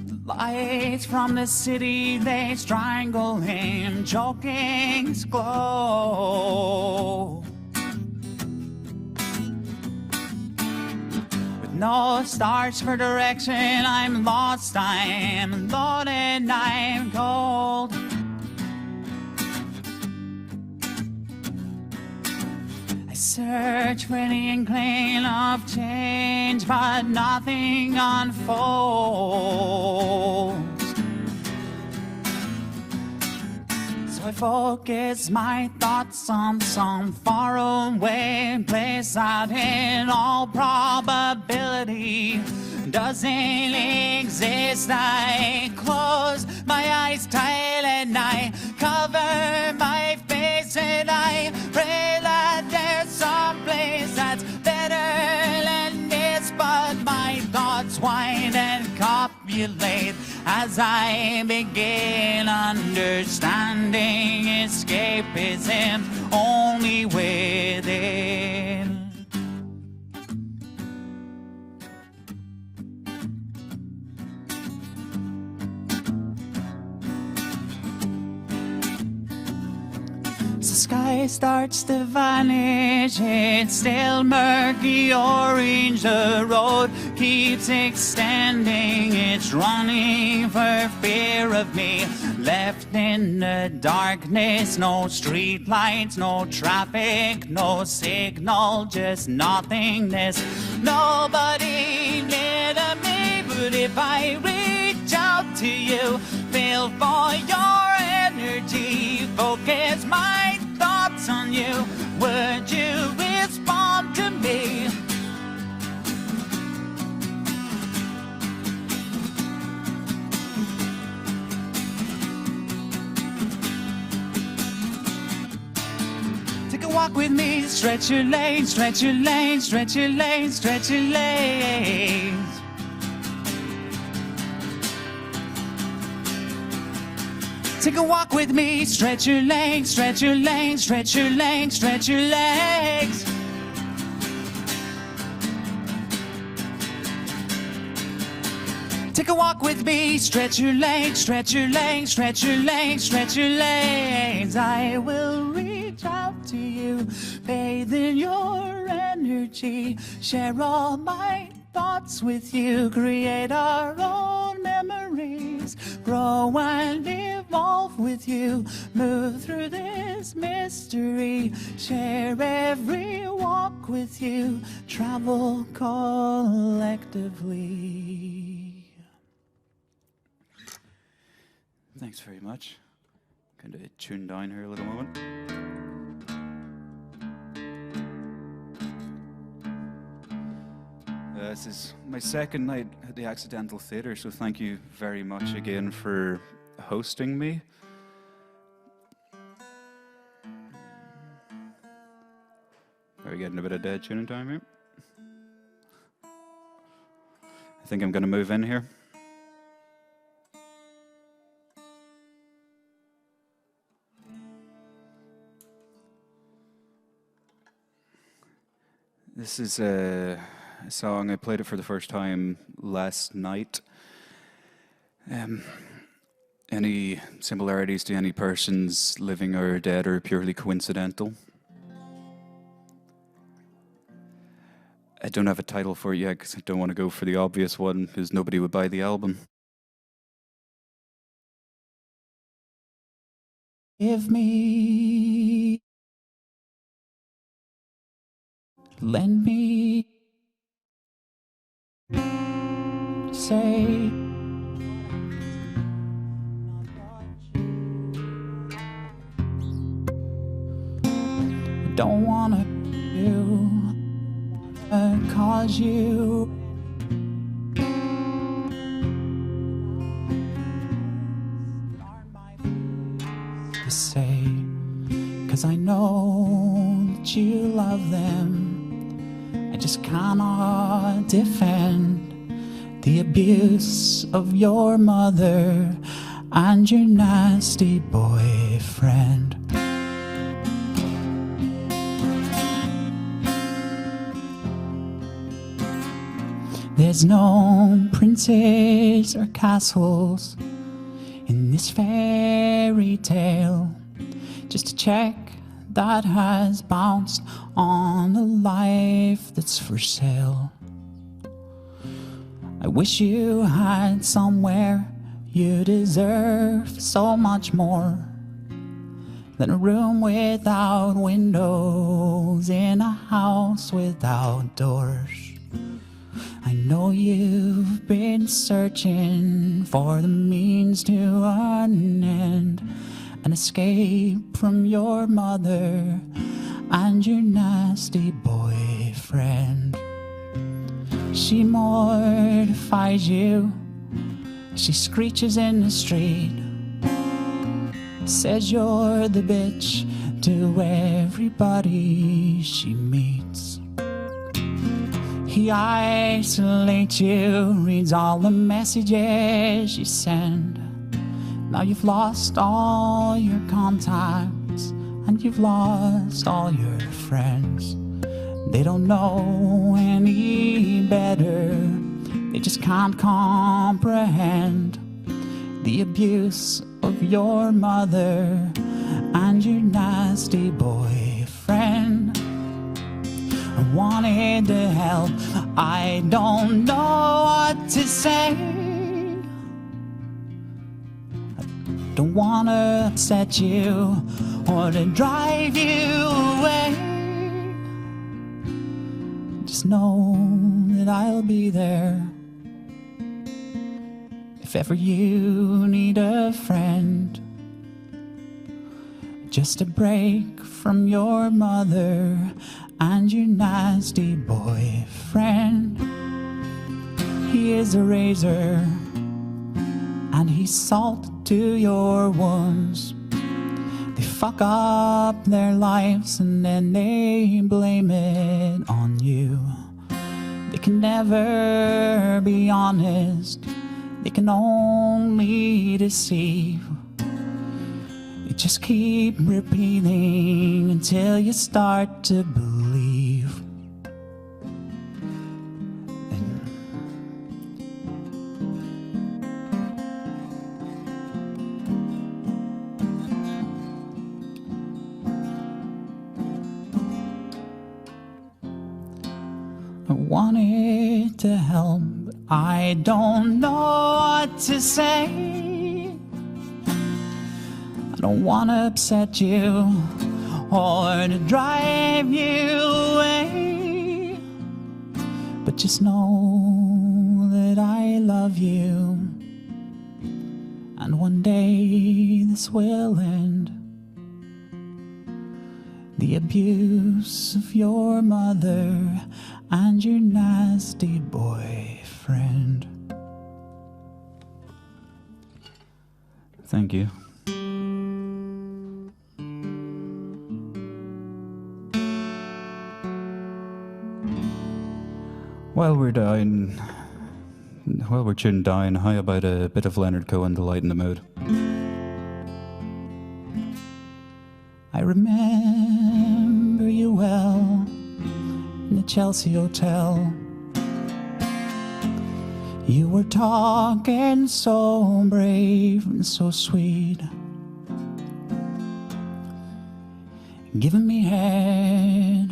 The lights from the city, they strangle him, choking his glow. With no stars for direction, I'm lost, I'm alone and I'm cold. Search for any inkling of change, but nothing unfolds. So I focus my thoughts on some faraway place that in all probability doesn't exist. I close my eyes tight and I cover my face and I pray that there's some place that's better than this. But my thoughts wind and copulate as I begin understanding escapism only within. The sky starts to vanish, it's still murky orange. The road keeps extending, it's running for fear of me. Left in the darkness, no street lights, no traffic, no signal, just nothingness. Nobody near to me, but if I reach out to you, feel for your energy, focus my thoughts on you, would you respond to me? Take a walk with me, stretch your legs, stretch your legs, stretch your legs, stretch your legs. Take a walk with me, stretch your legs, stretch your legs, stretch your legs, stretch your legs. Take take a walk with me. Stretch your legs, stretch your legs, stretch your legs, stretch your legs. I will reach out to you, bathe in your energy, share all my thoughts with you, create our own memories, grow and evolve with you, move through this mystery, share every walk with you, travel collectively. Thanks very much. Kind of tune down here a little moment. This is my second night at the Accidental Theatre, so thank you very much again for hosting me. Are we getting a bit of dead tuning time here? I think I'm going to move in here. This is a song, I played it for the first time last night. Any similarities to any persons living or dead are purely coincidental. I don't have a title for it yet because I don't want to go for the obvious one because nobody would buy the album. Give me, lend me, say, I don't wanna do, cause you to say, cause I know that you love them. I just cannot defend the abuse of your mother and your nasty boyfriend. There's no princes or castles in this fairy tale, just a check that has bounced on a life that's for sale. I wish you had somewhere you deserve so much more than a room without windows in a house without doors. I know you've been searching for the means to an end, an escape from your mother and your nasty boyfriend. She mortifies you, she screeches in the street, says you're the bitch to everybody she meets. He isolates you, reads all the messages you send. Now you've lost all your contacts and you've lost all your friends. They don't know any better, they just can't comprehend the abuse of your mother and your nasty boyfriend. I wanted to help, I don't know what to say. I don't want to upset you or to drive you away. Just know that I'll be there if ever you need a friend. Just a break from your mother and your nasty boyfriend. He is a razor and he's salt to your wounds. They fuck up their lives and then they blame it on you. They can never be honest, they can only deceive. You just keep repeating until you start to believe. wanted to help, but I don't know what to say. I don't want to upset you or to drive you away, but just know that I love you, and one day this will end. The abuse of your mother and your nasty boyfriend. Thank you. While we're chewing down, how about a bit of Leonard Cohen to lighten the mood? I remember you well in the Chelsea Hotel. You were talking so brave and so sweet, giving me head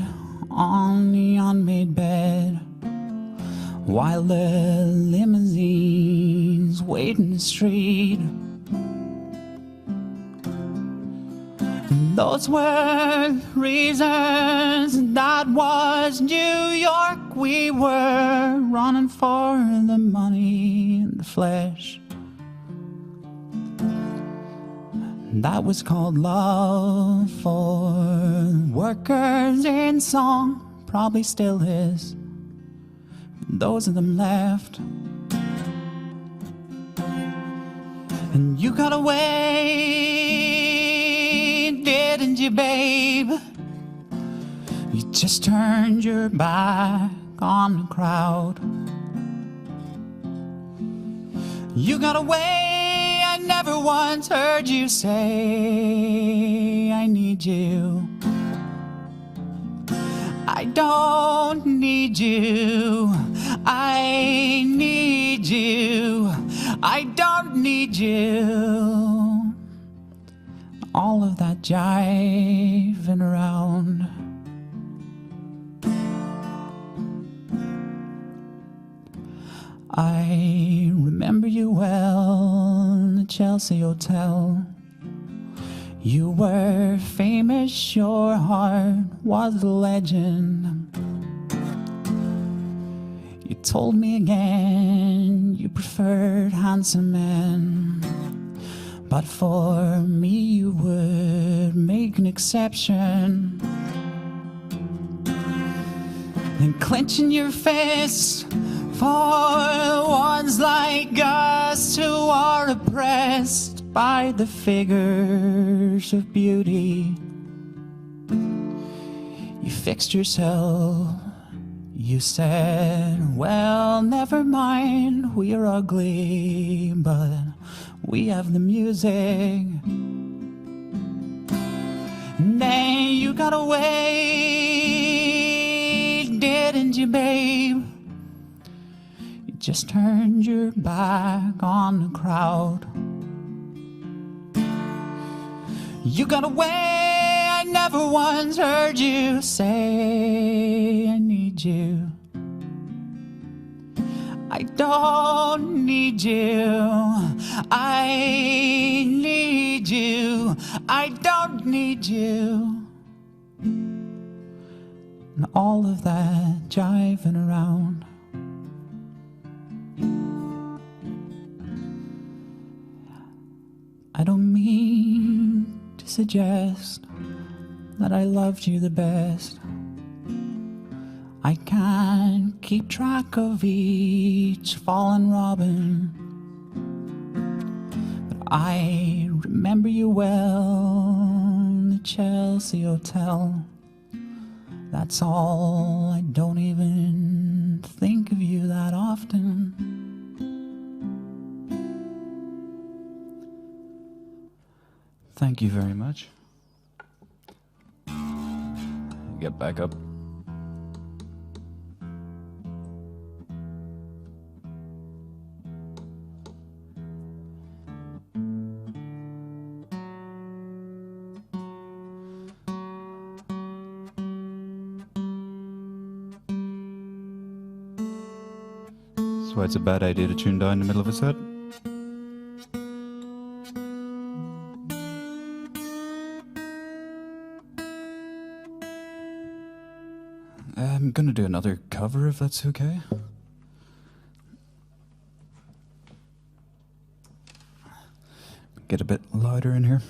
on the unmade bed, while the limousines wait in the street. Those were reasons, that was New York. We were running for the money and the flesh. That was called love for workers in song, probably still is. Those of them left, and you got away, didn't you, babe? You just turned your back on the crowd. You got away, I never once heard you say, I need you. I don't need you, I need you, I don't need you. All of that jiving around. I remember you well in the Chelsea Hotel. You were famous, your heart was a legend. You told me again you preferred handsome men, but for me you would make an exception. Then clenching your fists for ones like us who are oppressed by the figures of beauty. You fixed yourself, you said, well, never mind, we are ugly, but we have the music. And then you got away, didn't you, babe? You just turned your back on the crowd. You got away, I never once heard you say, I need you. I don't need you, I need you, I don't need you. And all of that jiving around. I don't mean to suggest that I loved you the best. I can't keep track of each fallen robin, but I remember you well in the Chelsea Hotel. That's all, I don't even think of you that often. Thank you very much. Get back up. why it's a bad idea to tune down in the middle of a set. I'm gonna do another cover if that's okay. Get a bit louder in here.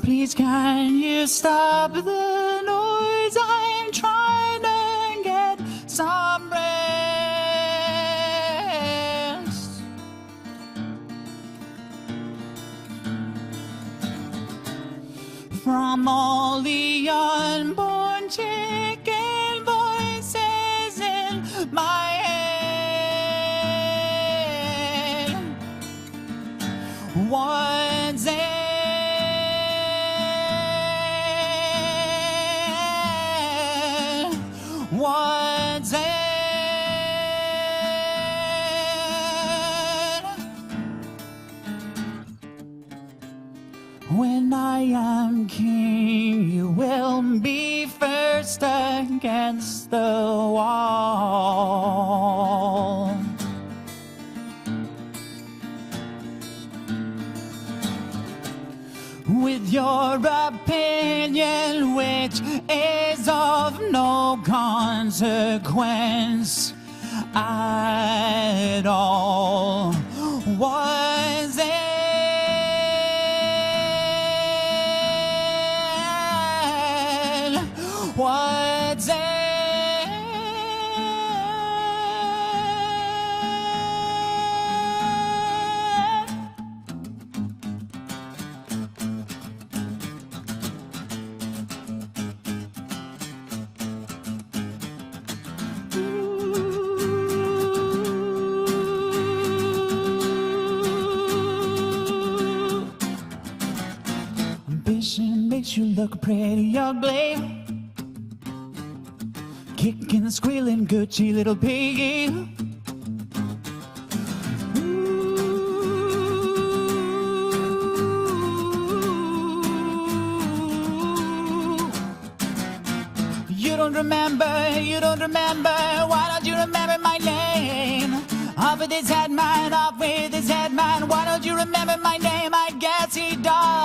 Please can you stop the noise? I'm trying to get some rest. From all the unborn chicken voices in my head. Once once when I am king, you will be first against the wall. With your opinion, which is of no consequence at all, was it? Was it? Ambition makes you look pretty ugly. Kicking and squealing, Gucci little piggy. You don't remember, why don't you remember my name? Off with his head, man, off with his head, man. Why don't you remember my name? I guess he does.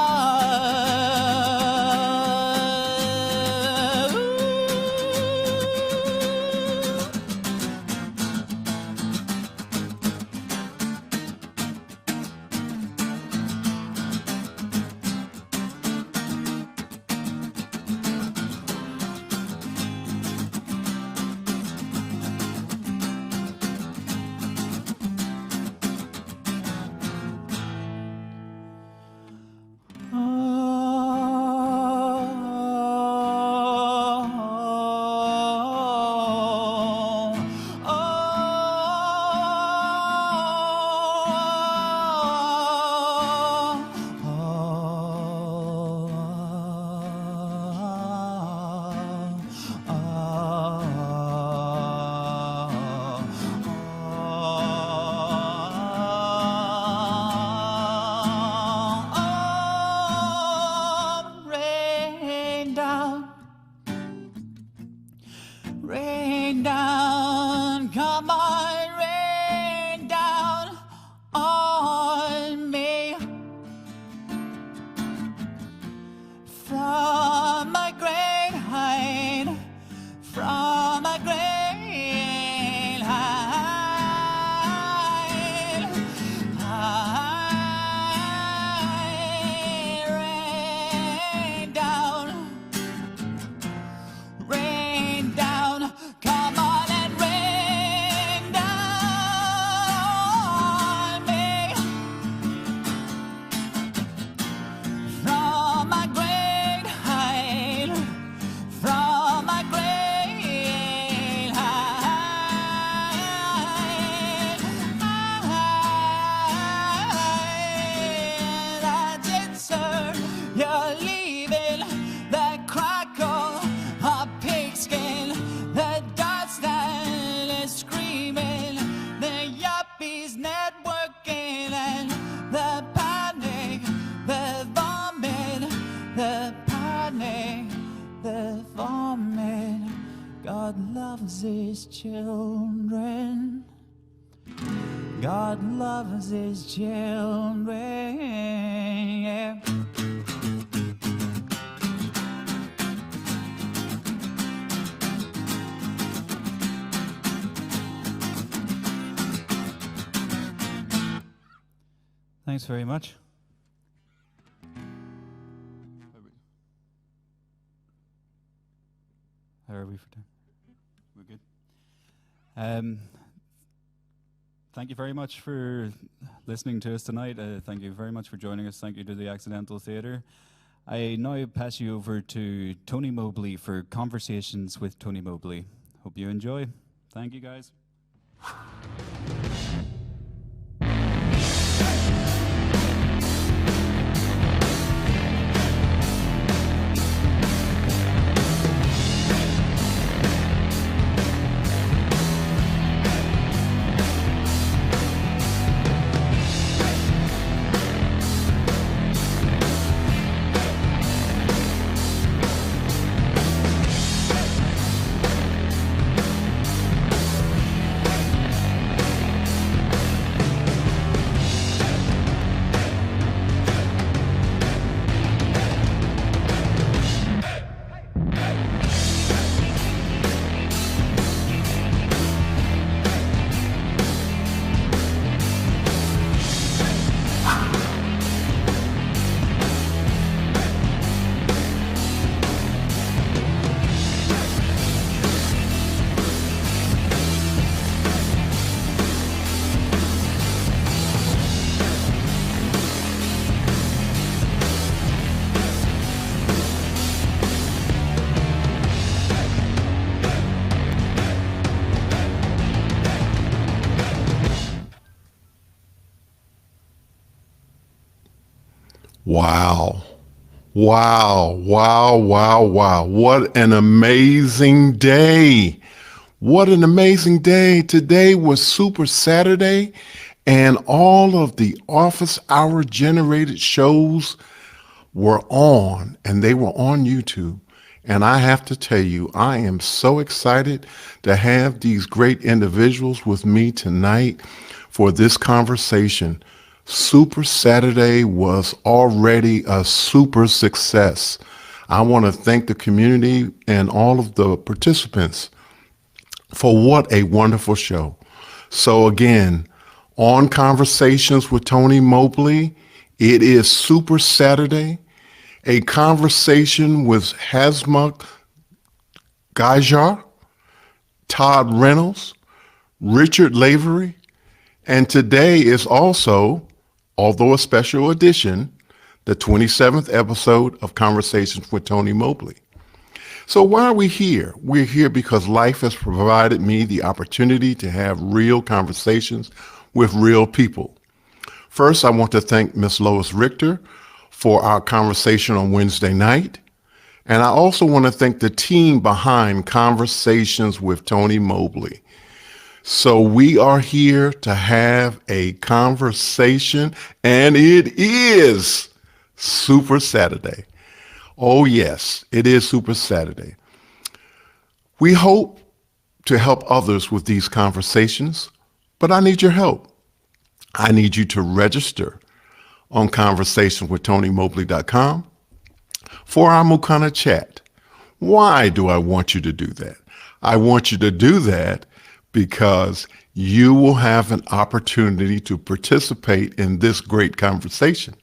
loves his children. God loves his children. Yeah. Thanks very much. How are we for time? We're good. Thank you very much for listening to us tonight. Thank you very much for joining us. Thank you to the Accidental Theatre. I now pass you over to Tony Mobley for Conversations with Tony Mobley. Hope you enjoy. Thank you, guys. Wow. Wow, wow, wow, wow. What an amazing day. What an amazing day. Today was Super Saturday, and all of the office hour generated shows were on, and they were on YouTube. And I have to tell you, I am so excited to have these great individuals with me tonight for this conversation. Super Saturday was already a super success. I want to thank the community and all of the participants for what a wonderful show. So again, on Conversations with Tony Mobley, it is Super Saturday, a conversation with Damyanti Gajjar, Todd Reynolds, Richard Lavery, and today is also, although a special edition, the 27th episode of Conversations with Tony Mobley. So why are we here? We're here because life has provided me the opportunity to have real conversations with real people. First, I want to thank Miss Lois Richter for our conversation on Wednesday night. And I also want to thank the team behind Conversations with Tony Mobley. So we are here to have a conversation, and it is Super Saturday. Oh yes, it is Super Saturday. We hope to help others with these conversations, but I need your help. I need you to register on conversationswithTonyMobley.com for our Mukana chat. Why do I want you to do that? I want you to do that because you will have an opportunity to participate in this great conversation.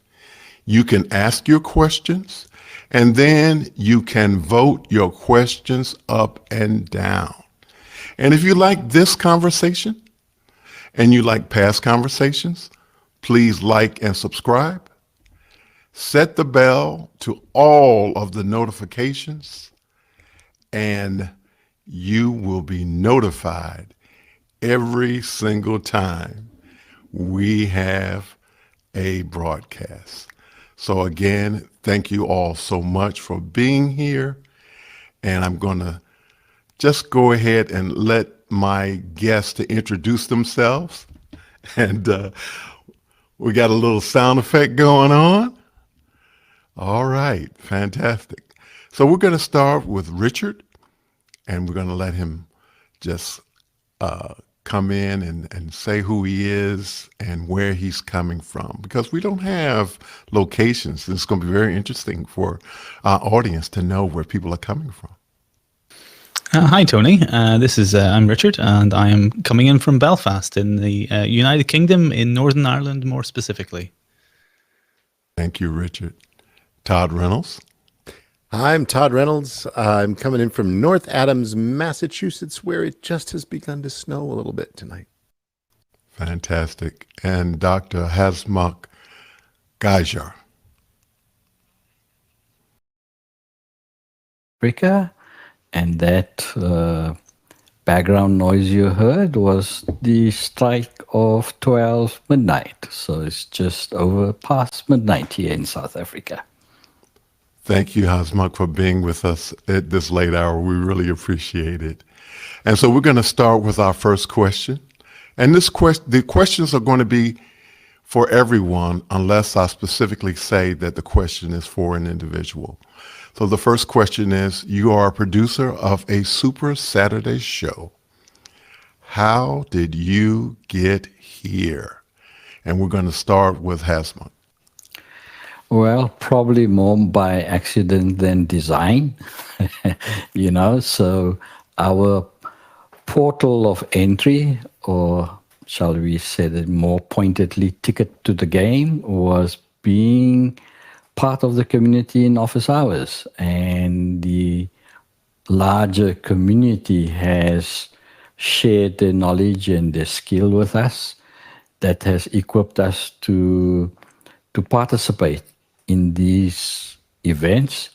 You can ask your questions, and then you can vote your questions up and down. And if you like this conversation and you like past conversations, please like and subscribe. Set the bell to all of the notifications, and you will be notified every single time we have a broadcast. So again, thank you all so much for being here. And I'm going to just go ahead and let my guests to introduce themselves. And we got a little sound effect going on. All right, fantastic. So we're going to start with Richard, and we're going to let him just come in and say who he is and where he's coming from, because we don't have locations. It's going to be very interesting for our audience to know where people are coming from. Hi, Tony. I'm Richard, and I am coming in from Belfast in the United Kingdom, in Northern Ireland, more specifically. Thank you, Richard. Todd Reynolds. I'm Todd Reynolds. I'm coming in from North Adams, Massachusetts, where it just has begun to snow a little bit tonight. Fantastic. And Dr. Damyanti Gajjar. Africa, and that background noise you heard was the strike of 12 midnight. So it's just over past midnight here in South Africa. Thank you, Hasmak, for being with us at this late hour. We really appreciate it. And so we're going to start with our first question. And the questions are going to be for everyone, unless I specifically say that the question is for an individual. So the first question is, you are a producer of a Super Saturday show. How did you get here? And we're going to start with Hasmak. Well, probably more by accident than design, so our portal of entry, or shall we say that more pointedly, ticket to the game, was being part of the community in office hours. And the larger community has shared their knowledge and their skill with us that has equipped us to participate in these events.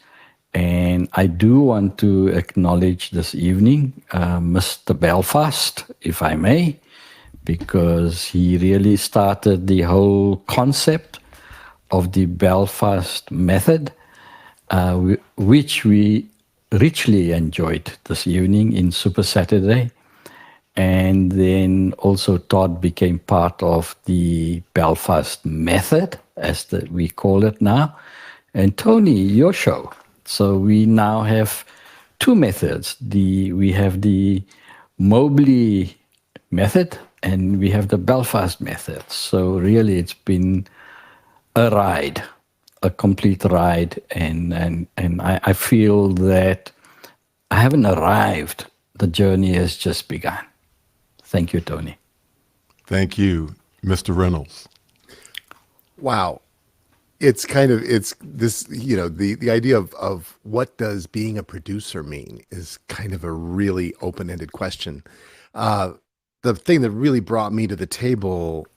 And I do want to acknowledge this evening Mr. Belfast, if I may, because he really started the whole concept of the Belfast method, which we richly enjoyed this evening in Super Saturday. And then also Todd became part of the Belfast method, as we call it now. And Tony, your show. So we now have two methods. We have the Mobley method and we have the Belfast method. So really it's been a ride, a complete ride. And I feel that I haven't arrived. The journey has just begun. Thank you, Tony. Thank you, Mr. Reynolds. Wow. It's this, the idea of what does being a producer mean is kind of a really open-ended question. The thing that really brought me to the table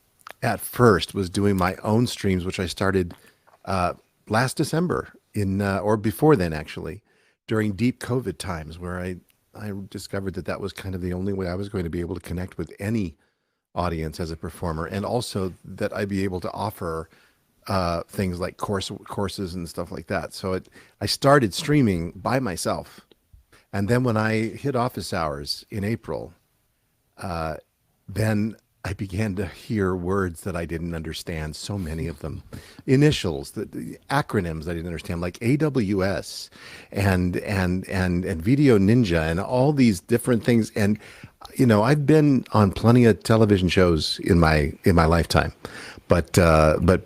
at first was doing my own streams, which I started last December or before then, actually, during deep COVID times, where I discovered that was kind of the only way I was going to be able to connect with any audience as a performer, and also that I'd be able to offer things like courses and stuff like that. So I started streaming by myself. And then when I hit office hours in April, then I began to hear words that I didn't understand, so many of them. Initials, the acronyms I didn't understand, like AWS and Video Ninja and all these different things. And, I've been on plenty of television shows in my lifetime. But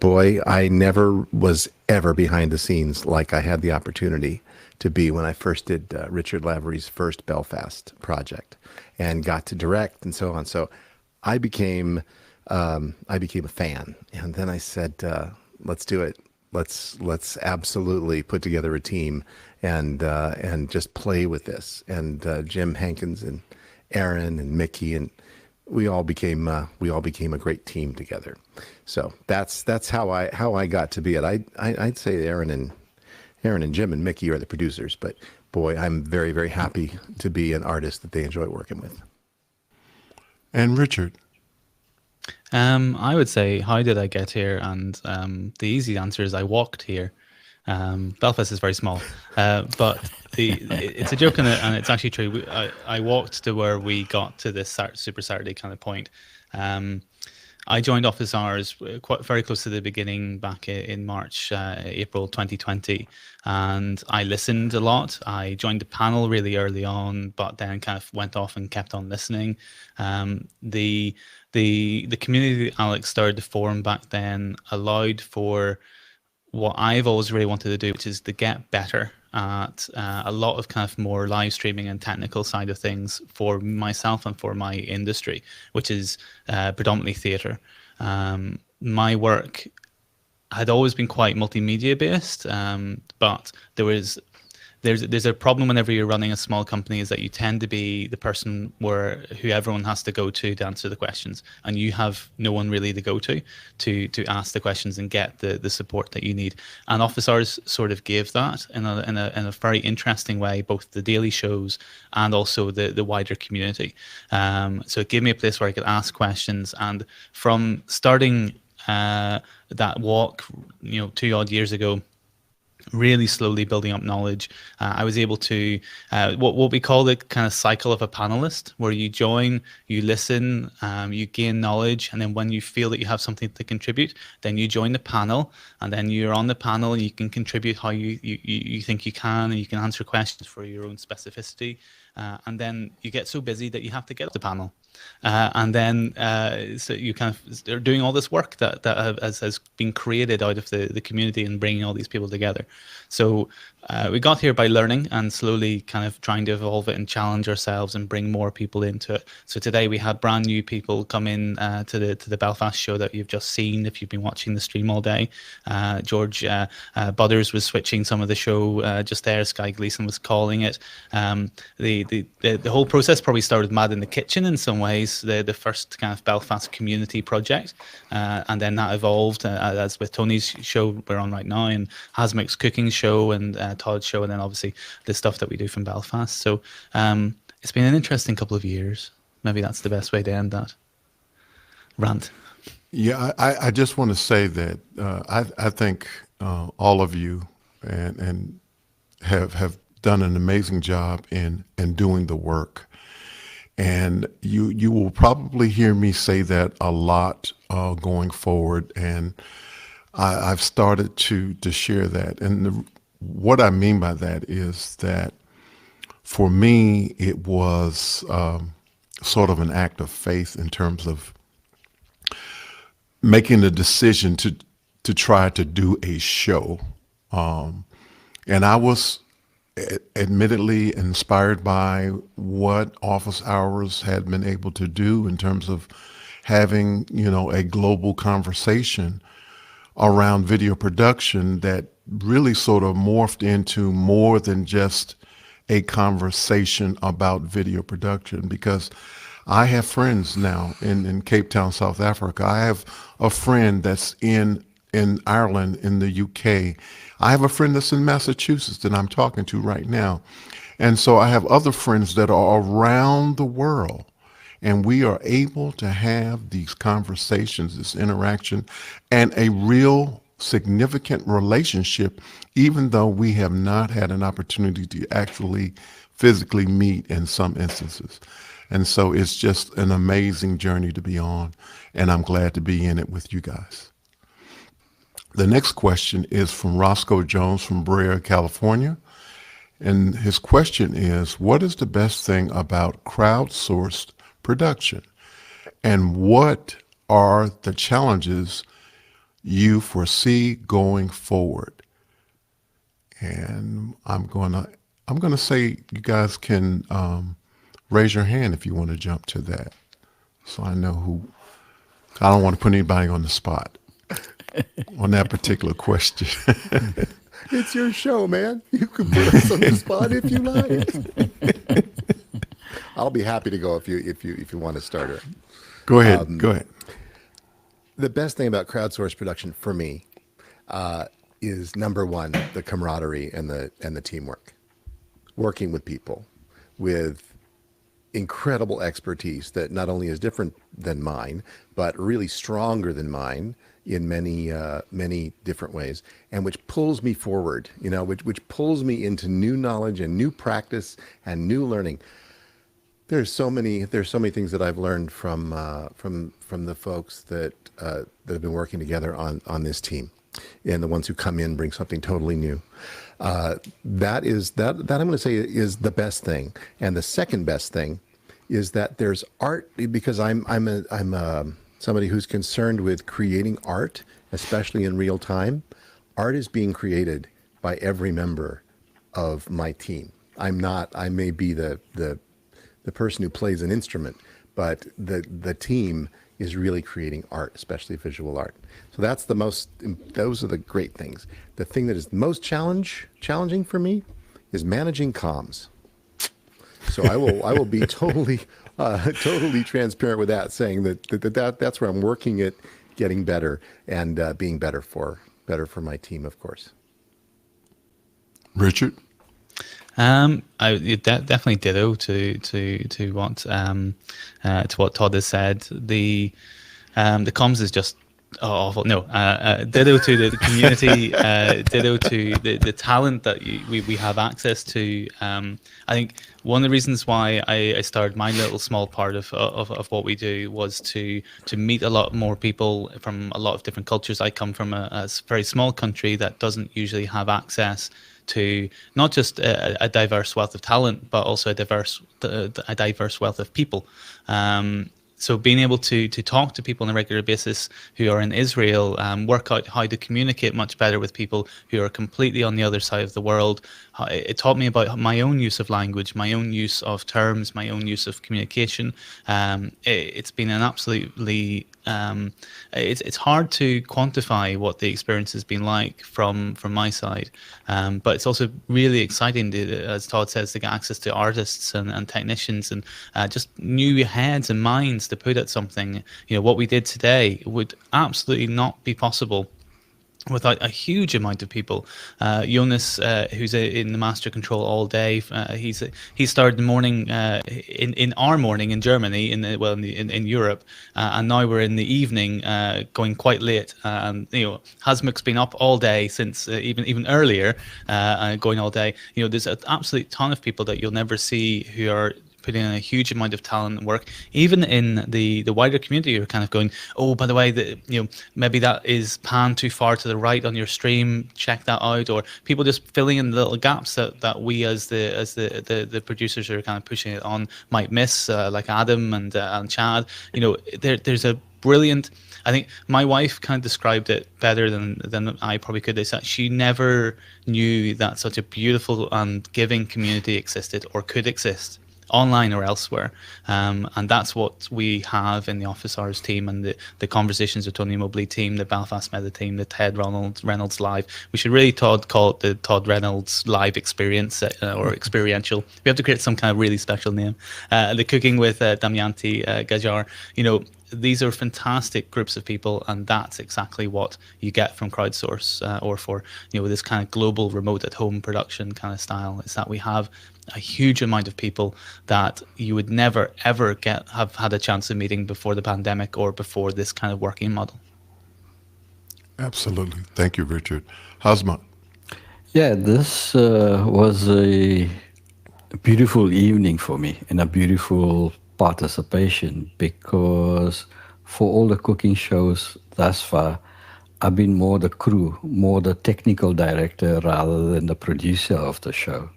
boy, I never was ever behind the scenes like I had the opportunity to be when I first did Richard Lavery's first Belfast project and got to direct and so on. So I became a fan, and then I said, let's do it. Let's absolutely put together a team and just play with this. And Jim Hankins and Aaron and Mickey, and we all became a great team together. So that's how I got to be it. I'd say Aaron and Jim and Mickey are the producers, but boy, I'm very, very happy to be an artist that they enjoy working with. And Richard? I would say, how did I get here? And the easy answer is I walked here. Belfast is very small, but it's a joke and it's actually true. I walked to where we got to this Super Saturday kind of point. I joined Office Hours quite very close to the beginning back in March, April 2020, and I listened a lot. I joined the panel really early on, but then kind of went off and kept on listening. The community that Alex started to form back then allowed for what I've always really wanted to do, which is to get better at a lot of kind of more live streaming and technical side of things for myself and for my industry, which is predominantly theatre. My work had always been quite multimedia based, but there's a problem whenever you're running a small company, is that you tend to be the person who everyone has to go to answer the questions, and you have no one really to go to ask the questions and get the support that you need. And Office Hours sort of gave that in a very interesting way, both the daily shows and also the wider community. So it gave me a place where I could ask questions, and from starting that walk, 2 odd years ago, really slowly building up knowledge, I was able to what we call the kind of cycle of a panelist, where you join, you listen, you gain knowledge, and then when you feel that you have something to contribute, then you join the panel, and then you're on the panel and you can contribute how you think you can, and you can answer questions for your own specificity, and then you get so busy that you have to get off the panel. And then so you kind of they're doing all this work that has been created out of the community and bringing all these people together. So we got here by learning and slowly kind of trying to evolve it and challenge ourselves and bring more people into it. So today we had brand new people come in to the Belfast show that you've just seen if you've been watching the stream all day. George Butters was switching some of the show just there. Sky Gleason was calling it. The whole process probably started mad in the kitchen in some ways, the first kind of Belfast community project, and then that evolved as with Tony's show we're on right now, and Hasmik's cooking show, and Todd's show, and then obviously the stuff that we do from Belfast. So it's been an interesting couple of years. Maybe that's the best way to end that rant. Yeah, I just want to say that I think all of you and have done an amazing job in doing the work. And you will probably hear me say that a lot going forward. And I've started to share that. And what I mean by that is that for me, it was sort of an act of faith in terms of making the decision to try to do a show. And I was admittedly inspired by what Office Hours had been able to do in terms of having, a global conversation around video production that really sort of morphed into more than just a conversation about video production. Because I have friends now in Cape Town, South Africa. I have a friend that's in Ireland, in the UK. I have a friend that's in Massachusetts that I'm talking to right now. And so I have other friends that are around the world, and we are able to have these conversations, this interaction, and a real significant relationship, even though we have not had an opportunity to actually physically meet in some instances. And so it's just an amazing journey to be on, and I'm glad to be in it with you guys. The next question is from Roscoe Jones from Brea, California. And his question is, what is the best thing about crowdsourced production? And what are the challenges you foresee going forward? And I'm gonna say you guys can raise your hand if you want to jump to that. So I know who. I don't want to put anybody on the spot on that particular question. It's your show, man. You can put us on the spot if you like. I'll be happy to go if you want to start it. Go ahead. Go ahead. The best thing about crowdsourced production for me is, number one, the camaraderie and the teamwork. Working with people with incredible expertise that not only is different than mine, but really stronger than mine in many different ways, and which pulls me forward, which pulls me into new knowledge and new practice and new learning. There's so many things that I've learned from the folks that have been working together on this team, and the ones who come in bring something totally new. That I'm going to say is the best thing, and the second best thing is that there's art, because I'm somebody who's concerned with creating art, especially in real time. Art is being created by every member of my team. I may be the person who plays an instrument, but the team is really creating art, especially visual art. So those are the great things. The thing that is most challenging for me is managing comms. So I will be totally transparent with that, saying that's where I'm working at getting better and being better for my team, of course. Richard? I definitely ditto to what Todd has said. The comms is just awful. No, ditto to the community. Ditto to the talent that we have access to. I think one of the reasons why I started my little small part of what we do was to meet a lot more people from a lot of different cultures. I come from a very small country that doesn't usually have access to not just a diverse wealth of talent, but also a diverse wealth of people. So being able to talk to people on a regular basis who are in Israel, work out how to communicate much better with people who are completely on the other side of the world. It taught me about my own use of language, my own use of terms, my own use of communication. It's been an absolutely it's hard to quantify what the experience has been like from my side, but it's also really exciting as Todd says, to get access to artists and technicians and just new heads and minds to put at something. What we did today would absolutely not be possible without a huge amount of people. Jonas, who's in the master control all day, he started the morning in our morning in Germany, in Europe, and now we're in the evening, going quite late. Hasmuk's been up all day since even earlier, going all day. There's an absolute ton of people that you'll never see who are putting in a huge amount of talent and work, even in the wider community. You're kind of going, oh, by the way, maybe that is panned too far to the right on your stream, check that out. Or people just filling in the little gaps that we as the producers who are kind of pushing it on might miss, like Adam and Chad. There's a brilliant, I think my wife kind of described it better than I probably could. Is that she never knew that such a beautiful and giving community existed or could exist, online or elsewhere, and that's what we have in the Office Hours team and the Conversations with Tony Mobley team, the Belfast Meta team, the Ted Reynolds Live. We should really call it the Todd Reynolds Live Experience or experiential. We have to create some kind of really special name. The Cooking with Damyanti Gajjar. These are fantastic groups of people, and that's exactly what you get from crowdsource or for this kind of global remote at home production kind of style. Is that we have a huge amount of people that you would never ever have had a chance of meeting before the pandemic or before this kind of working model. Absolutely. Thank you, Richard. Hasmukh. Yeah, this was a beautiful evening for me and a beautiful participation, because for all the cooking shows thus far, I've been more the crew, more the technical director rather than the producer of the show.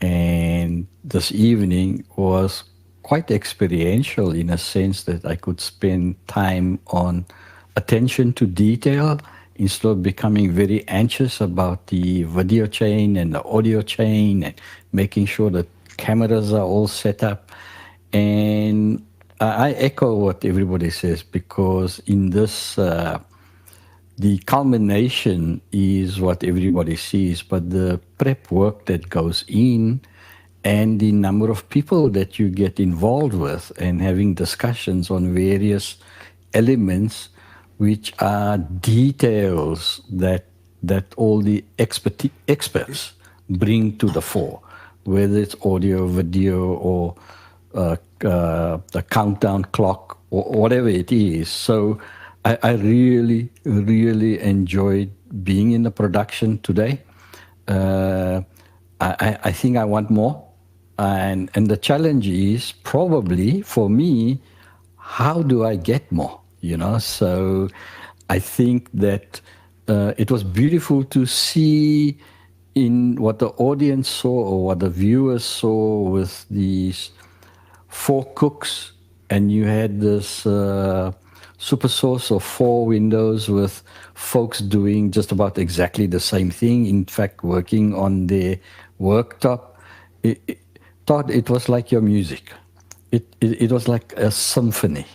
And this evening was quite experiential in a sense that I could spend time on attention to detail instead of becoming very anxious about the video chain and the audio chain and making sure that cameras are all set up. And I echo what everybody says, because in this, the culmination is what everybody sees, but the prep work that goes in and the number of people that you get involved with and having discussions on various elements, which are details that all the experts bring to the fore, whether it's audio, video, or the countdown clock, or whatever it is. So I really, really enjoyed being in the production today. I think I want more. And the challenge is probably for me, how do I get more? So I think that it was beautiful to see in what the audience saw or what the viewers saw with these 4 cooks, and you had this super source of 4 windows with folks doing just about exactly the same thing. In fact, working on their worktop. Thought it was like your music. It was like a symphony,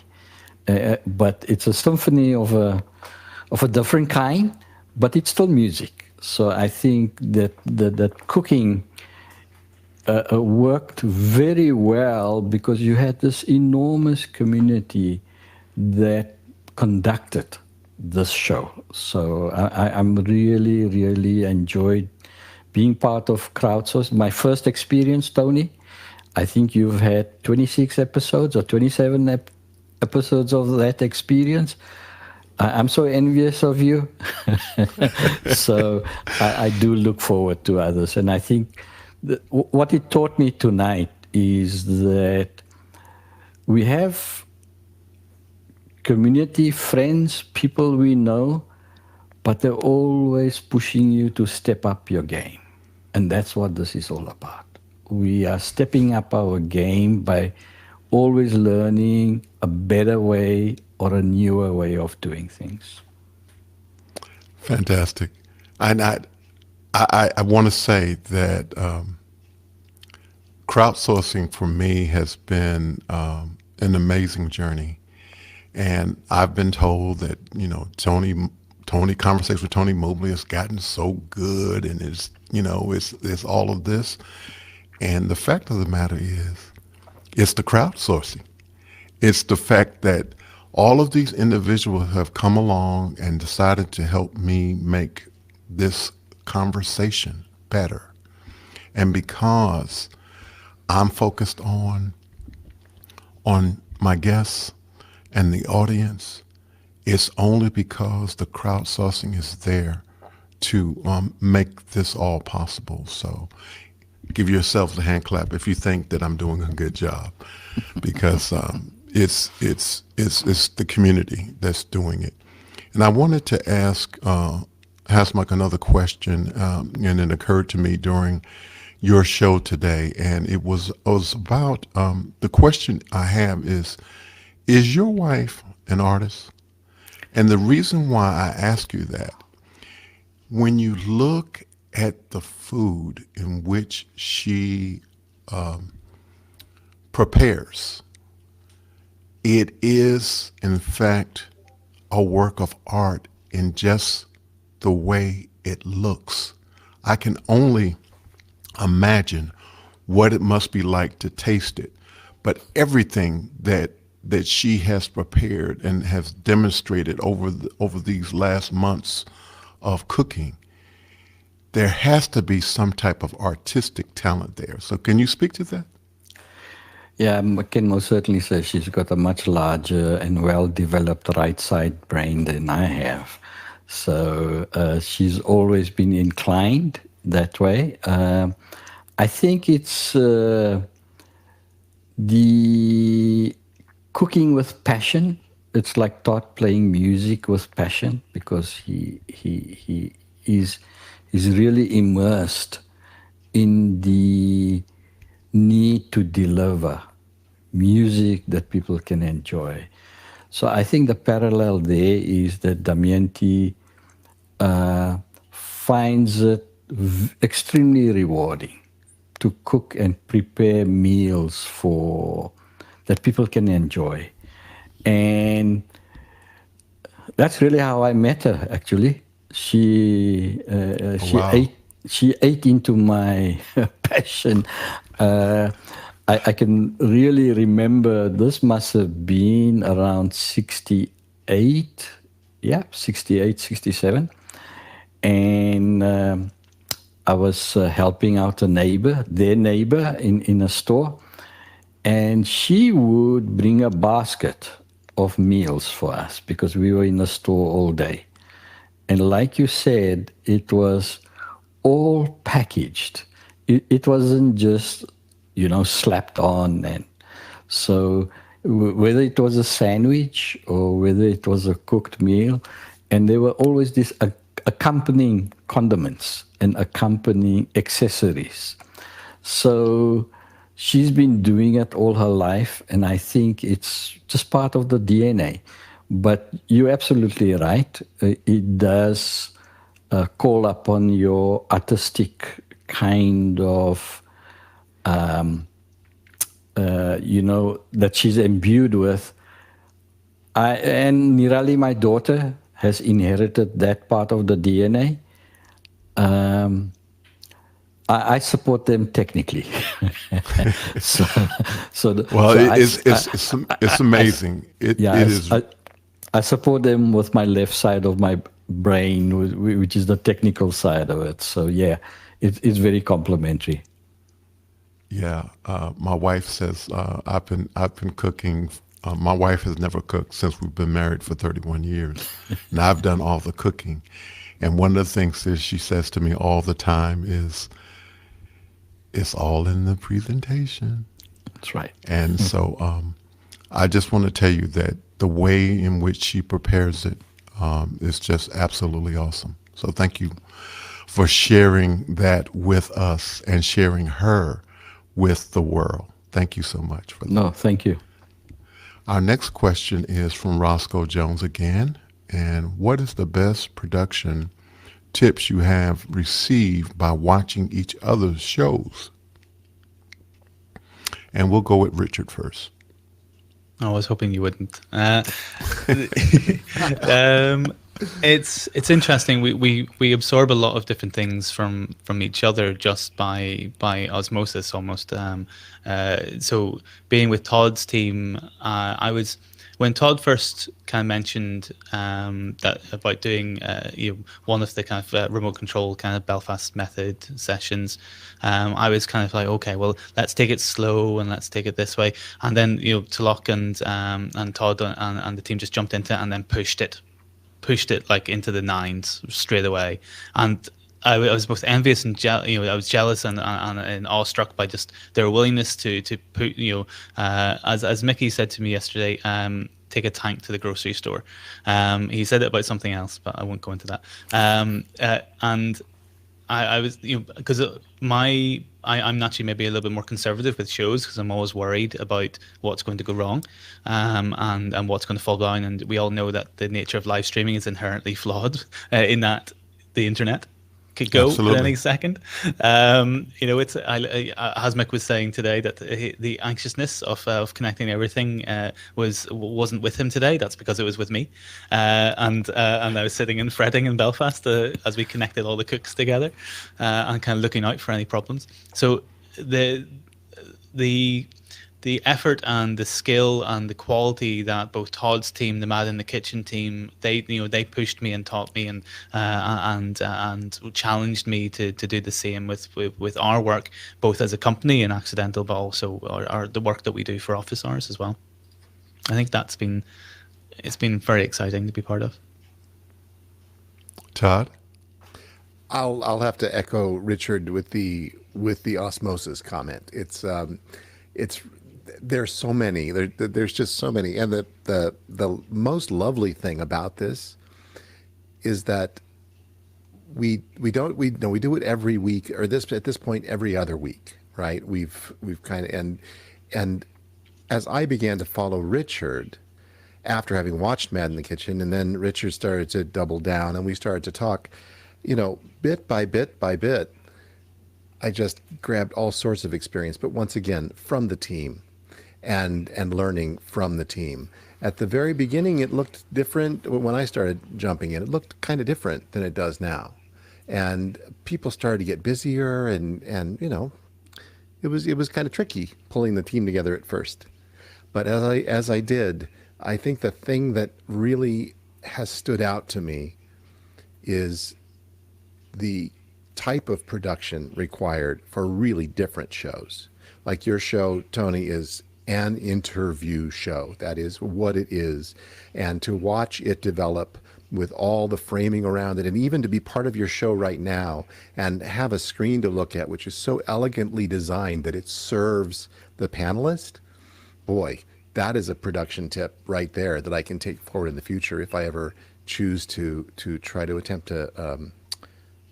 but it's a symphony of a different kind, but it's still music. So I think that cooking worked very well because you had this enormous community that conducted this show. So I'm really enjoyed being part of crowdsourcing. My first experience, Tony, I think you've had 26 episodes or 27 episodes of that experience. I'm so envious of you. So I do look forward to others. And I think what it taught me tonight is that we have community, friends, people we know, but they're always pushing you to step up your game. And that's what this is all about. We are stepping up our game by always learning a better way or a newer way of doing things. Fantastic. And I want to say that crowdsourcing for me has been an amazing journey. And I've been told that, Tony conversation with Tony Mobley has gotten so good, and it's all of this. And the fact of the matter is, it's the crowdsourcing. It's the fact that all of these individuals have come along and decided to help me make this conversation better. And because I'm focused on my guests and the audience, it's only because the crowdsourcing is there to make this all possible. So give yourself a hand clap if you think that I'm doing a good job, because it's the community that's doing it. And I wanted to ask Hasmukh another question, and it occurred to me during your show today, and it was about the question I have is your wife an artist? And the reason why I ask you that, when you look at the food in which she prepares, it is, in fact, a work of art in just the way it looks. I can only imagine what it must be like to taste it. But everything that she has prepared and has demonstrated over these last months of cooking, there has to be some type of artistic talent there. So can you speak to that? Yeah, I can most certainly say she's got a much larger and well-developed right side brain than I have. So she's always been inclined that way. I think it's the cooking with passion. It's like Todd playing music with passion, because he is really immersed in the need to deliver music that people can enjoy. So I think the parallel there is that Damyanti finds it extremely rewarding to cook and prepare meals that people can enjoy. And that's really how I met her, actually. She ate into my passion. I can really remember this must have been around 68, 67. And I was helping out their neighbor in a store. And she would bring a basket of meals for us because we were in the store all day. And like you said, it was all packaged. It wasn't just slapped on. And so whether it was a sandwich or whether it was a cooked meal, and there were always these accompanying condiments and accompanying accessories. So she's been doing it all her life, and I think it's just part of the DNA. But you're absolutely right. It does call upon your artistic kind of, that she's imbued with. And Nirali, my daughter, has inherited that part of the DNA. I support them technically. It's amazing. I support them with my left side of my brain, which is the technical side of it. So yeah, it's very complementary. Yeah, my wife says I've been cooking. My wife has never cooked since we've been married for 31 years, and I've done all the cooking. And one of the things that she says to me all the time is, "It's all in the presentation." That's right. And so I just want to tell you that the way in which she prepares it is just absolutely awesome. So thank you for sharing that with us and sharing her with the world. Thank you so much for that. No, thank you. Our next question is from Roscoe Jones again. And what is the best production tips you have received by watching each other's shows? And we'll go with Richard first. I was hoping you wouldn't. It's interesting. We absorb a lot of different things from each other just by osmosis almost. So being with Todd's team, when Todd first kind of mentioned that about doing one of the kind of remote control kind of Belfast method sessions, I was kind of like, okay, well, let's take it slow and let's take it this way. And then Tulok and Todd and the team just jumped into it and then pushed it like into the nines straight away. And I was both envious and I was jealous and awestruck by just their willingness to put, as Mickey said to me yesterday, take a tank to the grocery store. He said it about something else, but I won't go into that. And I was, because I'm naturally maybe a little bit more conservative with shows because I'm always worried about what's going to go wrong, and what's going to fall down. And we all know that the nature of live streaming is inherently flawed in that the internet could go at any second. It's as Mick was saying today that the anxiousness of connecting everything wasn't with him today. That's because it was with me, and I was sitting and fretting in Belfast as we connected all the cooks together, and kind of looking out for any problems. So the effort and the skill and the quality that both Todd's team, the Mad in the Kitchen team, they pushed me and taught me and challenged me to do the same with our work, both as a company and Accidental, but also the work that we do for office hours as well. I think it's been very exciting to be part of. Todd? I'll have to echo Richard with the osmosis comment. It's there's so many. There's just so many, and the most lovely thing about this is that we do it every week, or at this point every other week, right? We've kind of and as I began to follow Richard after having watched Mad in the Kitchen, and then Richard started to double down, and we started to talk, bit by bit by bit, I just grabbed all sorts of experience, but once again, from the team and learning from the team. At the very beginning, it looked different. When I started jumping in, it looked kind of different than it does now. And people started to get busier and it was kind of tricky pulling the team together at first. But as I did, I think the thing that really has stood out to me is the type of production required for really different shows. Like your show, Tony, is an interview show. That is what it is. And to watch it develop with all the framing around it, and even to be part of your show right now and have a screen to look at, which is so elegantly designed that it serves the panelist, boy, that is a production tip right there that I can take forward in the future if I ever choose to try to attempt an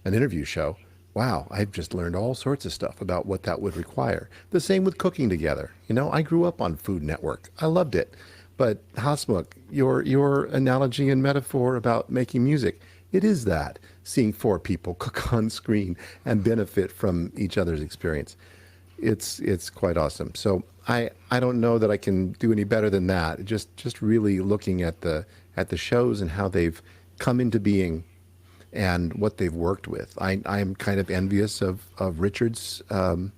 interview show. Wow, I've just learned all sorts of stuff about what that would require. The same with cooking together. You know, I grew up on Food Network. I loved it. But Hasmukh, your analogy and metaphor about making music, it is that, seeing four people cook on screen and benefit from each other's experience. It's quite awesome. So I don't know that I can do any better than that. Just really looking at the shows and how they've come into being and what they've worked with. I'm kind of envious of Richard's pan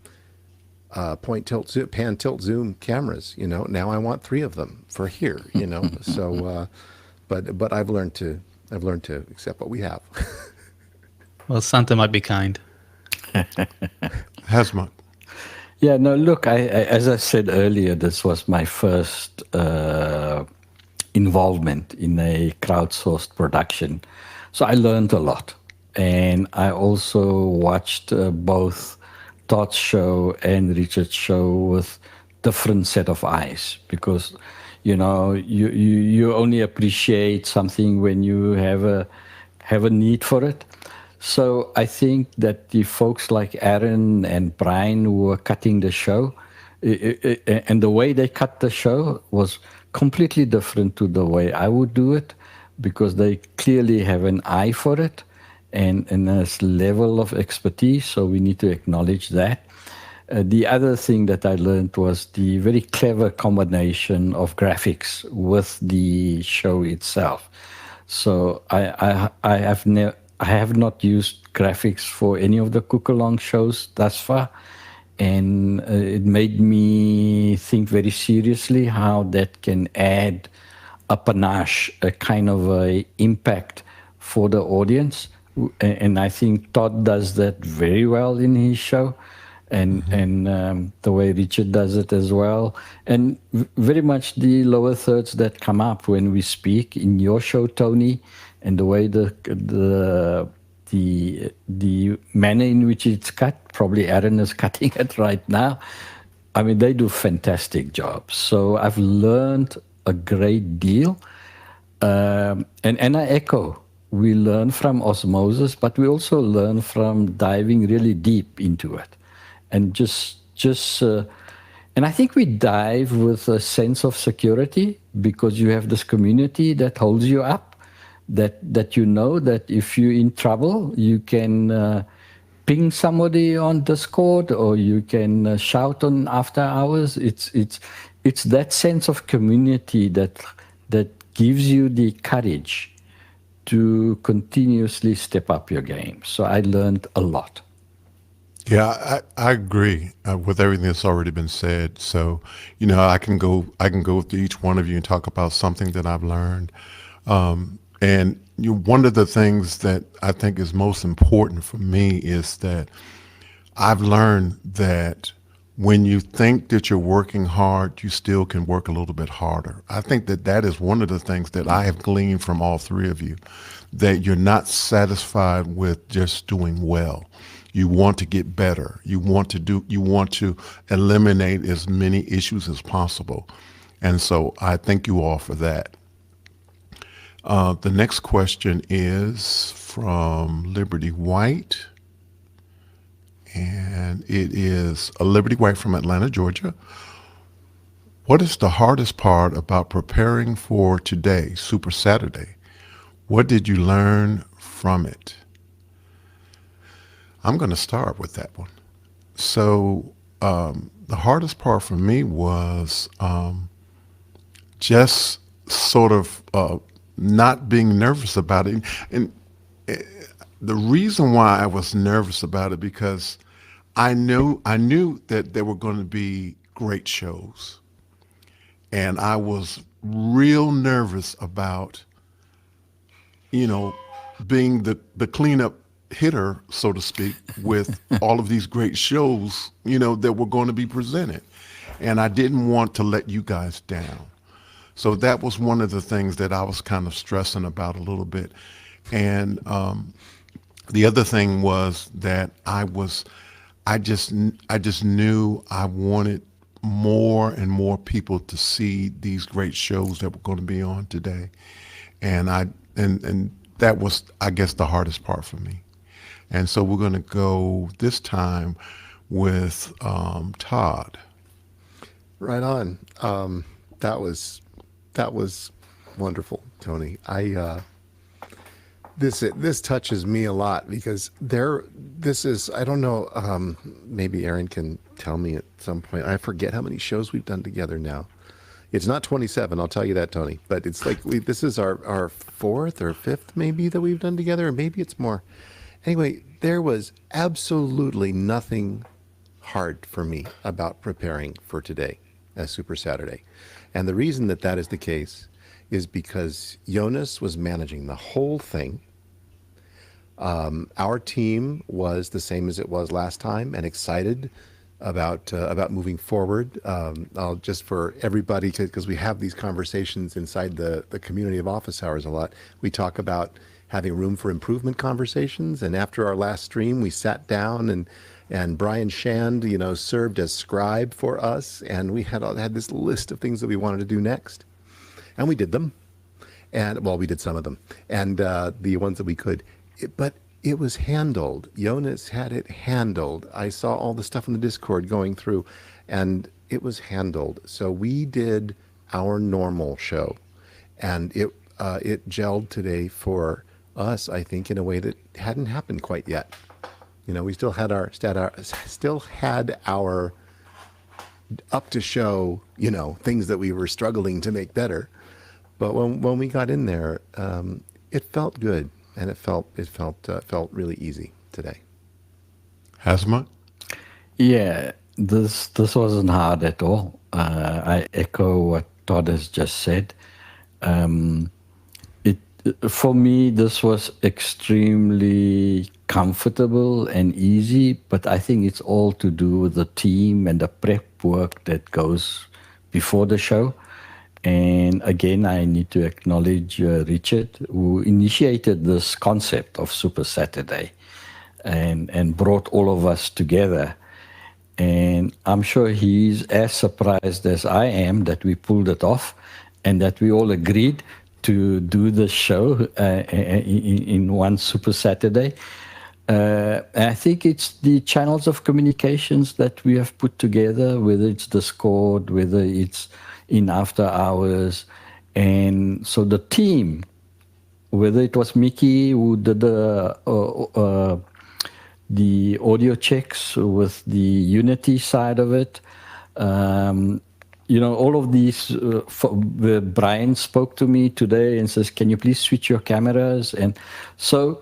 tilt zoom cameras. You know, now I want 3 of them for here. You know, so but I've learned to accept what we have. Well, Santa might be kind. Hasmukh. Yeah, no, look, as I said earlier, this was my first involvement in a crowdsourced production. So I learned a lot. And I also watched both Todd's show and Richard's show with different set of eyes, because, you know, you only appreciate something when you have a need for it. So I think that the folks like Aaron and Brian who were cutting the show, and the way they cut the show was completely different to the way I would do it, because they clearly have an eye for it and a level of expertise. So we need to acknowledge that. The other thing that I learned was the very clever combination of graphics with the show itself. So I have not used graphics for any of the cook-along shows thus far, and it made me think very seriously how that can add a panache, a kind of a impact for the audience. And I think Todd does that very well in his show, and the way Richard does it as well, and very much the lower thirds that come up when we speak in your show, Tony, and the way the manner in which it's cut. Probably Aaron is cutting it right now. I mean, they do fantastic jobs. So I've learned a great deal, and I echo. We learn from osmosis, but we also learn from diving really deep into it, and and I think we dive with a sense of security, because you have this community that holds you up. That you know that if you're in trouble, you can ping somebody on Discord, or you can shout on after hours. It's that sense of community that gives you the courage to continuously step up your game. So I learned a lot. Yeah, I agree with everything that's already been said. So, you know, I can go to each one of you and talk about something that I've learned. And one of the things that I think is most important for me is that I've learned that when you think that you're working hard, you still can work a little bit harder. I think that is one of the things that I have gleaned from all 3 of you, that you're not satisfied with just doing well. You want to get better. You want to eliminate as many issues as possible. And so I thank you all for that. The next question is from Liberty White, and it is Liberty White from Atlanta, Georgia. What is the hardest part about preparing for today, Super Saturday? What did you learn from it? I'm going to start with that one. So the hardest part for me was just sort of not being nervous about it. And the reason why I was nervous about it, because I knew that there were going to be great shows. And I was real nervous about, you know, being the cleanup hitter, so to speak, with all of these great shows, you know, that were going to be presented. And I didn't want to let you guys down. So that was one of the things that I was kind of stressing about a little bit. And the other thing was that I just knew I wanted more and more people to see these great shows that were going to be on today. And and that was, I guess, the hardest part for me. And so we're going to go this time with Todd. Right on. That was wonderful, Tony. This touches me a lot because this is, I don't know, maybe Aaron can tell me at some point. I forget how many shows we've done together now. It's not 27, I'll tell you that, Tony. But it's like this is our fourth or fifth maybe that we've done together, or maybe it's more. Anyway, there was absolutely nothing hard for me about preparing for today as Super Saturday. And the reason that is the case is because Jonas was managing the whole thing. Our team was the same as it was last time and excited about moving forward. I'll just for everybody, because we have these conversations inside the community of office hours a lot. We talk about having room for improvement conversations. And after our last stream, we sat down and Brian Shand, served as scribe for us. And we had this list of things that we wanted to do next. And we did them. And well, we did some of them and the ones that we could, but it was handled. Jonas had it handled. I saw all the stuff in the Discord going through and it was handled. So we did our normal show and it gelled today for us, I think, in a way that hadn't happened quite yet. We still had our up to show, things that we were struggling to make better. But when we got in there, it felt good, and it felt really easy today. Hasma? Yeah, this wasn't hard at all. I echo what Todd has just said. For me, this was extremely comfortable and easy, but I think it's all to do with the team and the prep work that goes before the show. And again, I need to acknowledge Richard, who initiated this concept of Super Saturday and brought all of us together. And I'm sure he's as surprised as I am that we pulled it off and that we all agreed to do the show in one Super Saturday. I think it's the channels of communications that we have put together, whether it's Discord, whether it's in after hours. And so the team, whether it was Mickey who did the audio checks with the Unity side of it, all of these, Brian spoke to me today and says, can you please switch your cameras? And so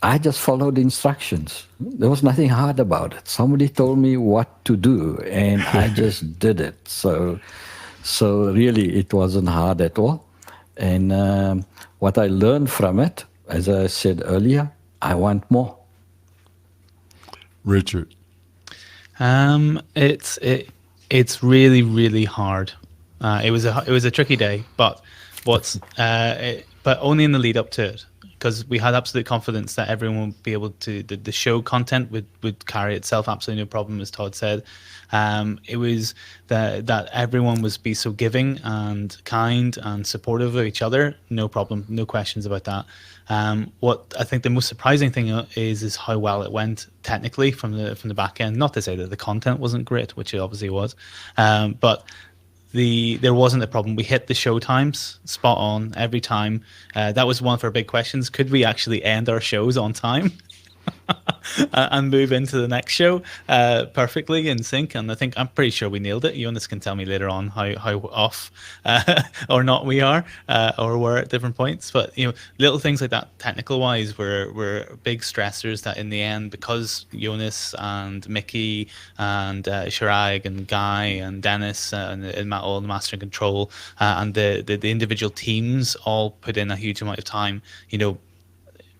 I just followed the instructions. There was nothing hard about it. Somebody told me what to do and I just did it. So really it wasn't hard at all. And what I learned from it, as I said earlier, I want more. Richard? It's really, really hard. It was a tricky day, but but only in the lead up to it, because we had absolute confidence that everyone would be able to, the show content would carry itself, absolutely no problem, as Todd said. It was that everyone was be so giving and kind and supportive of each other, no problem, no questions about that. What I think the most surprising thing is how well it went technically from the back end. Not to say that the content wasn't great, which it obviously was, but there wasn't a problem. We hit the show times spot on every time. That was one of our big questions. Could we actually end our shows on time and move into the next show perfectly in sync? And I'm pretty sure we nailed it. Jonas can tell me later on how off or not we are, or were at different points. But little things like that, technical wise, were big stressors that in the end, because Jonas and Mickey and Shirag and Guy and Dennis and Matt, all the master and control, and the individual teams all put in a huge amount of time.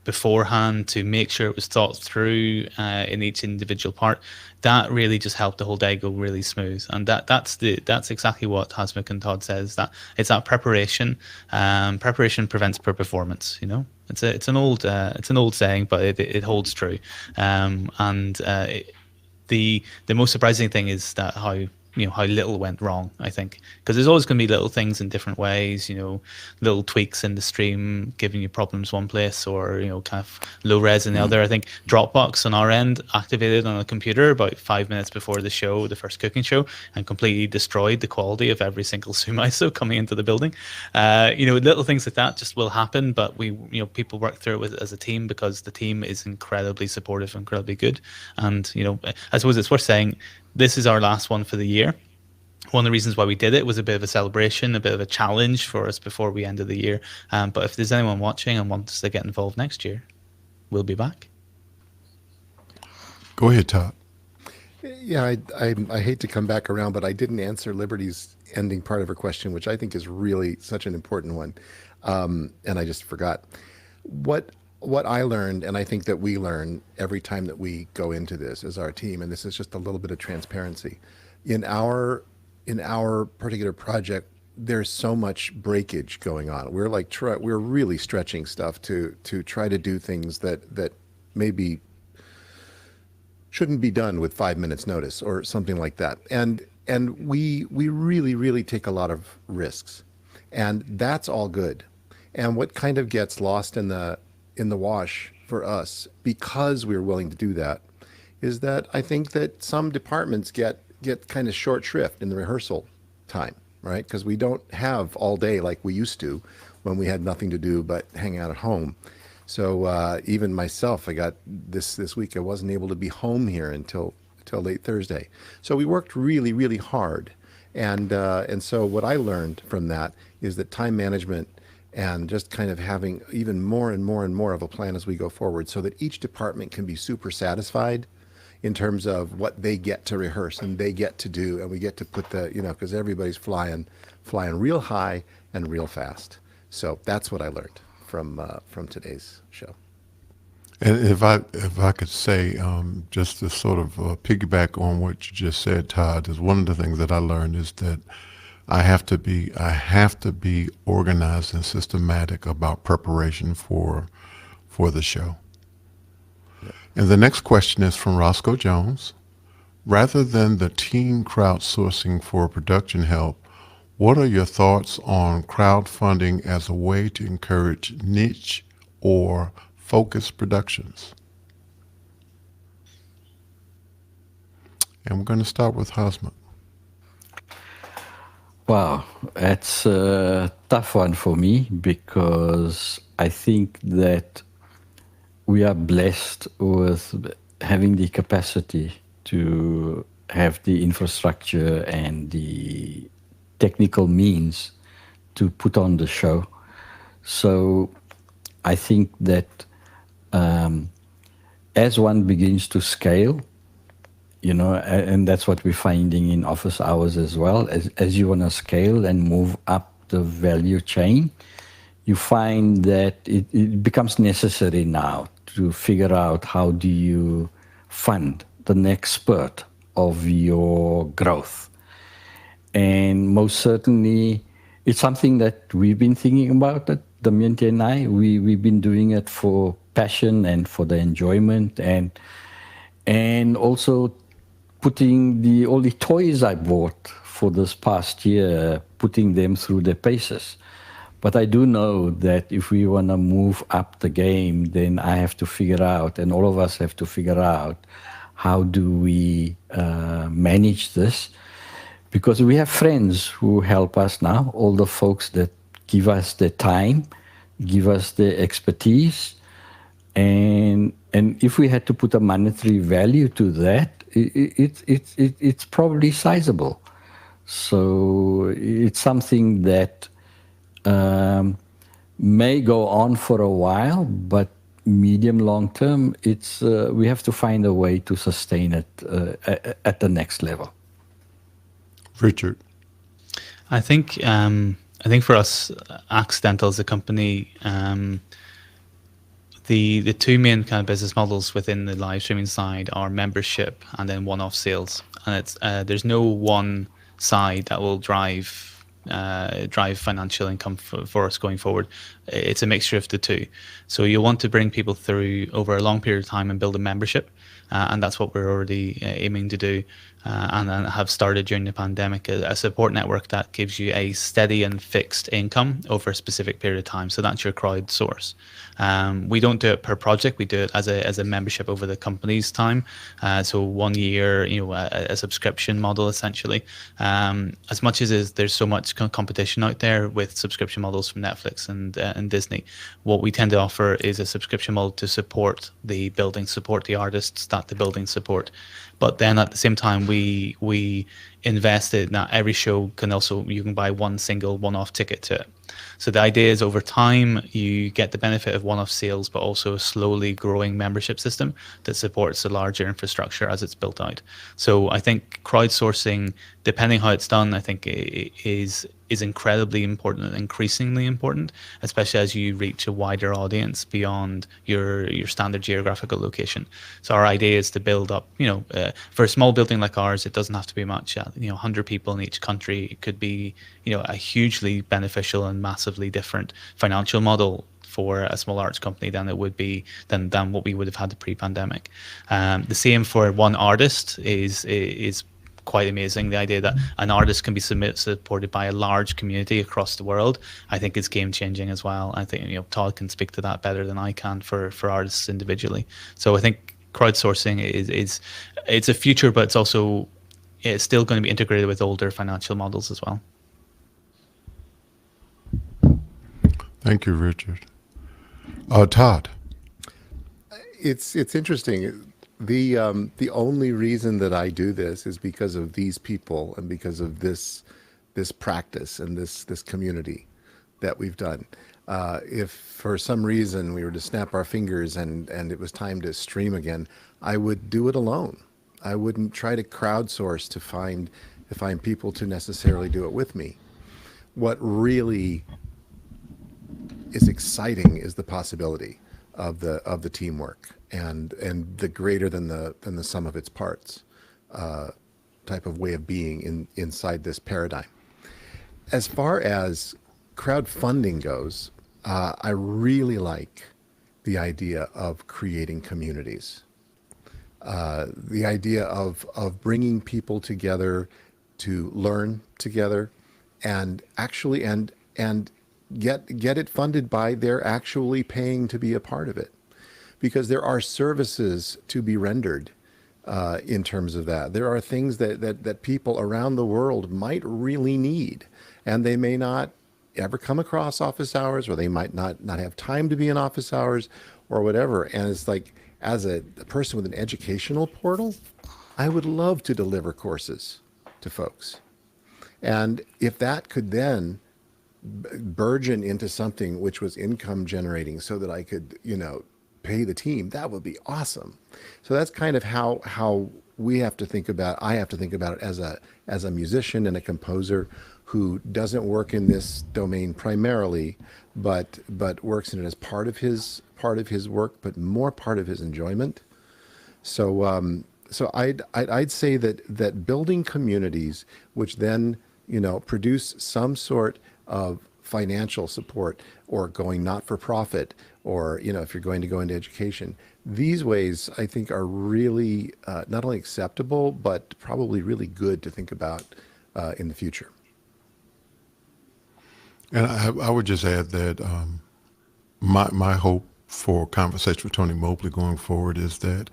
beforehand to make sure it was thought through in each individual part, that really just helped the whole day go really smooth. And that's exactly what Hasmukh and Todd says, that it's that preparation. Preparation prevents poor performance. You know, it's an old saying, but it holds true. The most surprising thing is that how little went wrong, I think, because there's always going to be little things in different ways, little tweaks in the stream giving you problems one place, or kind of low res in the other. I think Dropbox on our end activated on a computer about 5 minutes before the show, the first cooking show, and completely destroyed the quality of every single sumiso coming into the building. Little things like that just will happen, but people work through it as a team, because the team is incredibly supportive, incredibly good. And I suppose it's worth saying, this is our last one for the year. One of the reasons why we did it was a bit of a celebration, a bit of a challenge for us before we ended the year. But if there's anyone watching and wants to get involved next year, we'll be back. Go ahead, Todd. Yeah, I hate to come back around, but I didn't answer Liberty's ending part of her question, which I think is really such an important one. And I just forgot. What I learned, and I think that we learn every time that we go into this as our team, and this is just a little bit of transparency. In our particular project, there's so much breakage going on. We're we're really stretching stuff to try to do things that maybe shouldn't be done with 5 minutes notice or something like that. And we really, really take a lot of risks, and that's all good. And what kind of gets lost in the wash for us, because we're willing to do that, is that I think that some departments get kind of short shrift in the rehearsal time, right? Because we don't have all day like we used to when we had nothing to do but hang out at home. So even myself, I got this week, I wasn't able to be home here until late Thursday. So we worked really, really hard. And so what I learned from that is that time management and just kind of having even more and more and more of a plan as we go forward, so that each department can be super satisfied in terms of what they get to rehearse and they get to do, and we get to put because everybody's flying real high and real fast. So that's what I learned from today's show. And if I could say, just to sort of piggyback on what you just said, Todd, is one of the things that I learned is that I have to be organized and systematic about preparation for the show. Yep. And the next question is from Roscoe Jones. Rather than the team crowdsourcing for production help, what are your thoughts on crowdfunding as a way to encourage niche or focused productions? And we're going to start with Hasmukh. Wow, that's a tough one for me, because I think that we are blessed with having the capacity to have the infrastructure and the technical means to put on the show. So I think that as one begins to scale, and that's what we're finding in office hours as well, as you want to scale and move up the value chain, you find that it becomes necessary now to figure out how do you fund the next spurt of your growth. And most certainly, it's something that we've been thinking about, that Damyanti and I, we've been doing it for passion and for the enjoyment, and also putting all the toys I bought for this past year, putting them through their paces. But I do know that if we want to move up the game, then I have to figure out, and all of us have to figure out, how do we manage this? Because we have friends who help us now, all the folks that give us their time, give us their expertise. And if we had to put a monetary value to that, it's probably sizable. So it's something that may go on for a while, but medium long term, we have to find a way to sustain it at the next level. Richard, I think for us, Accidental as a company, The two main kind of business models within the live streaming side are membership and then one-off sales, and it's there's no one side that will drive financial income for us going forward. It's a mixture of the two. So you want to bring people through over a long period of time and build a membership, and that's what we're already aiming to do. And have started during the pandemic a support network that gives you a steady and fixed income over a specific period of time. So that's your crowd source. We don't do it per project. We do it as a membership over the company's time. So 1 year, a subscription model essentially. As much as there's so much competition out there with subscription models from Netflix and Disney, what we tend to offer is a subscription model to support the building, support the artists that the building support. But then at the same time, we invested that every show you can buy one single one-off ticket to it. So the idea is over time you get the benefit of one-off sales, but also a slowly growing membership system that supports the larger infrastructure as it's built out. So I think crowdsourcing, depending how it's done, I think is incredibly important and increasingly important, especially as you reach a wider audience beyond your standard geographical location. So our idea is to build up, for a small building like ours, it doesn't have to be much. 100 people in each country, it could be, a hugely beneficial and massively different financial model for a small arts company than it would be than what we would have had pre-pandemic. The same for one artist is quite amazing. The idea that an artist can be supported by a large community across the world, I think is game changing as well. I think Todd can speak to that better than I can for artists individually. So I think crowdsourcing is it's a future, but it's still going to be integrated with older financial models as well. Thank you, Richard. Todd. It's interesting. The only reason that I do this is because of these people and because of this practice and this community that we've done. If for some reason we were to snap our fingers and it was time to stream again, I would do it alone. I wouldn't try to crowdsource to find people to necessarily do it with me. What really is exciting is the possibility of the teamwork and the greater than the sum of its parts type of way of being inside this paradigm. As far as crowdfunding goes, I really like the idea of creating communities. The idea of bringing people together to learn together and actually and get it funded by their actually paying to be a part of it, because there are services to be rendered in terms of that. There are things that people around the world might really need, and they may not ever come across office hours, or they might not have time to be in office hours or whatever. And it's like, as a person with an educational portal, I would love to deliver courses to folks. And if that could then burgeon into something which was income generating so that I could, pay the team, that would be awesome. So that's kind of how we have to think about, I have to think about it as a musician and a composer who doesn't work in this domain primarily, but works in it as part of his work, but more part of his enjoyment. So I'd say that building communities which then produce some sort of financial support, or going not for profit, or if you're going to go into education, these ways I think are really not only acceptable but probably really good to think about in the future. And I would just add that my hope for Conversation with Tony Mobley going forward is that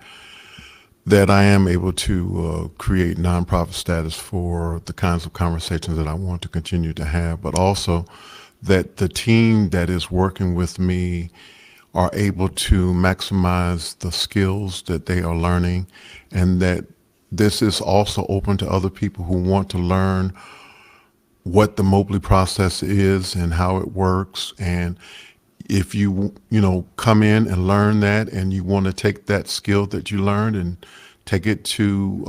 I am able to create nonprofit status for the kinds of conversations that I want to continue to have, but also that the team that is working with me are able to maximize the skills that they are learning, and that this is also open to other people who want to learn what the Mobley process is and how it works. And if you come in and learn that, and you want to take that skill that you learned and take it to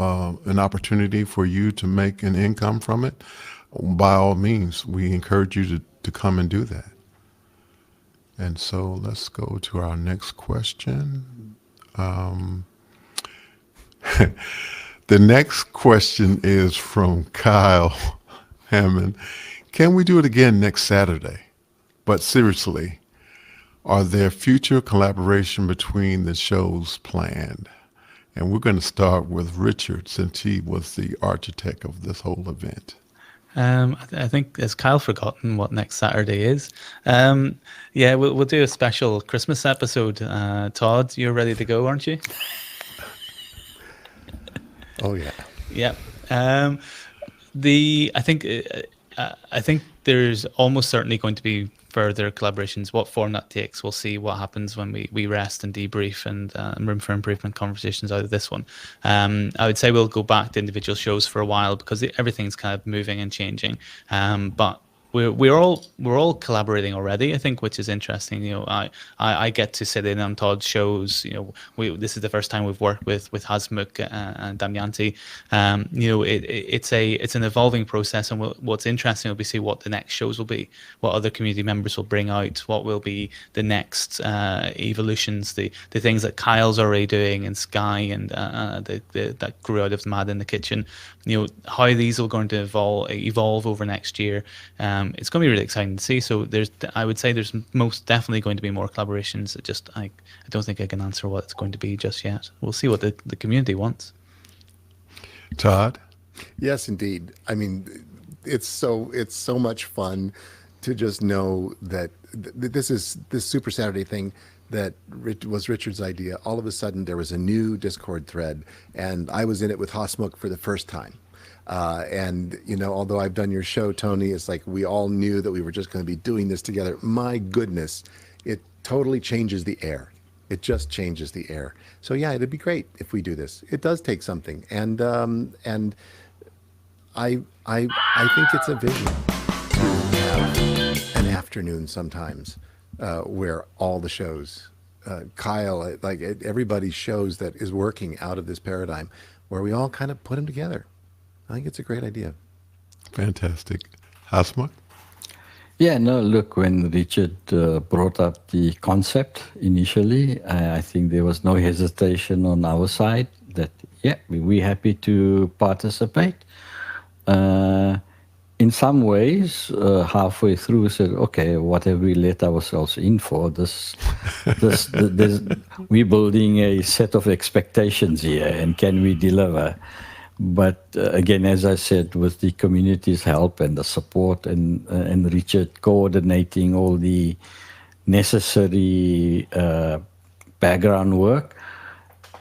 an opportunity for you to make an income from it, by all means, we encourage you to come and do that. And so let's go to our next question. The next question is from Kyle Hammond. Can we do it again next Saturday? But seriously, are there future collaboration between the shows planned? And we're going to start with Richard, since he was the architect of this whole event. I think, has Kyle forgotten what next Saturday is? Yeah, we'll do a special Christmas episode. Todd, you're ready to go, aren't you? Oh yeah. Yeah. I think there's almost certainly going to be further collaborations. What form that takes, we'll see what happens when we rest and debrief and room for improvement conversations out of this one. I would say we'll go back to individual shows for a while because everything's kind of moving and changing. But we're all collaborating already, I think, which is interesting. You know, I get to sit in on Todd's shows. You know, this is the first time we've worked with Hasmukh and Damyanti. You know, it's an evolving process, and what's interesting will be see what the next shows will be, what other community members will bring out, what will be the next evolutions, the things that Kyle's already doing and Sky and that grew out of Mad in the Kitchen. You know, how these are going to evolve over next year. It's going to be really exciting to see. So I would say there's most definitely going to be more collaborations. I don't think I can answer what it's going to be just yet. We'll see what the community wants. Todd? Yes, indeed. I mean, it's so much fun to just know that this Super Saturday thing that was Richard's idea. All of a sudden, there was a new Discord thread, and I was in it with Hasmukh for the first time. And, you know, although I've done your show, Tony, it's like we all knew that we were just going to be doing this together. My goodness, it totally changes the air. It just changes the air. So yeah, it'd be great if we do this. It does take something, and I think it's a vision to have an afternoon sometimes where all the shows, Kyle, like everybody's shows that is working out of this paradigm, where we all kind of put them together. I think it's a great idea. Fantastic. Hasmukh? Yeah, no, look, when Richard brought up the concept initially, I think there was no hesitation on our side that, yeah, we're happy to participate. In some ways, halfway through, we said, okay, what have we let ourselves in for? We're building a set of expectations here, and can we deliver? But again, as I said, with the community's help and the support and Richard coordinating all the necessary background work,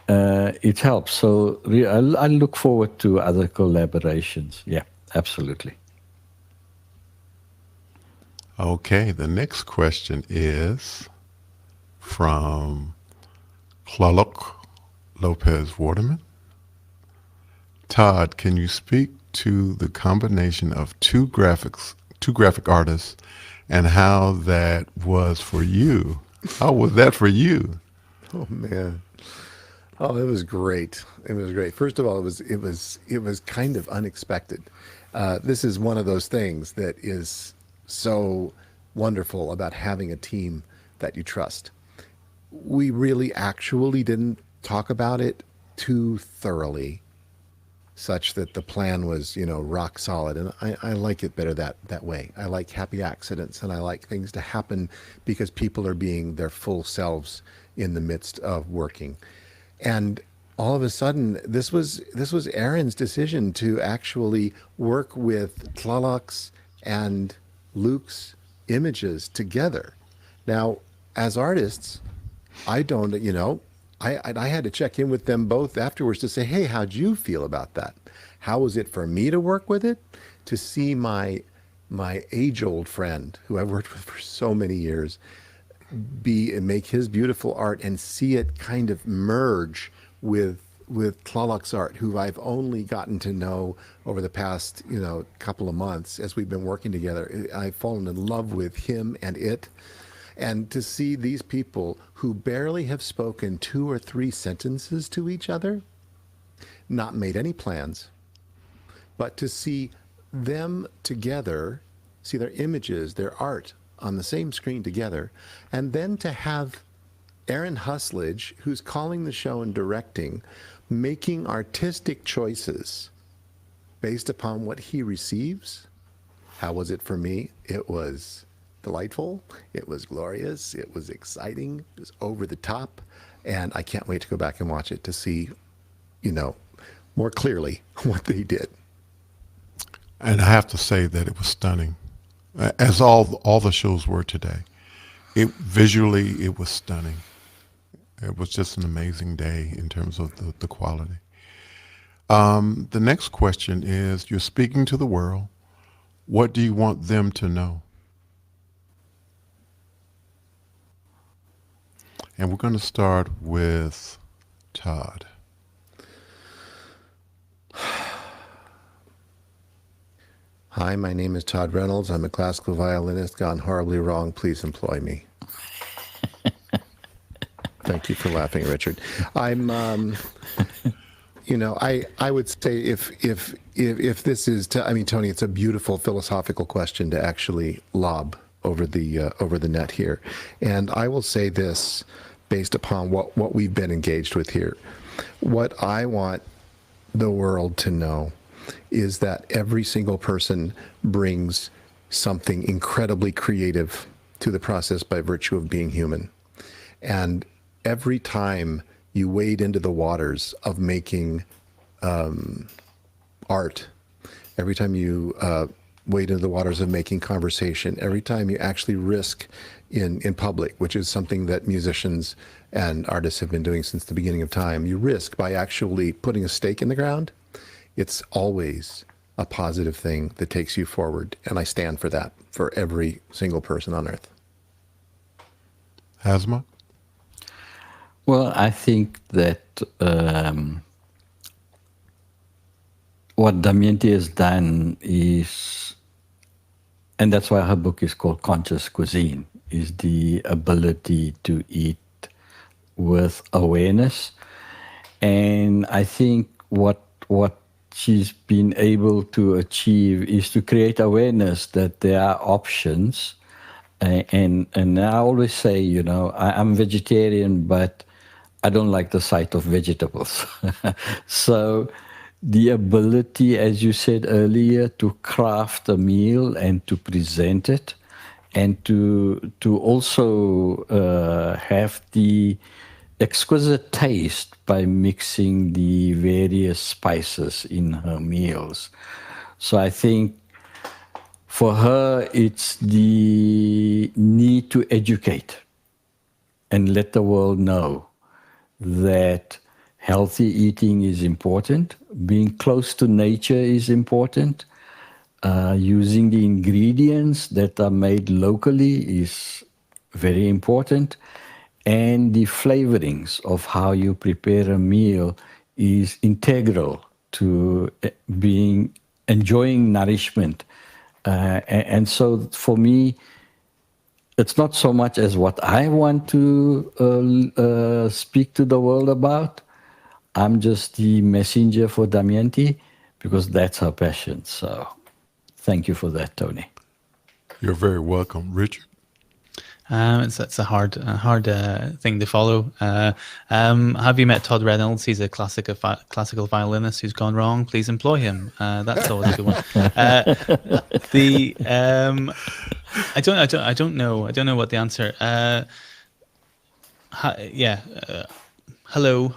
it helps. So I look forward to other collaborations. Yeah, absolutely. Okay, the next question is from Tlaloc Lopez Waterman. Todd, can you speak to the combination of two graphic artists and how that was for you? How was that for you? Oh man. Oh, it was great. It was great. First of all, it was kind of unexpected. This is one of those things that is so wonderful about having a team that you trust. We really actually didn't talk about it too thoroughly, such that the plan was, you know, rock solid. And I like it better that way. I like happy accidents, and I like things to happen because people are being their full selves in the midst of working. And all of a sudden, this was Aaron's decision to actually work with Tlaloc's and Luke's images together. Now, as artists, I don't, you know, I had to check in with them both afterwards to say, hey, how'd you feel about that? How was it for me to work with it? To see my age-old friend, who I've worked with for so many years, make his beautiful art and see it kind of merge with Tlaloc's art, who I've only gotten to know over the past, you know, couple of months as we've been working together. I've fallen in love with him and it. And to see these people who barely have spoken 2 or 3 sentences to each other, not made any plans, but to see them together, see their images, their art on the same screen together, and then to have Aaron Husledge, who's calling the show and directing, making artistic choices based upon what he receives. How was it for me? It was delightful. It was glorious. It was exciting. It was over the top. And I can't wait to go back and watch it to see, more clearly what they did. And I have to say that it was stunning, as all the shows were today. Visually, it was stunning. It was just an amazing day in terms of the quality. The next question is, you're speaking to the world. What do you want them to know? And we're going to start with Todd. Hi, my name is Todd Reynolds. I'm a classical violinist gone horribly wrong. Please employ me. Thank you for laughing, Richard. I'm, I would say if this is, Tony, it's a beautiful philosophical question to actually lob over the net here, and I will say this based upon what we've been engaged with here. What I want the world to know is that every single person brings something incredibly creative to the process by virtue of being human. And every time you wade into the waters of making art, every time you wade into the waters of making conversation, every time you actually risk in public, which is something that musicians and artists have been doing since the beginning of time, you risk by actually putting a stake in the ground. It's always a positive thing that takes you forward, and I stand for that for every single person on earth. Hazma? Well, I think that what Damyanti has done is, and that's why her book is called Conscious Cuisine, is the ability to eat with awareness. And I think what she's been able to achieve is to create awareness that there are options. And I always say, I'm vegetarian, but I don't like the sight of vegetables. So the ability, as you said earlier, to craft a meal and to present it, and to also have the exquisite taste by mixing the various spices in her meals. So I think for her, it's the need to educate and let the world know that healthy eating is important, being close to nature is important, using the ingredients that are made locally is very important, and the flavorings of how you prepare a meal is integral to enjoying nourishment. And so for me, it's not so much as what I want to speak to the world about. I'm just the messenger for Damyanti because that's her passion. So thank you for that, Tony. You're very welcome. Richard? It's a hard thing to follow. Have you met Todd Reynolds? He's a classical violinist who's gone wrong. Please employ him. That's always a good one. I don't know. I don't know what the answer. Hello.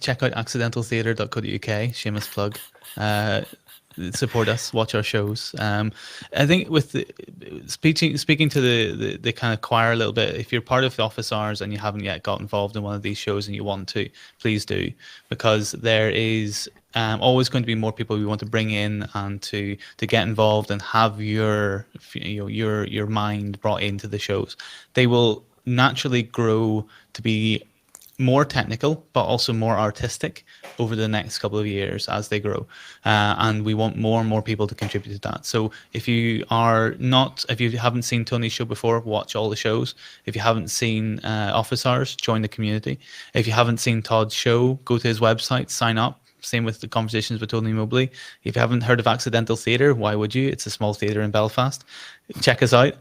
Check out accidentaltheatre.co.uk. Shameless plug. Support us, watch our shows. I think with speaking to the kind of choir a little bit, if you're part of the office hours and you haven't yet got involved in one of these shows and you want to, please do, because there is always going to be more people we want to bring in and to get involved and have your mind brought into the shows. They will naturally grow to be more technical, but also more artistic over the next couple of years as they grow. And we want more and more people to contribute to that. So if you haven't seen Tony's show before, watch all the shows. If you haven't seen Office Hours, join the community. If you haven't seen Todd's show, go to his website, sign up. Same with the Conversations with Tony Mobley. If you haven't heard of Accidental Theatre, why would you? It's a small theatre in Belfast. check us out.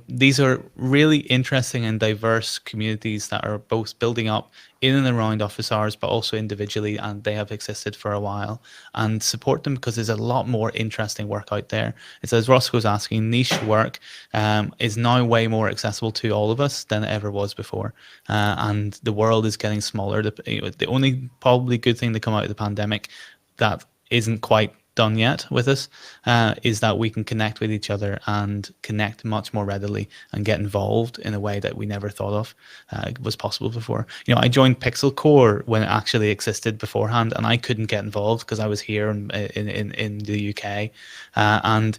These are really interesting and diverse communities that are both building up in and around office hours, but also individually, and they have existed for a while. And support them, because there's a lot more interesting work out there. It's, as Roscoe's asking, niche work is now way more accessible to all of us than it ever was before. And the world is getting smaller. The only probably good thing to come out of the pandemic that isn't quite done yet with us is that we can connect with each other and connect much more readily and get involved in a way that we never thought of was possible before. I joined Pixel Core when it actually existed beforehand, and I couldn't get involved because I was here in the UK, and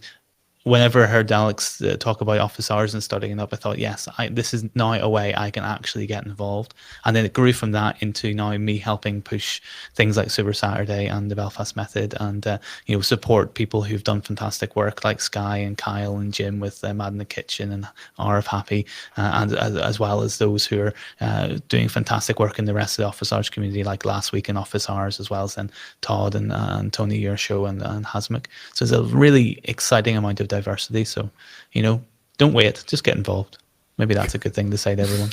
whenever I heard Alex talk about office hours and starting it up, I thought, yes, this is now a way I can actually get involved. And then it grew from that into now me helping push things like Super Saturday and the Belfast Method, and support people who've done fantastic work like Sky and Kyle and Jim with Mad in the Kitchen and Hour of Happy, and as well as those who are doing fantastic work in the rest of the office hours community, like Last Week in Office Hours, as well as then Todd and Tony, your show, and Hasmuk. So it's a really exciting amount of diversity. So, don't wait, just get involved. Maybe that's a good thing to say to everyone.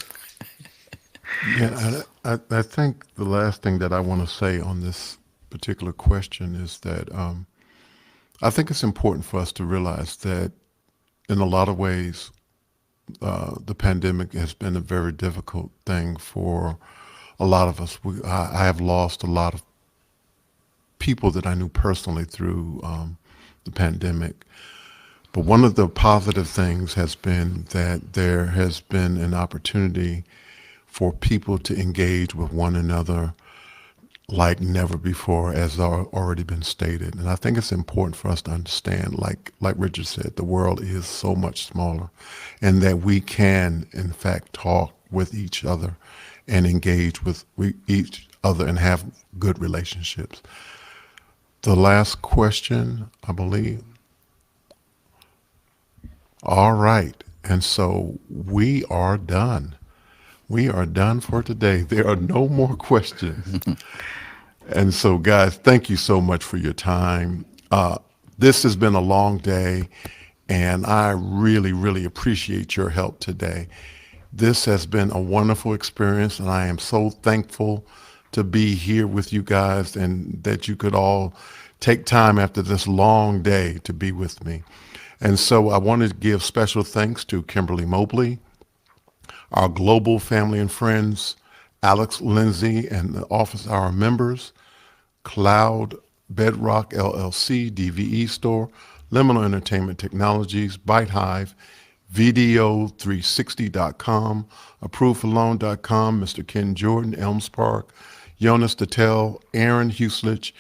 Yeah, I think the last thing that I want to say on this particular question is that I think it's important for us to realize that in a lot of ways, the pandemic has been a very difficult thing for a lot of us. I have lost a lot of people that I knew personally through the pandemic. But one of the positive things has been that there has been an opportunity for people to engage with one another like never before, as already been stated. And I think it's important for us to understand, like Richard said, the world is so much smaller, and that we can, in fact, talk with each other and engage with each other and have good relationships. The last question, I believe. All right. And so we are done. We are done for today. There are no more questions. And so, guys, thank you so much for your time. This has been a long day, and I really, really appreciate your help today. This has been a wonderful experience, and I am so thankful to be here with you guys, and that you could all take time after this long day to be with me. And so I wanted to give special thanks to Kimberly Mobley, our global family and friends, Alex Lindsay and the office hour members, Cloud, Bedrock LLC, DVE Store, Liminal Entertainment Technologies, Byte Hive, Video360.com, ApprovedForLoan.com, Mr. Ken Jordan, Elms Park, Jonas Dattel, Aaron Huslich,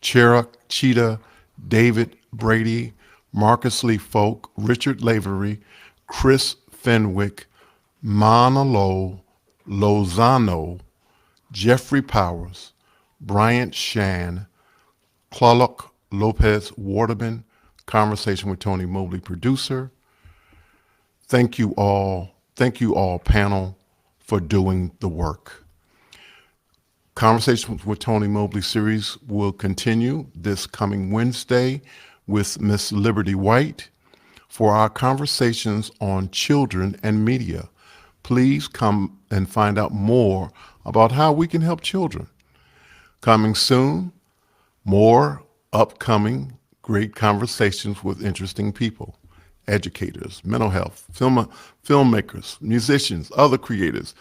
Cherok, Cheetah, David Brady, Marcus Lee Folk, Richard Lavery, Chris Fenwick, Manalo Lozano, Jeffrey Powers, Bryant Shan, Clark Lopez Waterman, Conversation with Tony Mobley, producer. Thank you all, panel, for doing the work. Conversation with Tony Mobley series will continue this coming Wednesday with Miss Liberty White for our conversations on children and media. Please come and find out more about how we can help children. Coming soon, more upcoming great conversations with interesting people, educators, mental health, filmmakers, musicians, other creators.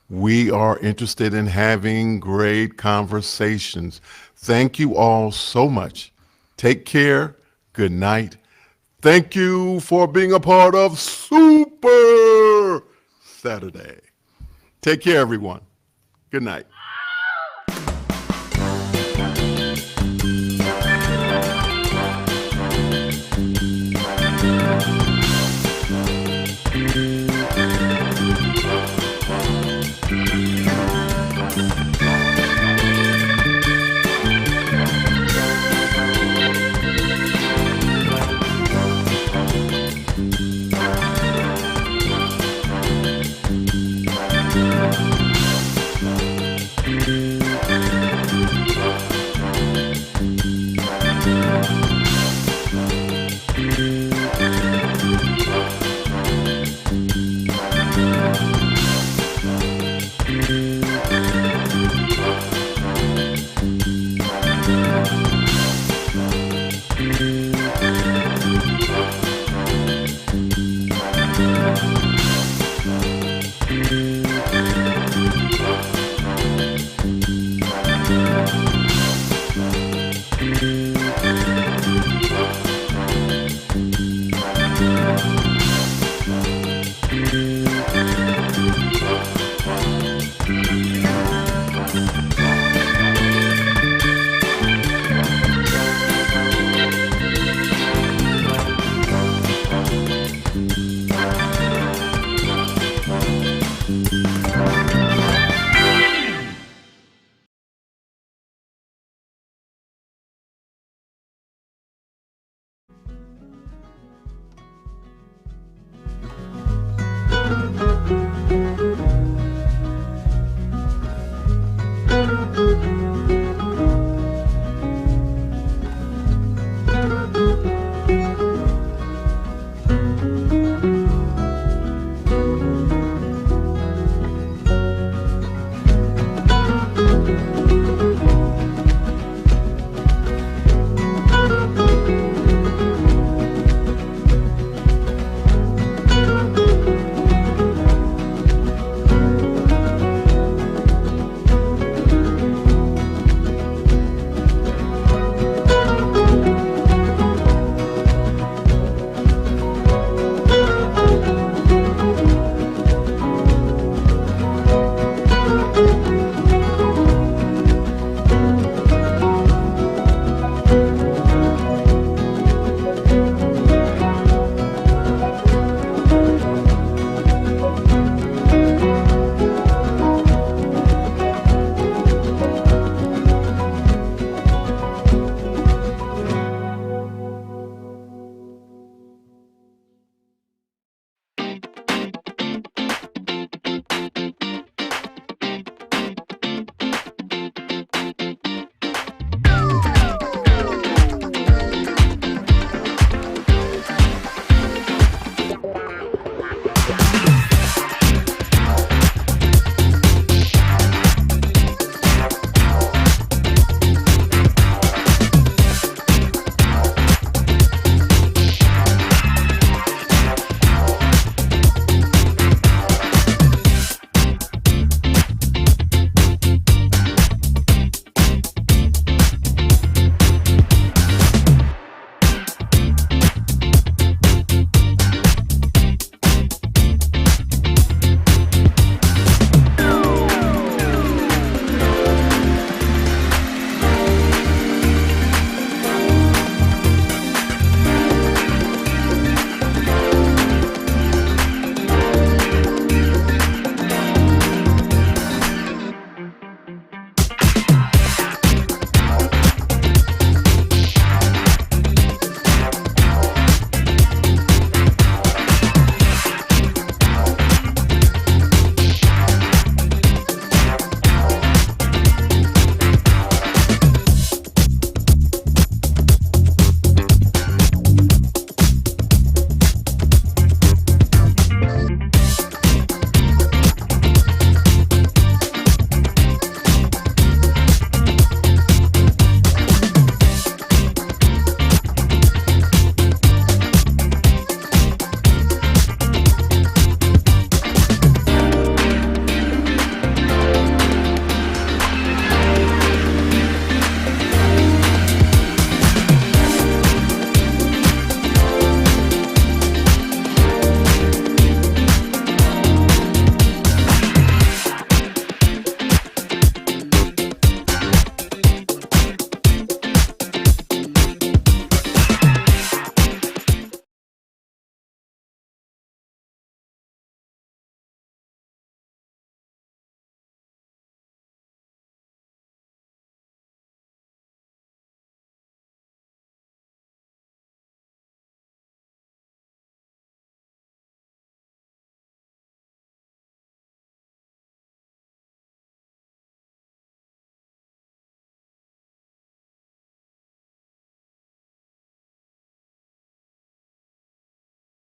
We are interested in having great conversations. Thank you all so much. Take care. Good night. Thank you for being a part of Super Saturday. Take care, everyone. Good night.